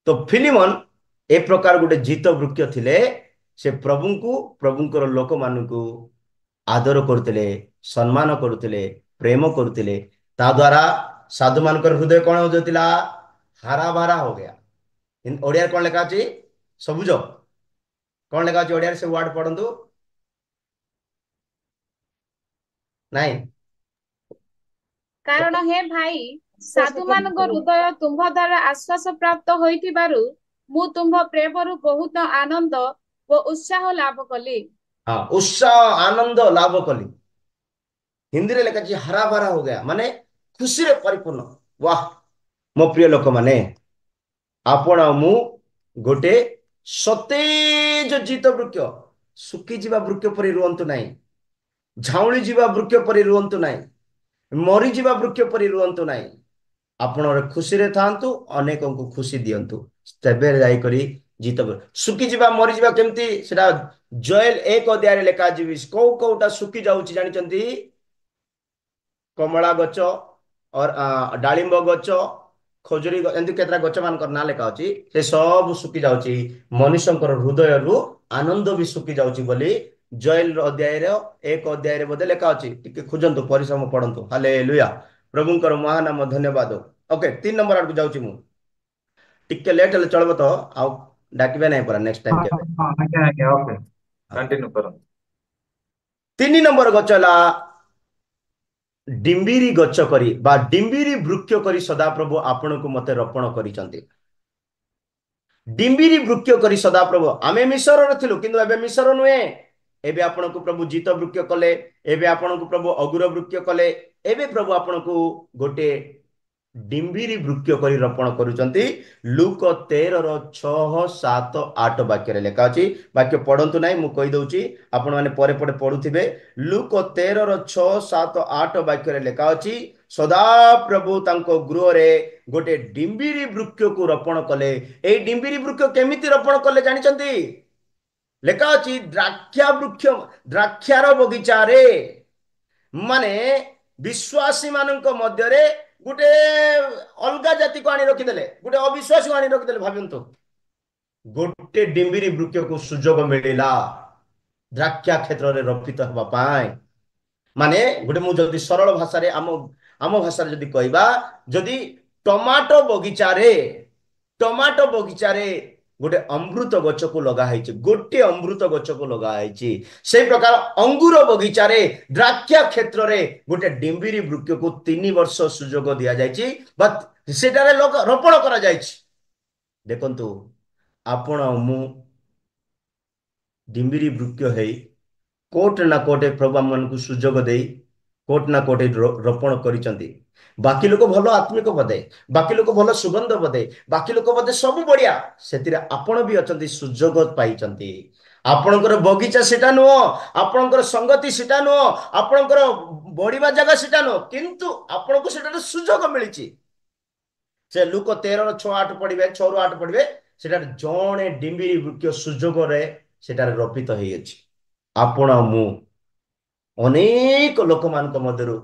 तो फिलिमन ए प्रकार गोटे जीत वृक्ष थिले। से प्रभु को, प्रभुଙ୍କର ଲୋକମାନଙ୍କୁ आदर କରୁଥିଲେ, ସମ୍ମାନ କରୁଥିଲେ, प्रेम କରୁଥିଲେ। ता द्वारा साधु मानकर हृदय कौन हो जाता? हरा भरा हो गया। ओडिया कौन लेखा अछि? सबुज। कौन लेखा अछि ओडिया से वर्ड पढ़ंतु? नहीं। କାରଣ ହେ ଭାଇ, ଆଶ୍ୱାସ ସାଧୁମାନଙ୍କ ପ୍ରାପ୍ତ ହୃଦୟ ତୁମ୍ଭ ଦ୍ୱାରା ଆଶ୍ୱାସ ପ୍ରାପ୍ତ ହୋଇଥିବାରୁ ମୁଁ ତୁମ୍ଭ ପ୍ରେମରୁ ବହୁତ ଆନନ୍ଦ ଓ ଉତ୍ସାହ ଲାଭ କଲି। हाँ, उत्साह आनंद लाभ कली। हिंदी रे लेखा अछि हरा भरा हो गया, माने खुशी रे परिपूर्ण। वाह, मो प्रिय लोक माने, आपण मु गोटे सतेज जीत वृक्ष। सुखी जीवा वृक्ष परि रुहंतु नहीं, झाउली जीवा वृक्ष परि रुहंतु नहीं, मरी जीवा वृक्ष परि रुहंतु नहीं। आपण खुशी रे थांतु, अनेक को खुशी दियंतु। तेबे जाई करी जीत। सुखी जीवा मरी जीवा केमती सेटा जोएल 1 अध्याय रे लेखा जीवी। कोउटा सुखी जाउची जानिचंती? कमला गच और डालिंब गच, खजुरी एमती केतरा गच मानकर ना लेखा अछि। से सब सुखी जाउची, मनुष्यंकर हृदय रु आनंद भी सुखी जाउची बोली जोएल अध्याय रे 1 अध्याय रे बोधे लेखा अछि। टिके खुजंतु, परिश्रम पढ़ंतु। हालेलुया, प्रभुଙ୍କର महानाम धन्यवाद। ओके, 3 नंबर आडକୁ जाउची मु। टिके लेट हेले चलबो तो, आउ डाकिबे नै परा नेक्स्ट टाइम हाँ केबे। हाँ आज्ञा आज्ञा ओके कंटिन्यू करो। 3 नंबर गच ହେଲା डिम्बिरी गच करी बा डिम्बिरी वृक्ष करी सदाप्रभु आपनको मते रोपण करिसंती। डिम्बिरी वृक्ष करी सदाप्रभु, आमे मिसर रे थिलु किंतु एबे मिसर नुहे, एबे आपनको प्रभु जीत वृक्ष कले, एबे आपनको प्रभु अगुर वृक्ष कले, एबे प्रभु आपनको गोटे डिम्बिरी वृक्ष कर रोपण करुचंती। लूक 13:6-7-8 वाक्य लेखा अछि। वाक्य पढ़ंतु नाही, मु कहि दउची, आपण माने परे परे पढुथिबे। लूक 13:6-7-8 वाक्य लेखा अछि, सदा प्रभु तांको गृह रे गोटे डिम्बिरी वृक्ष को रोपण कले। ए डिम्बिरी वृक्ष केमिति रोपण कले जानिचंती? लेखा अछि द्राक्षा वृक्ष, द्राक्षार बगीचा रे, माने विश्वासी मानक मध्यरे गोटे अलगा जाति को आनी रखिदेले, गोटे अविश्वासी को आनी रखिदेले। भाबंतु गोटे डिम्बिरी वृक्ष को सुजोग मिलिला द्राक्षा क्षेत्र में रोपित हवा पाए। माने गोटे मु जदि सरल भाषा रे आम भाषा रे जदि कहबा, जदि टमाटो बगीचा रे, टमाटो बगीचा रे गोटे अमृत गछ को लगा है, गोटे अमृत गछ को लगा है, से प्रकार अंगूर बगीचा रे, द्राक्षा क्षेत्र रे गोटे डिम्बिरी वृक्ष को 3 वर्ष सुजोग दिया जायछि, बट सेटारे रोपण करा जायछि। देखंतु आपण मु डिम्बिरी वृक्ष है कोट ना कोटे प्रभु मन को सुजोग दे कोट ना कोटे रोपण करिसंती। बाकी लोक भल आत्मिक बदे, बाकी लोक भल सुगंध बदे, बाकी लोक बदे सब बढ़िया, से आपण भी अच्छा सुजोग पाई। आपणकर बगीचा सेटा नुह, आपणकर संगति सेटा नुह, आपणकर बढ़िया जगह सेटा नुह, किंतु आपण को सेटा सुजोग मिली। से लूक 13:6-8 पढ़िबे, 6-8 पढ़िबे, सेटा जणे डिम्बिरी वृक्ष सुजोग रे सेटा रोपित होई अछि। आपण मु अनेक लोक मान मध्य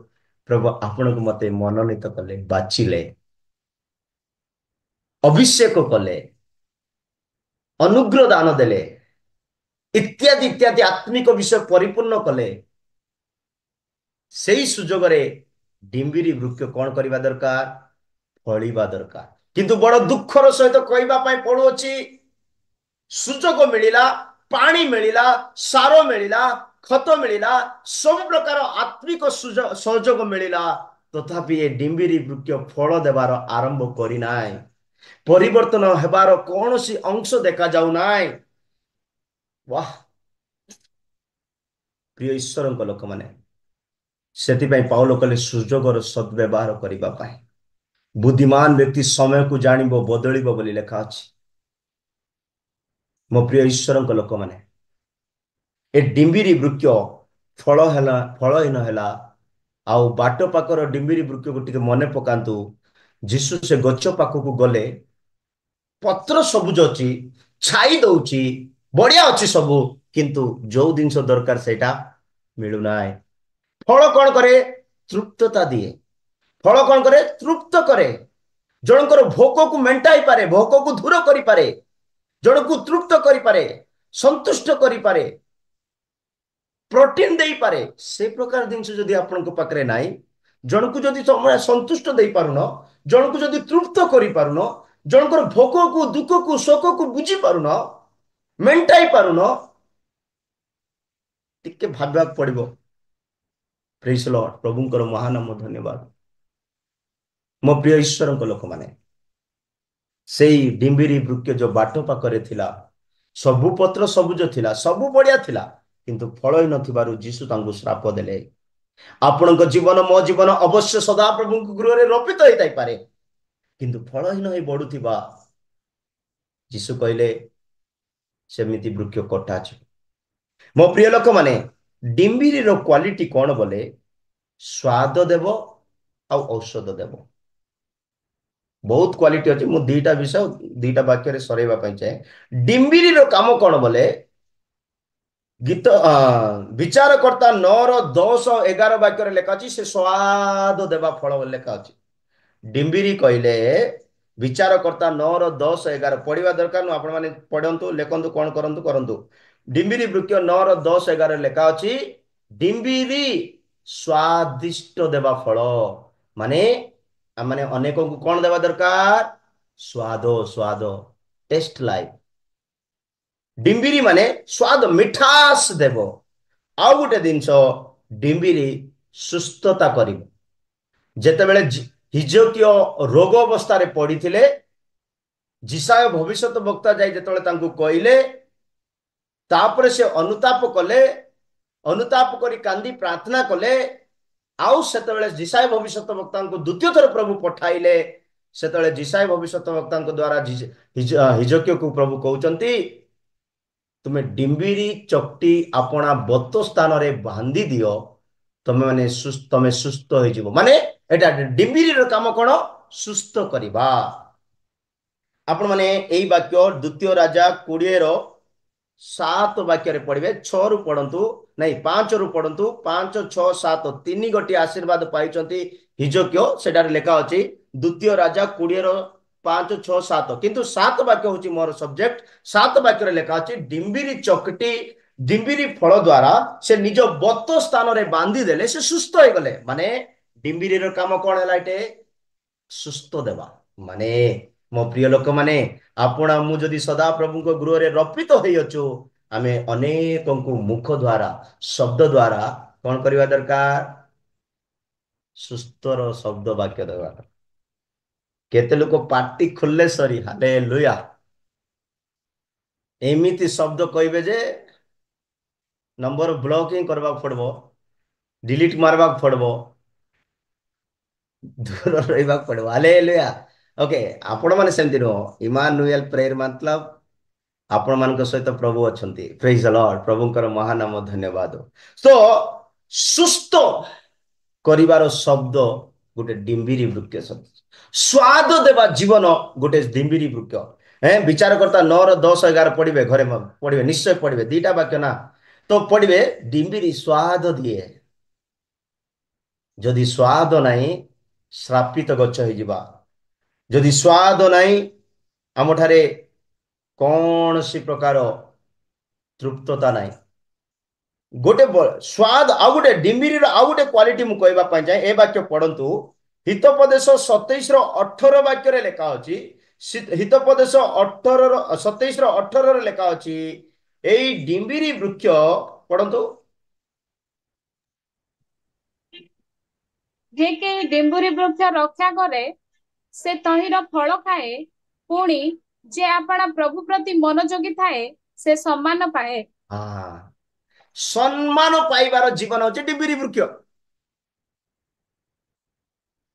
प्रभु आपण को मते मनोनीत कले, बाछिले, अभिषेक कले, अनुग्रह दान देले, इत्यादि इत्यादि आत्मिक विषय परिपूर्ण कले। सेई सुजोग रे डिम्बिरी वृक्ष कौन करबा दरकार? फलिबा दरकार। किंतु बड़ दुखर सहित कहबा पई पड़ुछि, सुजोग मिलिला, पानी मिलिला, सार मिलिला, खत मिलिला, सब प्रकार आत्मिक सहयोग मिलिला, तथापि ये डिम्बिरी वृक्ष फल देवार आरंभ करी नाय, परिवर्तन हेबार कौन सी अंश देखा जाऊ नाय। वाह प्रिय ईश्वर लोक माने, सेतिपई पाउल कहले सुजोगर सद्व्यवहार करिबा पाई। बुद्धिमान व्यक्ति समय को जानिबो, बदलिबो बोली लेखा अछि। मो प्रिय ईश्वर लोक माने, ए डिम्बिरी वृक्ष फलहीन हैला। आउ बाट पाकर डिम्बिरी वृक्ष को टिके मने पकांतु, जीसु से गच पाखक गले, पत्र सबुज अच्छी, छाई दउची, बढ़िया अच्छी सबू, किंतु जो जिनस दरकार सेटा मिलूना। फल कौन करे? तृप्तता दिए। फल कौन करे? तृप्त करे। जनकर भोक को मेंटाई पारे, भोक को दूर करि पारे, जन को तृप्त करि पारे, संतुष्ट करि पारे, प्रोटीन दे पारे। से प्रकार जिनस जदि आपन को पाखरे नाही, जन को जदि समय संतुष्ट दे पारुन, जन को जदि तृप्त करि पारुन, जनकर भोक को, दुख को, शोक को बुझी पारुन, मेंटाई पारुन, टिके भाबा पड़िबो। प्रेज लॉर्ड, प्रभुंकर महानाम धन्यवाद। मो प्रिय ईश्वर लोक माने, सेई डिम्बिरी वृक्ष जो बाट पाखरे थिला, सबु पत्र सबुज थिला, सबु बढ़िया थिला, किंतु फल ही नथिबारु जीसु तांको श्राप देले। आपणक जीवन, मो जीवन अवश्य सदा प्रभु गृह रे रोपित होई पारे, किंतु फलहीन होई बढुथिबा जीसु कहले सेमिति वृक्ष कटा छ। मो प्रिय लोक माने, डिम्बिरी रो क्वालिटी कौन बोले? स्वाद देव आ औषध देव। बहुत क्वालिटी अच्छी। मु दीटा विषय दीटा वाक्य सरैबा चाहे। डिम्बिरी रो काम कौन बोले? गीत विचारकर्ता 9:10-11 वाक्य लेखा अच्छी, से स्वाद देवा फल लेखा अच्छी। डिम्बिरी कहले विचारकर्ता 9:10-11 पढ़ा दरकार। आपण मैंने पढ़ंतु, लेखंतु, कौन करंतु करंतु। डिम्बिरी वृक्ष 9:10-11 लेखा अच्छी, डिम्बिरी स्वादिष्ट देवा फल। माने माने अनेक को कौन देवा दरकार? स्वाद, स्वाद, टेस्ट लाइफ। डिम्बिरी माने स्वाद, मिठास देव। आउ गोटे जिनस, डिम्बिरी सुस्थता कर। जेतेबेले हिजकिय रोग अवस्था रे पड़िथिले, जिसाय भविष्यत वक्ता जाई जेतेबेले तांको कहले, तापरे से अनुताप कले, ଅନୁତାପ କରି କାନ୍ଦି ପ୍ରାର୍ଥନା କଲେ। ଆଉ ସେତେବେଳେ ଯିଶାୟ ଭବିଷ୍ୟତ ବକ୍ତାଙ୍କୁ ଦ୍ୱିତୀୟ ଥର ପ୍ରଭୁ ପଠାଇଲେ। ସେତେବେଳେ ଯିଶାୟ ଭବିଷ୍ୟତ ବକ୍ତାଙ୍କ ଦ୍ୱାରା ହିଜକିୟକୁ ପ୍ରଭୁ କହୁଛନ୍ତି, ତୁମେ ଡିମ୍ବିରି ଚକଟି ଆପଣା ବତ ସ୍ଥାନରେ ବାନ୍ଧି ଦିଅ, ତମେ ସୁସ୍ଥ ହେଇଯିବ। ମାନେ ଏଟା ଡିମ୍ବିରିର କାମ କଣ? ସୁସ୍ଥ କରିବା। ଆପଣ ମାନେ ଏଇ ବାକ୍ୟ ଦ୍ୱିତୀୟ ରାଜା 20ର 7 ବାକ୍ୟରେ ପଢିବେ। 6ରୁ ପଢନ୍ତୁ, ନାଇଁ 5ରୁ ପଢନ୍ତୁ। 5, 6, 7 ତିନି ଗୋଟିଏ ଆଶୀର୍ବାଦ ପାଇଛନ୍ତି ହିଜକିୟ। ସେଠାରେ ଲେଖା ଅଛି ଦ୍ୱିତୀୟ ରାଜା 20ର 5, 6, 7। କିନ୍ତୁ 7 ବାକ୍ୟ ହଉଛି ମୋର ସବଜେକ୍ଟ। 7 ବାକ୍ୟରେ ଲେଖା ଅଛି ଡିମ୍ବିରି ଚକଟି ଡିମ୍ବିରି ଫଳ ଦ୍ୱାରା ସେ ନିଜ ବତ ସ୍ଥାନରେ ବାନ୍ଧି ଦେଲେ, ସେ ସୁସ୍ଥ ହେଇଗଲେ। ମାନେ ଡିମ୍ବିରିର କାମ କଣ ହେଲା? ଏଟେ ସୁସ୍ଥ ଦେବା। ମାନେ ମୋ ପ୍ରିୟ ଲୋକମାନେ, ଆପଣ ମୁଁ ଯଦି ସଦା ପ୍ରଭୁଙ୍କ ଗୃହରେ ରପିତ ହେଇଅଛୁ, ଆମେ ଅନେକଙ୍କୁ ମୁଖ ଦ୍ୱାରା, ଶବ୍ଦ ଦ୍ୱାରା କଣ କରିବା ଦରକାର? ସୁସ୍ଥର ଶବ୍ଦ ବାକ୍ୟ ଦେବା। କେତେ ଲୋକ ପାଟି ଖୋଲିଲେ ସରି, ହାଲେଲୁୟା, ଏମିତି ଶବ୍ଦ କହିବେ ଯେ ନମ୍ବର ବ୍ଲକ ହିଁ କରିବାକୁ ପଡିବ, ଡିଲିଟ ମାରବାକୁ ପଡିବ, ଦୂର ରହିବାକୁ ପଡିବ। ହାଲେଲୁୟା। ଓକେ, ଆପଣ ମାନେ ସେମିତି ନୁହଁ। ଇମାନୁଏଲ ପ୍ରେୟର ମତଲବ ଆପଣ ମାନଙ୍କ ସହିତ ପ୍ରଭୁ ଅଛନ୍ତି। ପ୍ରେଜ ଦ ଲର୍ଡ। ପ୍ରଭୁଙ୍କର ମହାନାମ ଧନ୍ୟବାଦ। ତ ସୁସ୍ଥ କରିବାର ଶବ୍ଦ ଗୋଟେ ଡିମ୍ବିରି ବୃକ୍ଷ ଶବ୍ଦ। ସ୍ୱାଦ ଦେବା ଜୀବନ ଗୋଟେ ଡିମ୍ବିରି ବୃକ୍ଷ। ବିଚାରକର୍ତ୍ତା 9-10-11 ପଢିବେ, ଘରେ ପଢିବେ, ନିଶ୍ଚୟ ପଢିବେ। ଦିଟା ବାକ୍ୟ ନା, ତ ପଢିବେ। ଡିମ୍ବିରି ସ୍ୱାଦ ଦିଏ। ଯଦି ସ୍ୱାଦ ନାହିଁ, ଶ୍ରାପିତ ଗଛ ହେଇଯିବା। ଯଦି ସ୍ୱାଦ ନାହିଁ, ଆମଠାରେ କୌଣସି ପ୍ରକାର ତୃପ୍ତତା ନାହିଁ। ଗୋଟେ ସ୍ୱାଦ, ଆଉ ଗୋଟେ ଡିମ୍ବିରିର ଆଉ ଗୋଟେ କ୍ୱାଲିଟି ମୁଁ କହିବା ପାଇଁ ଚାହେଁ। ଏ ବାକ୍ୟ ପଢନ୍ତୁ। ହିତୋପଦେଶ 27-18 ବାକ୍ୟରେ ଲେଖା ଅଛି। ହିତୋପଦେଶ 27-18 ଲେଖା ଅଛି, ଏଇ ଡିମ୍ବିରି ବୃକ୍ଷ ପଢନ୍ତୁ। ଯେ କେହି ଡିମ୍ବୁରି ବୃକ୍ଷ ରକ୍ଷା କରେ, ସେ ତହିଁର ଫଳ ଖାଏ। ପୁଣି ଯେ ଆପଣା ପ୍ରଭୁ ପ୍ରତି ମନୋଯୋଗୀ ଥାଏ, ସେ ସମ୍ମାନ ପାଏ। ସମ୍ମାନ ପାଇବାର ଜୀବନ ହଉଛି ଡିମ୍ବିରି ବୃକ୍ଷ।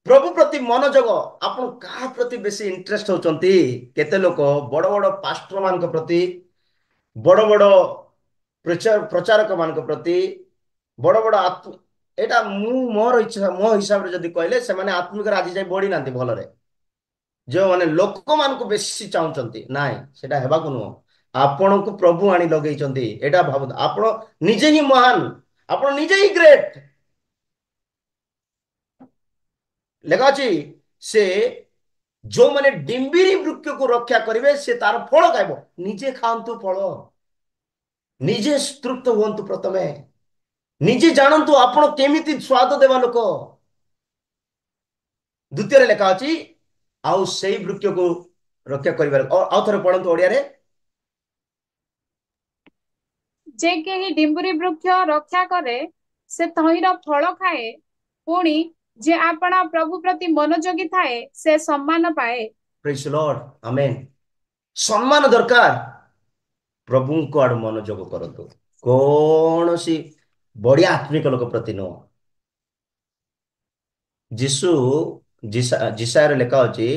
ପ୍ରଭୁ ପ୍ରତି ମନୋଯୋଗ। ଆପଣ କାହା ପ୍ରତି ବେଶୀ ଇଣ୍ଟରେଷ୍ଟ ହଉଛନ୍ତି? କେତେ ଲୋକ ବଡ ବଡ ପାଷ୍ଟର ମାନଙ୍କ ପ୍ରତି, ବଡ ବଡ ପ୍ରଚାରକ ମାନଙ୍କ ପ୍ରତି, ବଡ ବଡ ଏଇଟା ମୁଁ ମୋର ଇଚ୍ଛା, ମୋ ହିସାବରେ ଯଦି କହିଲେ, ସେମାନେ ଆତ୍ମିକରେ ଆଜି ଯାଇ ବଢି ନାହାନ୍ତି ଭଲରେ। ଯେଉଁମାନେ ଲୋକମାନଙ୍କୁ ବେଶୀ ଚାହୁଁଛନ୍ତି, ନାଇଁ, ସେଟା ହେବାକୁ ନୁହଁ। ଆପଣଙ୍କୁ ପ୍ରଭୁ ଆଣି ଲଗେଇଛନ୍ତି, ଏଇଟା ଭାବନ୍ତୁ। ଆପଣ ନିଜେ ହିଁ ମହାନ, ଆପଣ ନିଜେ ହିଁ ଗ୍ରେଟ। ଲେଖା ଅଛି, ସେ ଯୋଉମାନେ ଡିମ୍ବିରି ବୃକ୍ଷକୁ ରକ୍ଷା କରିବେ, ସେ ତାର ଫଳ ଖାଇବ। ନିଜେ ଖାଆନ୍ତୁ ଫଳ, ନିଜେ ତୃପ୍ତ ହୁଅନ୍ତୁ। ପ୍ରଥମେ ନିଜେ ଜାଣନ୍ତୁ ଆପଣ କେମିତି ସ୍ୱାଦ ଦେବା ଲୋକ। ଦ୍ୱିତୀୟରେ ଲେଖା ଅଛି, ଆଉ ସେଇ ବୃକ୍ଷକୁ ରକ୍ଷା କରିବାର। ଆଉ ଥରେ ପଢନ୍ତୁ ଓଡିଆରେ। ଯେ କେହି ଡିମ୍ବୁରି ବୃକ୍ଷ ରକ୍ଷା କରେ, ସେ ତହିଁର ଫଳ ଖାଏ। ପୁଣି ଯେ ଆପଣା ପ୍ରଭୁ ପ୍ରତି ମନୋଯୋଗୀ ଥାଏ, ସେ ସମ୍ମାନ ପାଏ। ପ୍ରେଜ୍ ଦ ଲର୍ଡ, ଆମେନ୍। ସମ୍ମାନ ଦରକାର। ପ୍ରଭୁଙ୍କ ଆଡୁ ମନୋଯୋଗ କରନ୍ତୁ, କୌଣସି ବଢିଆ ଆତ୍ମିକ ଲୋକ ପ୍ରତି ନୁହଁ। ଯିଶାୟରେ ଲେଖା ଅଛି,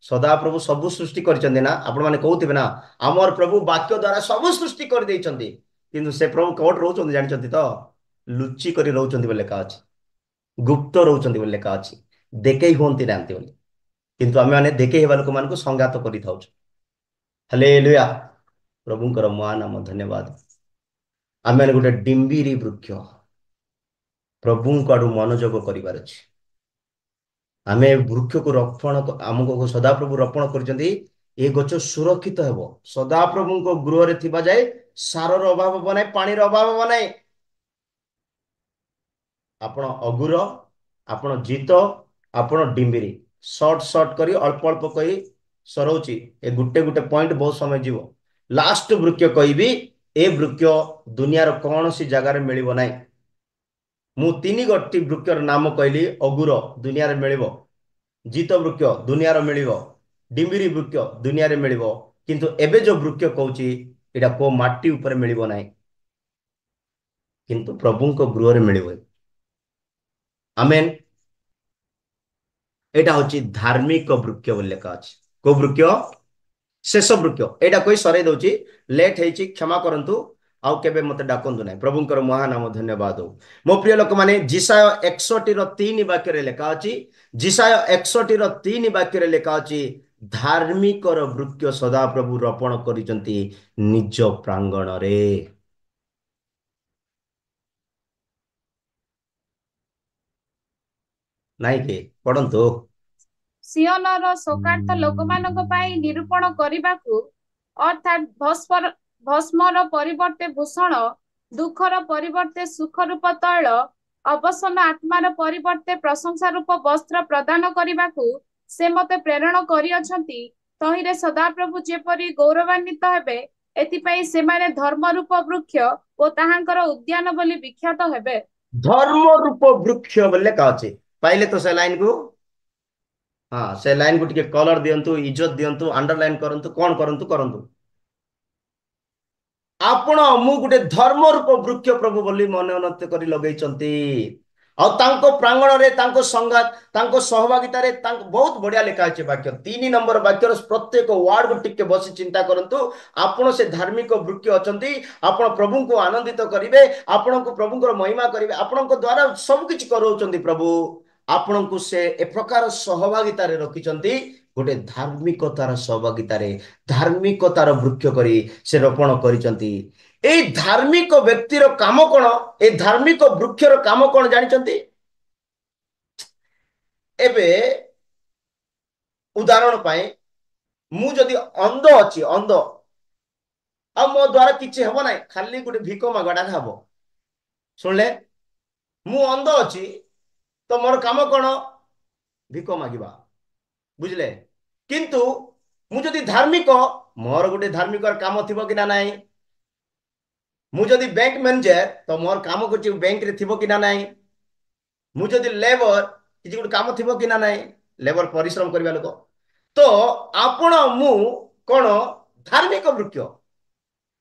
ସଦାପ୍ରଭୁ ସବୁ ସୃଷ୍ଟି କରିଛନ୍ତି ନା। ଆପଣ ମାନେ କହୁଥିବେ ନା, ଆମର ପ୍ରଭୁ ବାକ୍ୟ ଦ୍ୱାରା ସବୁ ସୃଷ୍ଟି କରିଦେଇଛନ୍ତି। କିନ୍ତୁ ସେ ପ୍ରଭୁ କୋଉଠି ରହୁଛନ୍ତି ଜାଣିଛନ୍ତି ତ? ଲୁଚି କରି ରହୁଛନ୍ତି ବୋଲି ଲେଖା ଅଛି, ଗୁପ୍ତ ରହୁଛନ୍ତି ବୋଲି ଲେଖା ଅଛି, ଦେଖେଇ ହୁଅନ୍ତି ନାହାନ୍ତି ବୋଲି। କିନ୍ତୁ ଆମେ ମାନେ ଦେଖେଇ ହେବା ଲୋକମାନଙ୍କୁ ସଂଘାତ କରିଥାଉଛୁ। ହାଲେଲୁୟା। ପ୍ରଭୁଙ୍କର ମହାନାମ ଧନ୍ୟବାଦ। ଆମେ ମାନେ ଗୋଟେ ଡିମ୍ବିରି ବୃକ୍ଷ, ପ୍ରଭୁଙ୍କ ଆଡୁ ମନୋଯୋଗ କରିବାର ଅଛି। ଆମେ ବୃକ୍ଷକୁ ରକ୍ଷଣ, ଆମକୁ ସଦାପ୍ରଭୁ ରକ୍ଷଣ କରିଛନ୍ତି। ଏ ଗଛ ସୁରକ୍ଷିତ ହେବ। ସଦାପ୍ରଭୁଙ୍କ ଗୃହରେ ଥିବା ଯାଏ ସାରର ଅଭାବ ହବ ନାହିଁ, ପାଣିର ଅଭାବ ହବ ନାହିଁ। ଆପଣ ଅଗୁର, ଆପଣ ଜିତ, ଆପଣ ଡିମ୍ବିରି, ସର୍ଟ କରି ଅଳ୍ପ ଅଳ୍ପ କହି ସରଉଛି। ଏ ଗୋଟେ ଗୋଟେ ପଏଣ୍ଟ ବହୁତ ସମୟ ଯିବ। ଲାଷ୍ଟ ବୃକ୍ଷ କହିବି, ଏ ବୃକ୍ଷ ଦୁନିଆର କୌଣସି ଜାଗାରେ ମିଳିବ ନାହିଁ। ମୁଁ 3 ଗୋଟି ବୃକ୍ଷର ନାମ କହିଲି। ଅଗୁର ଦୁନିଆରେ ମିଳିବ, ଜିତ ବୃକ୍ଷ ଦୁନିଆର ମିଳିବ, ଡିମ୍ବିରି ବୃକ୍ଷ ଦୁନିଆରେ ମିଳିବ। କିନ୍ତୁ ଏବେ ଯୋଉ ବୃକ୍ଷ କହୁଛି, ଏଇଟା କୋଉ ମାଟି ଉପରେ ମିଳିବ ନାହିଁ। କିନ୍ତୁ ପ୍ରଭୁଙ୍କ ଗୃହରେ ମିଳିବ। ଆମେନ୍। ଏଇଟା ହଉଛି ଧାର୍ମିକ ବୃକ୍ଷ ବୋଲି ଲେଖା ଅଛି। କୋଉ ବୃକ୍ଷ? ଶେଷ ବୃକ୍ଷ। ଏଇଟା କହି ସରେଇ ଦଉଛି, ଲେଟ୍ ହେଇଛି, କ୍ଷମା କରନ୍ତୁ, ଆଉ କେବେ ମତେ ଡାକନ୍ତୁ ନାହିଁ। ପ୍ରଭୁଙ୍କର ମହାନାମ ଧନ୍ୟବାଦ ହଉ। ମୋ ପ୍ରିୟ ଲୋକମାନେ, ଜିସାୟ 61:3 ବାକ୍ୟରେ ଲେଖା ଅଛି, ଜିସାୟ 61:3 ବାକ୍ୟରେ ଲେଖା ଅଛି, ଧାର୍ମିକର ବୃକ୍ଷ ସଦାପ୍ରଭୁ ରୋପଣ କରିଛନ୍ତି ନିଜ ପ୍ରାଙ୍ଗଣରେ। ନାଇଁ କି? ପଢନ୍ତୁ। ସିଓନର ଶୋକାର୍ତ୍ତ ଲୋକମାନଙ୍କ ପାଇଁ ନିରୂପଣ କରିବାକୁ, ଅର୍ଥାତ୍ ଭସ୍ମର ପରିବର୍ତ୍ତେ ଭୂଷଣ, ଦୁଃଖର ପରିବର୍ତ୍ତେ ସୁଖ ରୂପ ତୈଳ, ଅବସନ୍ନ ଆତ୍ମାର ପରିବର୍ତ୍ତେ ପ୍ରଶଂସା ରୂପ ବସ୍ତ୍ର ପ୍ରଦାନ କରିବାକୁ ସେ ମତେ ପ୍ରେରଣ କରିଅଛନ୍ତି। ତହିଁରେ ସଦାପ୍ରଭୁ ଯେପରି ଗୌରବାନ୍ୱିତ ହେବେ, ଏଥିପାଇଁ ସେମାନେ ଧର୍ମ ରୂପ ବୃକ୍ଷ ଓ ତାହାଙ୍କର ଉଦ୍ୟାନ ବୋଲି ବିଖ୍ୟାତ ହେବେ। ଧର୍ମ ରୂପ ବୃକ୍ଷ ବୋଲି ଲେଖା ଅଛି। ପାଇଲେ ତ ସେ ଲାଇନ କୁ? ହଁ, ସେ ଲାଇନ କୁ ଟିକେ କଲର ଦିଅନ୍ତୁ, ଇଜ୍ଜତ ଦିଅନ୍ତୁ, ଅଣ୍ଡରଲାଇନ କରନ୍ତୁ, କଣ କରନ୍ତୁ କରନ୍ତୁ। ଆପଣ ମୁଁ ଗୋଟେ ଧର୍ମ ରୂପ ବୃକ୍ଷ ପ୍ରଭୁ ବୋଲି ମନୋନୀତ କରି ଲଗେଇଛନ୍ତି। ଆଉ ତାଙ୍କ ପ୍ରାଙ୍ଗଣରେ, ତାଙ୍କ ସଂଘାତ, ତାଙ୍କ ସହଭାଗିତାରେ, ତାଙ୍କ ବହୁତ ବଢିଆ ଲେଖା ଅଛି ବାକ୍ୟ। 3 ନମ୍ବର ବାକ୍ୟର ପ୍ରତ୍ୟେକ ୱାର୍ଡ କୁ ଟିକେ ବସି ଚିନ୍ତା କରନ୍ତୁ। ଆପଣ ସେ ଧାର୍ମିକ ବୃକ୍ଷ ଅଛନ୍ତି। ଆପଣ ପ୍ରଭୁଙ୍କୁ ଆନନ୍ଦିତ କରିବେ, ଆପଣଙ୍କୁ ପ୍ରଭୁଙ୍କର ମହିମା କରିବେ, ଆପଣଙ୍କ ଦ୍ଵାରା ସବୁ କିଛି କରାଉଛନ୍ତି ପ୍ରଭୁ। ଆପଣଙ୍କୁ ସେ ଏ ପ୍ରକାର ସହଭାଗିତାରେ ରଖିଛନ୍ତି, ଗୋଟେ ଧାର୍ମିକତାର ସହଭାଗିତାରେ, ଧାର୍ମିକତାର ବୃକ୍ଷ କରି ସେ ରୋପଣ କରିଛନ୍ତି। ଏଇ ଧାର୍ମିକ ବ୍ୟକ୍ତିର କାମ କଣ? ଏଇ ଧାର୍ମିକ ବୃକ୍ଷର କାମ କଣ ଜାଣିଛନ୍ତି? ଏବେ ଉଦାହରଣ ପାଇଁ, ମୁଁ ଯଦି ଅନ୍ଧ ଅଛି, ଅନ୍ଧ, ଆଉ ମୋ ଦ୍ଵାରା କିଛି ହବ ନାହିଁ, ଖାଲି ଗୋଟେ ଭିକ ମାଗଟା ହବ। ଶୁଣିଲେ, ମୁଁ ଅନ୍ଧ ଅଛି, ତ ମୋର କାମ କଣ? ଭିକ ମାଗିବା। ବୁଝିଲେ? କିନ୍ତୁ ମୁଁ ଯଦି ଧାର୍ମିକ, ମୋର ଗୋଟେ ଧାର୍ମିକ କାମ ଥିବ କି ନା ନାହିଁ? ମୁଁ ଯଦି ବ୍ୟାଙ୍କ ମ୍ୟାନେଜର, ତ ମୋର କାମ କିଛି ବ୍ୟାଙ୍କରେ ଥିବ କି ନା ନାହିଁ? ମୁଁ ଯଦି ଲେବର, କିଛି ଗୋଟେ କାମ ଥିବ କି ନା ନାହିଁ? ଲେବର ପରିଶ୍ରମ କରିବା ଲୋକ। ତ ଆପଣ ମୁଁ କଣ? ଧାର୍ମିକ ବୃକ୍ଷ।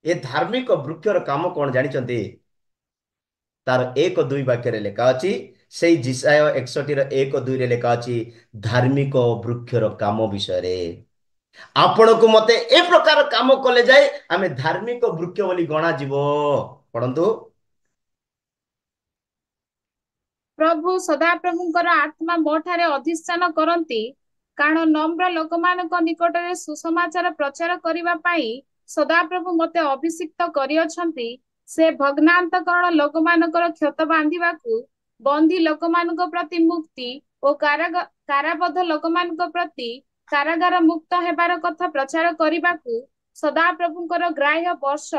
ଏ ଧାର୍ମିକ ବୃକ୍ଷର କାମ କଣ ଜାଣିଛନ୍ତି? ତାର 1-2 ବାକ୍ୟରେ ଲେଖା ଅଛି। ସେଇ ଜିସାୟ 61:1-2ରେ ଲେଖା ଅଛି, ଧାର୍ମିକ ବୃକ୍ଷର କାମ ବିଷୟରେ। ଆପଣଙ୍କୁ ମତେ ଏ ପ୍ରକାର କାମ କଲେ ଯାଇ ଆମେ ଧାର୍ମିକ ବୃକ୍ଷ ବୋଲି ଗଣାଯିବ। ପଢନ୍ତୁ। ପ୍ରଭୁ ସଦାପ୍ରଭୁଙ୍କର ଆତ୍ମା ମୋ ଠାରେ ଅଧିଷ୍ଠାନ କରନ୍ତି, କାରଣ ନମ୍ର ଲୋକମାନଙ୍କ ନିକଟରେ ସୁସମାଚାର ପ୍ରଚାର କରିବା ପାଇଁ ସଦାପ୍ରଭୁ ମୋତେ ଅଭିଷିକ୍ତ କରିଅଛନ୍ତି। ସେ ଭଗ୍ନାନ୍ତକରଣ ଲୋକମାନଙ୍କର କ୍ଷତ ବାନ୍ଧିବାକୁ, ବନ୍ଦୀ ଲୋକମାନଙ୍କ ପ୍ରତି ମୁକ୍ତି ଓ କାରାବଦ୍ଧ ଲୋକମାନଙ୍କ ପ୍ରତି କାରାଗାର ମୁକ୍ତ ହେବାର କଥା ପ୍ରଚାର କରିବାକୁ, ସଦାପ୍ରଭୁଙ୍କର ଗ୍ରାହ୍ୟ ବର୍ଷ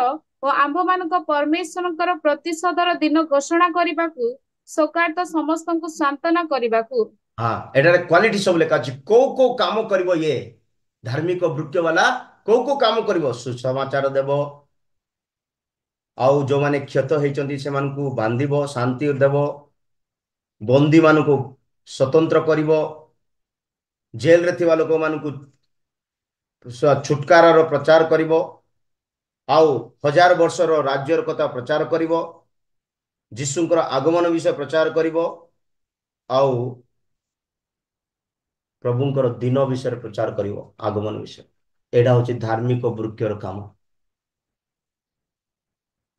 ଓ ଆମ୍ଭମାନଙ୍କ ପରମେଶ୍ୱରଙ୍କର ପ୍ରତିଶୋଧର ଦିନ ଘୋଷଣା କରିବାକୁ, ଶୋକାର୍ତ୍ତ ସମସ୍ତଙ୍କୁ ସାନ୍ତ୍ୱନା କରିବାକୁ। ହଁ, ଏଠାରେ କ୍ୱାଲିଟି ସବୁ ଲେଖା ଅଛି। କୋଉ କୋଉ କାମ କରିବ ଇଏ ଧାର୍ମିକ ବୃକ୍ଷ ବାଲା? କୋଉ କୋଉ କାମ କରିବ? ସୁସମାଚାର ଦେବ, ଆଉ ଯୋଉମାନେ କ୍ଷତ ହେଇଛନ୍ତି ସେମାନଙ୍କୁ ବାନ୍ଧିବ, ଶାନ୍ତି ଦେବ, ବନ୍ଦୀ ମାନଙ୍କୁ ସ୍ୱତନ୍ତ୍ର କରିବ, ଜେଲରେ ଥିବା ଲୋକମାନଙ୍କୁ ଛୁଟକାରାର ପ୍ରଚାର କରିବ, ଆଉ 1000 ବର୍ଷର ରାଜ୍ୟର କଥା ପ୍ରଚାର କରିବ, ଯୀଶୁଙ୍କର ଆଗମନ ବିଷୟ ପ୍ରଚାର କରିବ, ଆଉ ପ୍ରଭୁଙ୍କର ଦିନ ବିଷୟରେ ପ୍ରଚାର କରିବ, ଆଗମନ ବିଷୟ। ଏଇଟା ହଉଛି ଧାର୍ମିକ ବୃକ୍ଷର କାମ।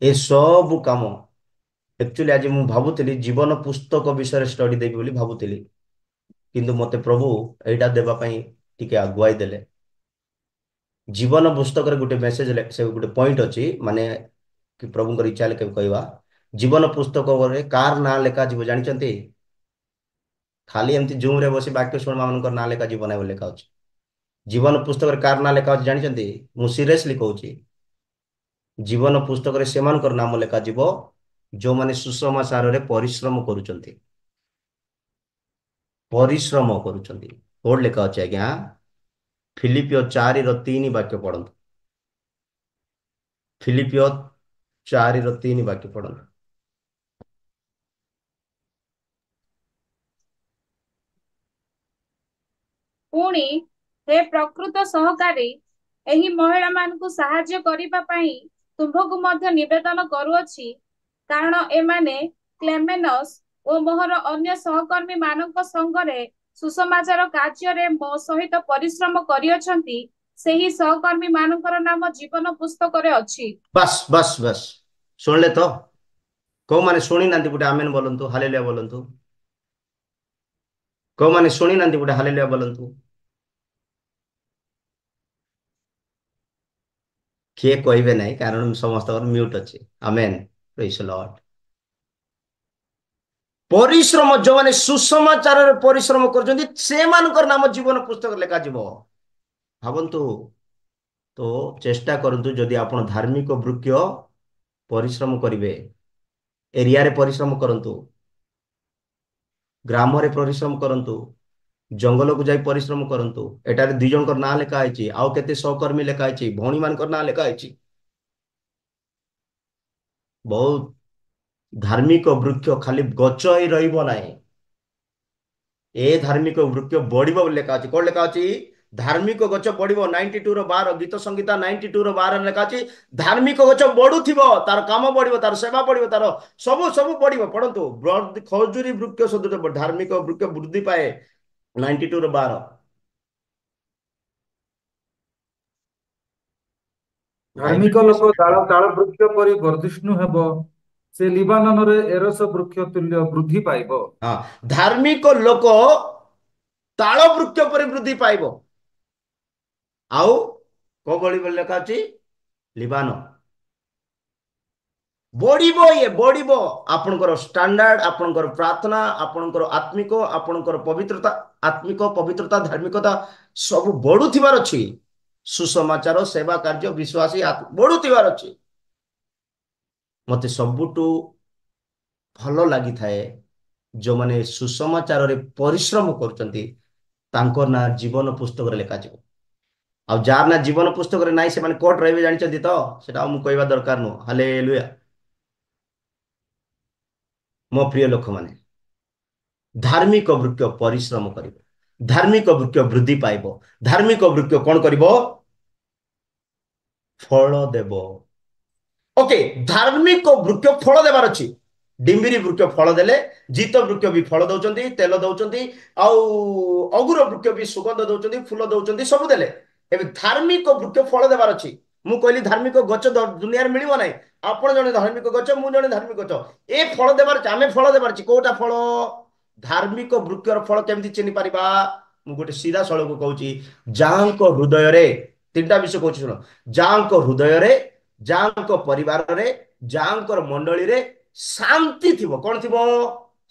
ଏ ସବୁ କାମ ଆକ୍ଚୁଆଲି ଆଜି ମୁଁ ଭାବୁଥିଲି ଜୀବନ ପୁସ୍ତକ ବିଷୟରେ ଷ୍ଟଡି ଦେବି ବୋଲି ଭାବୁଥିଲି, କିନ୍ତୁ ମତେ ପ୍ରଭୁ ଏଇଟା ଦେବା ପାଇଁ ଟିକେ ଆଗୁଆଇ ଦେଲେ। ଜୀବନ ପୁସ୍ତକରେ ଗୋଟେ ମେସେଜ, ସେ ଗୋଟେ ପଏଣ୍ଟ ଅଛି, ମାନେ କି ପ୍ରଭୁଙ୍କର ଇଚ୍ଛା ହେଲେ କେବେ କହିବା। ଜୀବନ ପୁସ୍ତକରେ କାହାର ନାଁ ଲେଖାଯିବ ଜାଣିଛନ୍ତି? ଖାଲି ଏମିତି ଜୁମ ରେ ବସି ବାକ୍ୟ ଶୁଣିବା ମାନଙ୍କର ନାଁ ଲେଖାଯିବ ନାହିଁ ବୋଲି ଲେଖା ଅଛି। ଜୀବନ ପୁସ୍ତକରେ କାହାର ନାଁ ଲେଖା ଅଛି ଜାଣିଛନ୍ତି? ମୁଁ ସିରିୟସଲି କହୁଛି, ଜୀବନ ପୁସ୍ତକରେ ସେମାନଙ୍କର ନାମ ଲେଖାଯିବ ଯୋଉମାନେ ସୁସମାଚାରରେ ପରିଶ୍ରମ କରୁଛନ୍ତି। ପରିଶ୍ରମ କରୁଛନ୍ତି। କୋଉଠି ଲେଖା ଅଛି ଆଜ୍ଞା? ଫିଲିପିଓ 4:3 ବାକ୍ୟ ପଢନ୍ତୁ। ଫିଲିପିଓ 4:3 ବାକ୍ୟ ପଢନ୍ତୁ। ପୁଣି, ହେ ପ୍ରକୃତ ସହକାରୀ, ଏହି ମହିଳାମାନଙ୍କୁ ସାହାଯ୍ୟ କରିବା ପାଇଁ ତୁମ୍ଭକୁ ମଧ୍ୟ ନିବେଦନ କରୁଅଛି, କାରଣ ଏମାନେ କ୍ଲେମେନସ୍ ଓ ମୋହର ଅନ୍ୟ ସହକର୍ମୀ ମାନଙ୍କ ସଙ୍ଗରେ ସୁସମାଚାର କାର୍ଯ୍ୟରେ ମୋ ସହିତ ପରିଶ୍ରମ କରିଅଛନ୍ତି। ସେହି ସହକର୍ମୀ ମାନଙ୍କର ନାମ ଜୀବନ ପୁସ୍ତକରେ ଅଛି। ବାସ୍ ବାସ୍ ବାସ୍, ଶୁଣିଲେ ତ? କୋଉମାନେ ଶୁଣି ନାହାନ୍ତି ଗୋଟେ ଆମେନ ବୋଲନ୍ତୁ, ହାଲେଲୁୟା ବୋଲନ୍ତୁ। କୋଉମାନେ ଶୁଣି ନାହାନ୍ତି ଗୋଟେ ହାଲେଲୁୟା ବୋଲନ୍ତୁ। କିଏ କହିବେ ନାହିଁ, କାରଣ ସମସ୍ତଙ୍କର ମ୍ୟୁଟ ଅଛି। ଆମେନ, ପ୍ରେଜ୍ ଦ ଲର୍ଡ। ପରିଶ୍ରମ, ଯୋଉମାନେ ସୁସମାଚାରରେ ପରିଶ୍ରମ କରୁଛନ୍ତି ସେମାନଙ୍କର ନାମ ଜୀବନ ପୁସ୍ତକରେ ଲେଖାଯିବ। ଭାବନ୍ତୁ ତ, ଚେଷ୍ଟା କରନ୍ତୁ, ଯଦି ଆପଣ ଧାର୍ମିକ ବୃକ୍ଷ ପରିଶ୍ରମ କରିବେ, ଏରିଆରେ ପରିଶ୍ରମ କରନ୍ତୁ, ଗ୍ରାମରେ ପରିଶ୍ରମ କରନ୍ତୁ, ଜଙ୍ଗଲକୁ ଯାଇ ପରିଶ୍ରମ କରନ୍ତୁ। ଏଠାରେ 2 ଜଣଙ୍କର ନାଁ ଲେଖା ହେଇଛି, ଆଉ କେତେ ସହକର୍ମୀ ଲେଖା ହେଇଛି, ଭଉଣୀ ମାନଙ୍କର ନାଁ ଲେଖା ହେଇଛି। ବହୁତ ଧାର୍ମିକ ବୃକ୍ଷ ଖାଲି ଗଛ ହେଇ ରହିବ ନାହିଁ, ଏ ଧାର୍ମିକ ବୃକ୍ଷ ବଢିବ ବୋଲି ଲେଖା ଅଛି। କଣ ଲେଖା ଅଛି? ଧାର୍ମିକ ଗଛ ବଢିବ। 92 ର 12, ଗୀତ ସଂହିତା 92 ର 12 ଲେଖା ଅଛି, ଧାର୍ମିକ ଗଛ ବଢୁଥିବ, ତାର କାମ ବଢିବ, ତାର ସେବା ବଢିବ, ତାର ସବୁ ସବୁ ବଢିବ। ପଢନ୍ତୁ, ଖଜୁରୀ ବୃକ୍ଷ ସଦୃଶ ଧାର୍ମିକ ବୃକ୍ଷ ବୃଦ୍ଧି ପାଏ। 92 ର 12। ଧାର୍ମିକ ଲୋକ ତାଳ ବୃକ୍ଷ ପରି ବର୍ଦ୍ଧିଷ୍ଣୁ ହେବ, ସେ ଲିବାନନରେ ଏରସ ବୃକ୍ଷ ତୁଲ୍ୟ ବୃଦ୍ଧି ପାଇବ। ହଁ, ଧାର୍ମିକ ଲୋକ ତାଳ ବୃକ୍ଷ ପରି ବୃଦ୍ଧି ପାଇବ। ଆଉ କୋଉ ଭଳି ବୋଲି ଲେଖା ଅଛି? ଲିବାନ ବଢିବ। ଇଏ ବଢିବ। ଆପଣଙ୍କର ଷ୍ଟାଣ୍ଡାର୍ଡ, ଆପଣଙ୍କର ପ୍ରାର୍ଥନା, ଆପଣଙ୍କର ଆତ୍ମିକ, ଆପଣଙ୍କର ପବିତ୍ରତା, ଆତ୍ମିକ ପବିତ୍ରତା, ଧାର୍ମିକତା ସବୁ ବଢୁଥିବାର ଅଛି। ସୁସମାଚାର, ସେବା କାର୍ଯ୍ୟ, ବିଶ୍ୱାସୀ ବଢୁଥିବାର ଅଛି। ମତେ ସବୁଠୁ ଭଲ ଲାଗିଥାଏ ଯୋଉମାନେ ସୁସମାଚାରରେ ପରିଶ୍ରମ କରୁଛନ୍ତି, ତାଙ୍କ ନାଁ ଜୀବନ ପୁସ୍ତକରେ ଲେଖାଯିବ। ଆଉ ଯାହାର ନା ଜୀବନ ପୁସ୍ତକରେ ନାହିଁ, ସେମାନେ କୋର୍ଟ ରହିବେ ଜାଣିଛନ୍ତି ତ? ସେଟା ଆଉ ମୁଁ କହିବା ଦରକାର ନୁହଁ। ହାଲେଲୁୟା। ମୋ ପ୍ରିୟ ଲୋକମାନେ, ଧାର୍ମିକ ବୃକ୍ଷ ପରିଶ୍ରମ କରିବ, ଧାର୍ମିକ ବୃକ୍ଷ ବୃଦ୍ଧି ପାଇବ, ଧାର୍ମିକ ବୃକ୍ଷ କଣ କରିବ? ଫଳ ଦେବ। ଓକେ, ଧାର୍ମିକ ବୃକ୍ଷ ଫଳ ଦେବାର ଅଛି। ଡିମ୍ବିରି ବୃକ୍ଷ ଫଳ ଦେଲେ, ଜିତ ବୃକ୍ଷ ବି ଫଳ ଦଉଛନ୍ତି, ତେଲ ଦଉଛନ୍ତି, ଆଉ ଅଗୁର ବୃକ୍ଷ ବି ସୁଗନ୍ଧ ଦଉଛନ୍ତି, ଫୁଲ ଦଉଛନ୍ତି, ସବୁ ଦେଲେ। ଏବେ ଧାର୍ମିକ ବୃକ୍ଷ ଫଳ ଦେବାର ଅଛି। ମୁଁ କହିଲି ଧାର୍ମିକ ଗଛ ଦୁନିଆରେ ମିଳିବ ନାହିଁ। ଆପଣ ଜଣେ ଧାର୍ମିକ ଗଛ, ମୁଁ ଜଣେ ଧାର୍ମିକ ଗଛ। ଏ ଫଳ ଦେବାର ଅଛି, ଆମେ ଫଳ ଦେବାର ଅଛି। କୋଉଟା ଫଳ? ଧାର୍ମିକ ବୃକ୍ଷର ଫଳ କେମିତି ଚିହ୍ନି ପାରିବା? ମୁଁ ଗୋଟେ ସିଧାସଳଖ କହୁଛି, ଯାହାଙ୍କ ହୃଦୟରେ, 3ଟା ବିଷୟ କହୁଛି ଶୁଣ। ଯାହାଙ୍କ ହୃଦୟରେ, ଯାହାଙ୍କ ପରିବାରରେ, ଯାହାଙ୍କର ମଣ୍ଡଳୀରେ ଶାନ୍ତି ଥିବ। କଣ ଥିବ?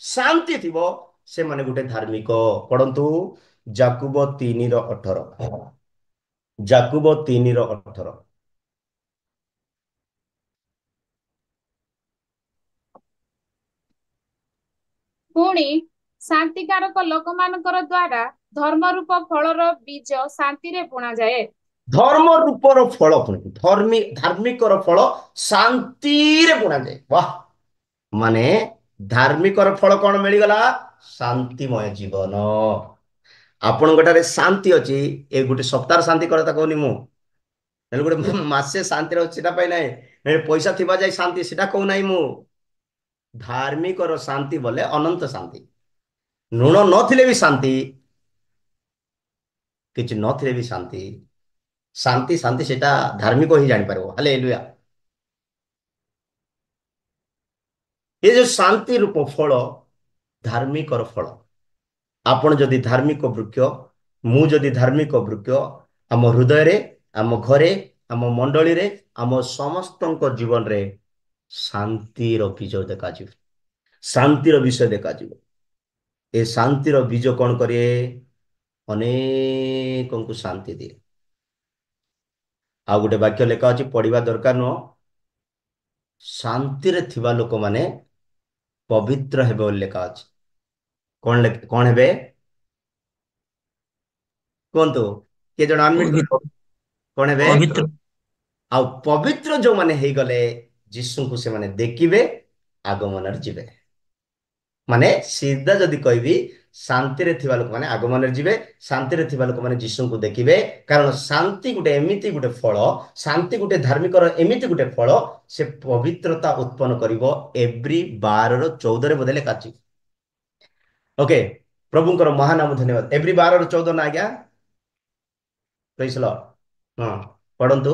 ଶାନ୍ତି ଥିବ, ସେମାନେ ଗୋଟେ ଧାର୍ମିକ। ପଢନ୍ତୁ, ଯାକୁବ 3:18। ଯାକୁବ 3:18। ପୁଣି ଶାନ୍ତିକାରକ ଲୋକମାନଙ୍କର ଦ୍ଵାରା ଧର୍ମରୂପ ଫଳର ବୀଜ ଶାନ୍ତିରେ ବୁଣାଯାଏ। ଧର୍ମ ରୂପର ଫଳ, ପୁଣି ଧାର୍ମିକର ଫଳ ଶାନ୍ତିରେ ବୁଣାଯାଏ। ବାହ, ମାନେ ଧାର୍ମିକର ଫଳ କଣ ମିଳିଗଲା? ଶାନ୍ତିମୟ ଜୀବନ। ଆପଣଙ୍କ ଠାରେ ଶାନ୍ତି ଅଛି। ଏ ଗୋଟେ ସପ୍ତାହ ଶାନ୍ତି କଥା କହୁନି ମୁଁ, ହେଲେ ଗୋଟେ ମାସେ ଶାନ୍ତିରେ ଅଛି ସେଟା ପାଇଁ ନାହିଁ। ପଇସା ଥିବା ଯାଇ ଶାନ୍ତି ସେଟା କହୁନାହିଁ ମୁଁ। ଧାର୍ମିକର ଶାନ୍ତି ବୋଲେ ଅନନ୍ତ ଶାନ୍ତି। ଲୁଣ ନଥିଲେ ବି ଶାନ୍ତି, କିଛି ନଥିଲେ ବି ଶାନ୍ତି। ଶାନ୍ତି ଶାନ୍ତି ସେଟା ଧାର୍ମିକ ହିଁ ଜାଣିପାରିବ। ହାଲେଲୁୟା। ଏ ଯୋଉ ଶାନ୍ତି ରୂପ ଫଳ, ଧାର୍ମିକର ଫଳ। ଆପଣ ଯଦି ଧାର୍ମିକ ବୃକ୍ଷ, ମୁଁ ଯଦି ଧାର୍ମିକ ବୃକ୍ଷ, ଆମ ହୃଦୟରେ, ଆମ ଘରେ, ଆମ ମଣ୍ଡଳୀରେ, ଆମ ସମସ୍ତଙ୍କ ଜୀବନରେ ଶାନ୍ତିର ବୀଜ ଦେଖାଯିବ। ଶାନ୍ତିର ବିଷୟ ଦେଖାଯିବ। ଏ ଶାନ୍ତିର ବୀଜ କଣ କରେ? ଅନେକଙ୍କୁ ଶାନ୍ତି ଦିଏ। ଆଉ ଗୋଟେ ବାକ୍ୟ ଲେଖା ଅଛି, ପଢିବା ଦରକାର ନୁହଁ। ଶାନ୍ତିରେ ଥିବା ଲୋକମାନେ ପବିତ୍ର ହେବେ ବୋଲି ଲେଖା ଅଛି। କଣ ହେବେ? କୁହନ୍ତୁ, କିଏ ଜଣେ ଅନମ୍ୟୁଟ ପବି- କର। କଣ ହେବେ? ପବିତ୍ର ଆଉ ପବିତ୍ର ଯୋଉମାନେ ହେଇଗଲେ, ଯୀଶୁଙ୍କୁ ସେମାନେ ଦେଖିବେ, ଆଗମନରେ ଯିବେ। ମାନେ ସିଧା ଯଦି କହିବି, ଶାନ୍ତିରେ ଥିବା ଲୋକମାନେ ଆଗମନରେ ଯିବେ, ଶାନ୍ତିରେ ଥିବା ଲୋକମାନେ ଯୀଶୁଙ୍କୁ ଦେଖିବେ। କାରଣ ଶାନ୍ତି ଗୋଟେ ଏମିତି ଗୋଟେ ଫଳ, ଶାନ୍ତି ଗୋଟେ ଧାର୍ମିକର ଏମିତି ଗୋଟେ ଫଳ, ସେ ପବିତ୍ରତା ଉତ୍ପନ୍ନ କରିବ। ଏଭ୍ରି 12:14 ବୋଧେ ଲେଖା ଅଛି। ଓକେ, ପ୍ରଭୁଙ୍କର ମହାନାମ ଧନ୍ୟବାଦ। ଏଭ୍ରି 12:14 ନା ଆଜ୍ଞା? ପ୍ରେଜ୍ ଦ ଲର୍ଡ। ହଁ, ପଢନ୍ତୁ।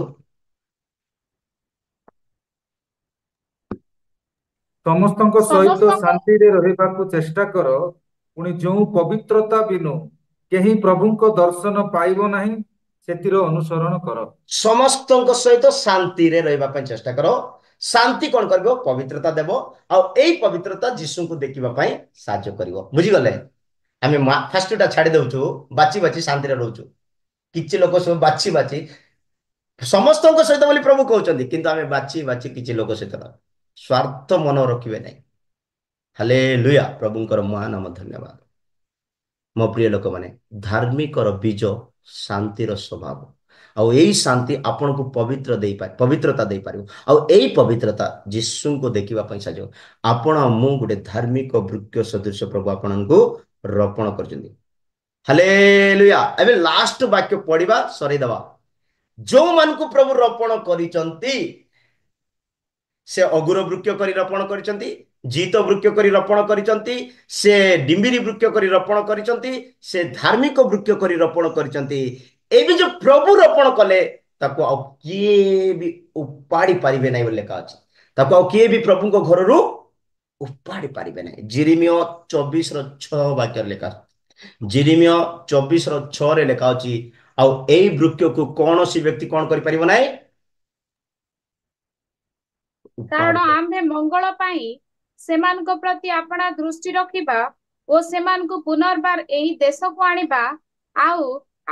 ସମସ୍ତଙ୍କ ସହିତ ସମସ୍ତଙ୍କ ଶାନ୍ତିରେ ରହିବାକୁ ଚେଷ୍ଟା କର, ପୁଣି ଯେଉଁ ପବିତ୍ରତା ବିନୁ କେହି ପ୍ରଭୁଙ୍କ ଦର୍ଶନ ପାଇବ ନାହିଁ, ସେଥିର ଅନୁସରଣ କର। ସମସ୍ତଙ୍କ ସହିତ ଶାନ୍ତିରେ ରହିବା ପାଇଁ ଚେଷ୍ଟା କର। ଶାନ୍ତି କଣ କରିବ? ପବିତ୍ରତା ଦେବ। ଆଉ ଏଇ ପବିତ୍ରତା ଯୀଶୁଙ୍କୁ ଦେଖିବା ପାଇଁ ସାହାଯ୍ୟ କରିବ। ବୁଝିଗଲେ? ଆମେ ଫାଷ୍ଟଟା ଛାଡି ଦଉଛୁ, ବାଛି ବାଛି ଶାନ୍ତିରେ ରହୁଛୁ। କିଛି ଲୋକ ସବୁ ବାଛି ବାଛି, ସମସ୍ତଙ୍କ ସହିତ ବୋଲି ପ୍ରଭୁ କହୁଛନ୍ତି, କିନ୍ତୁ ଆମେ ବାଛି ବାଛି କିଛି ଲୋକ ସହିତ ସ୍ୱାର୍ଥ ମନ ରଖିବେ ନାହିଁ। ହାଲେଲୁୟା, ପ୍ରଭୁଙ୍କର ମହାନାମ ଧନ୍ୟବାଦ। ମୋ ପ୍ରିୟ ଲୋକମାନେ, ଧାର୍ମିକର ବୀଜ ଶାନ୍ତିର ସ୍ୱଭାବ। ଆଉ ଏଇ ଶାନ୍ତି ଆପଣଙ୍କୁ ପବିତ୍ରତା ଦେଇପାରିବ। ଆଉ ଏଇ ପବିତ୍ରତା ଯୀଶୁଙ୍କୁ ଦେଖିବା ପାଇଁ ସାହାଯ୍ୟ। ଆପଣ ଆଉ ମୁଁ ଗୋଟେ ଧାର୍ମିକ ବୃକ୍ଷ ସଦୃଶ ପ୍ରଭୁ ଆପଣଙ୍କୁ ରୋପଣ କରିଛନ୍ତି। ହାଲେଲୁୟା। ଏବେ ଲାଷ୍ଟ ବାକ୍ୟ ପଢିବା, ସରେଇଦବା। ଯୋଉମାନଙ୍କୁ ପ୍ରଭୁ ରୋପଣ କରିଛନ୍ତି, ସେ ଅଗୁର ବୃକ୍ଷ କରି ରୋପଣ କରିଛନ୍ତି, ଜିତ ବୃକ୍ଷ କରି ରୋପଣ କରିଛନ୍ତି, ସେ ଡିମ୍ବିରି ବୃକ୍ଷ କରି ରୋପଣ କରିଛନ୍ତି, ସେ ଧାର୍ମିକ ବୃକ୍ଷ କରି ରୋପଣ କରିଛନ୍ତି। ଏବେ ଯୋଉ ପ୍ରଭୁ ରୋପଣ କଲେ, ତାକୁ ଆଉ କିଏ ବି ଉପାଡ଼ି ପାରିବେ ନାହିଁ ବୋଲି ଲେଖା ଅଛି। ତାକୁ ଆଉ କିଏ ବି ପ୍ରଭୁଙ୍କ ଘରରୁ ଉପାଡ଼ି ପାରିବେ ନାହିଁ। ଜିରିମିୟ 24:6 ବାକ୍ୟରେ ଲେଖା ଅଛି। ଜିରିମିୟ 24:6 ଲେଖା ଅଛି, ଆଉ ଏଇ ବୃକ୍ଷକୁ କୌଣସି ବ୍ୟକ୍ତି କଣ କରିପାରିବ ନାହିଁ? କାରଣ ଉପାଡ଼ିବ। ଆମ୍ଭେ ମଙ୍ଗଳ ପାଇଁ ସେମାନଙ୍କ ପ୍ରତି ଆପଣା ଦୃଷ୍ଟି ରଖିବା ଓ ସେମାନଙ୍କୁ ପୁନର୍ବାର ଏହି ଦେଶକୁ ଆଣିବା, ଆଉ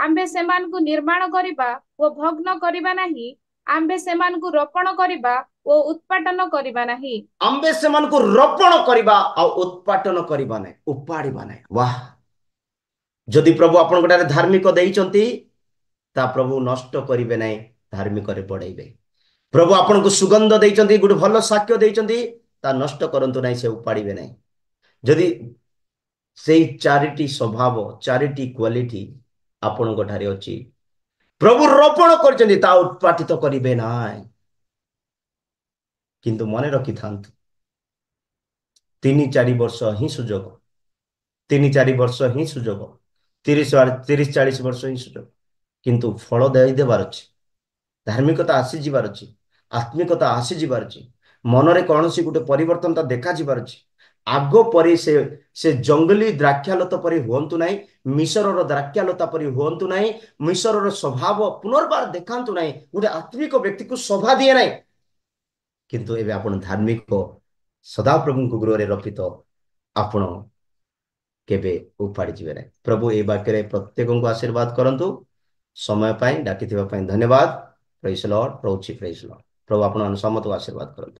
ଆମ୍ଭେ ସେମାନଙ୍କୁ ନିର୍ମାଣ କରିବା ଓ ଭଗ୍ନ କରିବା ନାହିଁ। ଆମ୍ଭେ ସେମାନଙ୍କୁ ରୋପଣ କରିବା ଓ ଉତ୍ପାଟନ କରିବା ନାହିଁ। ଆମ୍ଭେ ସେମାନଙ୍କୁ ରୋପଣ କରିବା ଆଉ ଉତ୍ପାଟନ କରିବା ନାହିଁ, ଉପାଡ଼ିବା ନାହିଁ। ୱାହ! ଯଦି ପ୍ରଭୁ ଆପଣଙ୍କଠାରେ ଧାର୍ମିକ ଦେଇଛନ୍ତି, ତା ପ୍ରଭୁ ନଷ୍ଟ କରିବେ ନାହିଁ, ଧାର୍ମିକରେ ବଢେଇବେ। ପ୍ରଭୁ ଆପଣଙ୍କୁ ସୁଗନ୍ଧ ଦେଇଛନ୍ତି, ଗୋଟେ ଭଲ ସାକ୍ଷ୍ୟ ଦେଇଛନ୍ତି, ତା ନଷ୍ଟ କରନ୍ତୁ ନାହିଁ, ସେ ଉପାଡ଼ିବେ ନାହିଁ। ଯଦି ସେଇ 4ଟି ସ୍ୱଭାବ, 4ଟି କ୍ୱାଲିଟି ଆପଣଙ୍କ ଠାରେ ଅଛି, ପ୍ରଭୁ ରୋପଣ କରିଛନ୍ତି, ତା ଉତ୍ପାଟିତ କରିବେ ନାହିଁ। କିନ୍ତୁ ମନେ ରଖିଥାନ୍ତୁ, 3-4 ବର୍ଷ ହିଁ ସୁଯୋଗ, 3-4 ବର୍ଷ ହିଁ ସୁଯୋଗ, 30-40 ବର୍ଷ ହିଁ ସୁଯୋଗ। କିନ୍ତୁ ଫଳ ଦେଇଦେବାର ଅଛି, ଧାର୍ମିକତା ଆସିଯିବାର ଅଛି, ଆତ୍ମିକତା ଆସିଯିବାର ଅଛି, ମନରେ କୌଣସି ଗୋଟେ ପରିବର୍ତ୍ତନତା ଦେଖାଯିବାର ଅଛି। ଆଗ ପରି ସେ ଜଙ୍ଗଲୀ ଦ୍ରାକ୍ଷାଲତା ପରି ହୁଅନ୍ତୁ ନାହିଁ, ମିଶରର ଦ୍ରାକ୍ଷାଲତା ପରି ହୁଅନ୍ତୁ ନାହିଁ, ମିଶରର ସ୍ୱଭାବ ପୁନର୍ବାର ଦେଖାନ୍ତୁ ନାହିଁ। ଗୋଟେ ଆତ୍ମିକ ବ୍ୟକ୍ତିକୁ ଶୋଭା ଦିଏ ନାହିଁ। କିନ୍ତୁ ଏବେ ଆପଣ ଧାର୍ମିକ, ସଦାପ୍ରଭୁଙ୍କ ଗୃହରେ ରଖିତ, ଆପଣ କେବେ ଉପାଡ଼ି ଯିବେ ନାହିଁ। ପ୍ରଭୁ এই ବାକ୍ୟରେ ପ୍ରତ୍ୟେକଙ୍କୁ ଆଶୀର୍ବାଦ କରନ୍ତୁ। ସମୟ ପାଇଁ ଡାକିଥିବା ପାଇଁ ଧନ୍ୟବାଦ। ପ୍ରେଜ୍ ଦ ଲର୍ଡ। ରହୁଛି। ପ୍ରେଜ୍ ଦ ଲର୍ଡ। ପ୍ରଭୁ ଆପଣମାନଙ୍କୁ ସମସ୍ତଙ୍କୁ ଆଶୀର୍ବାଦ କରନ୍ତୁ।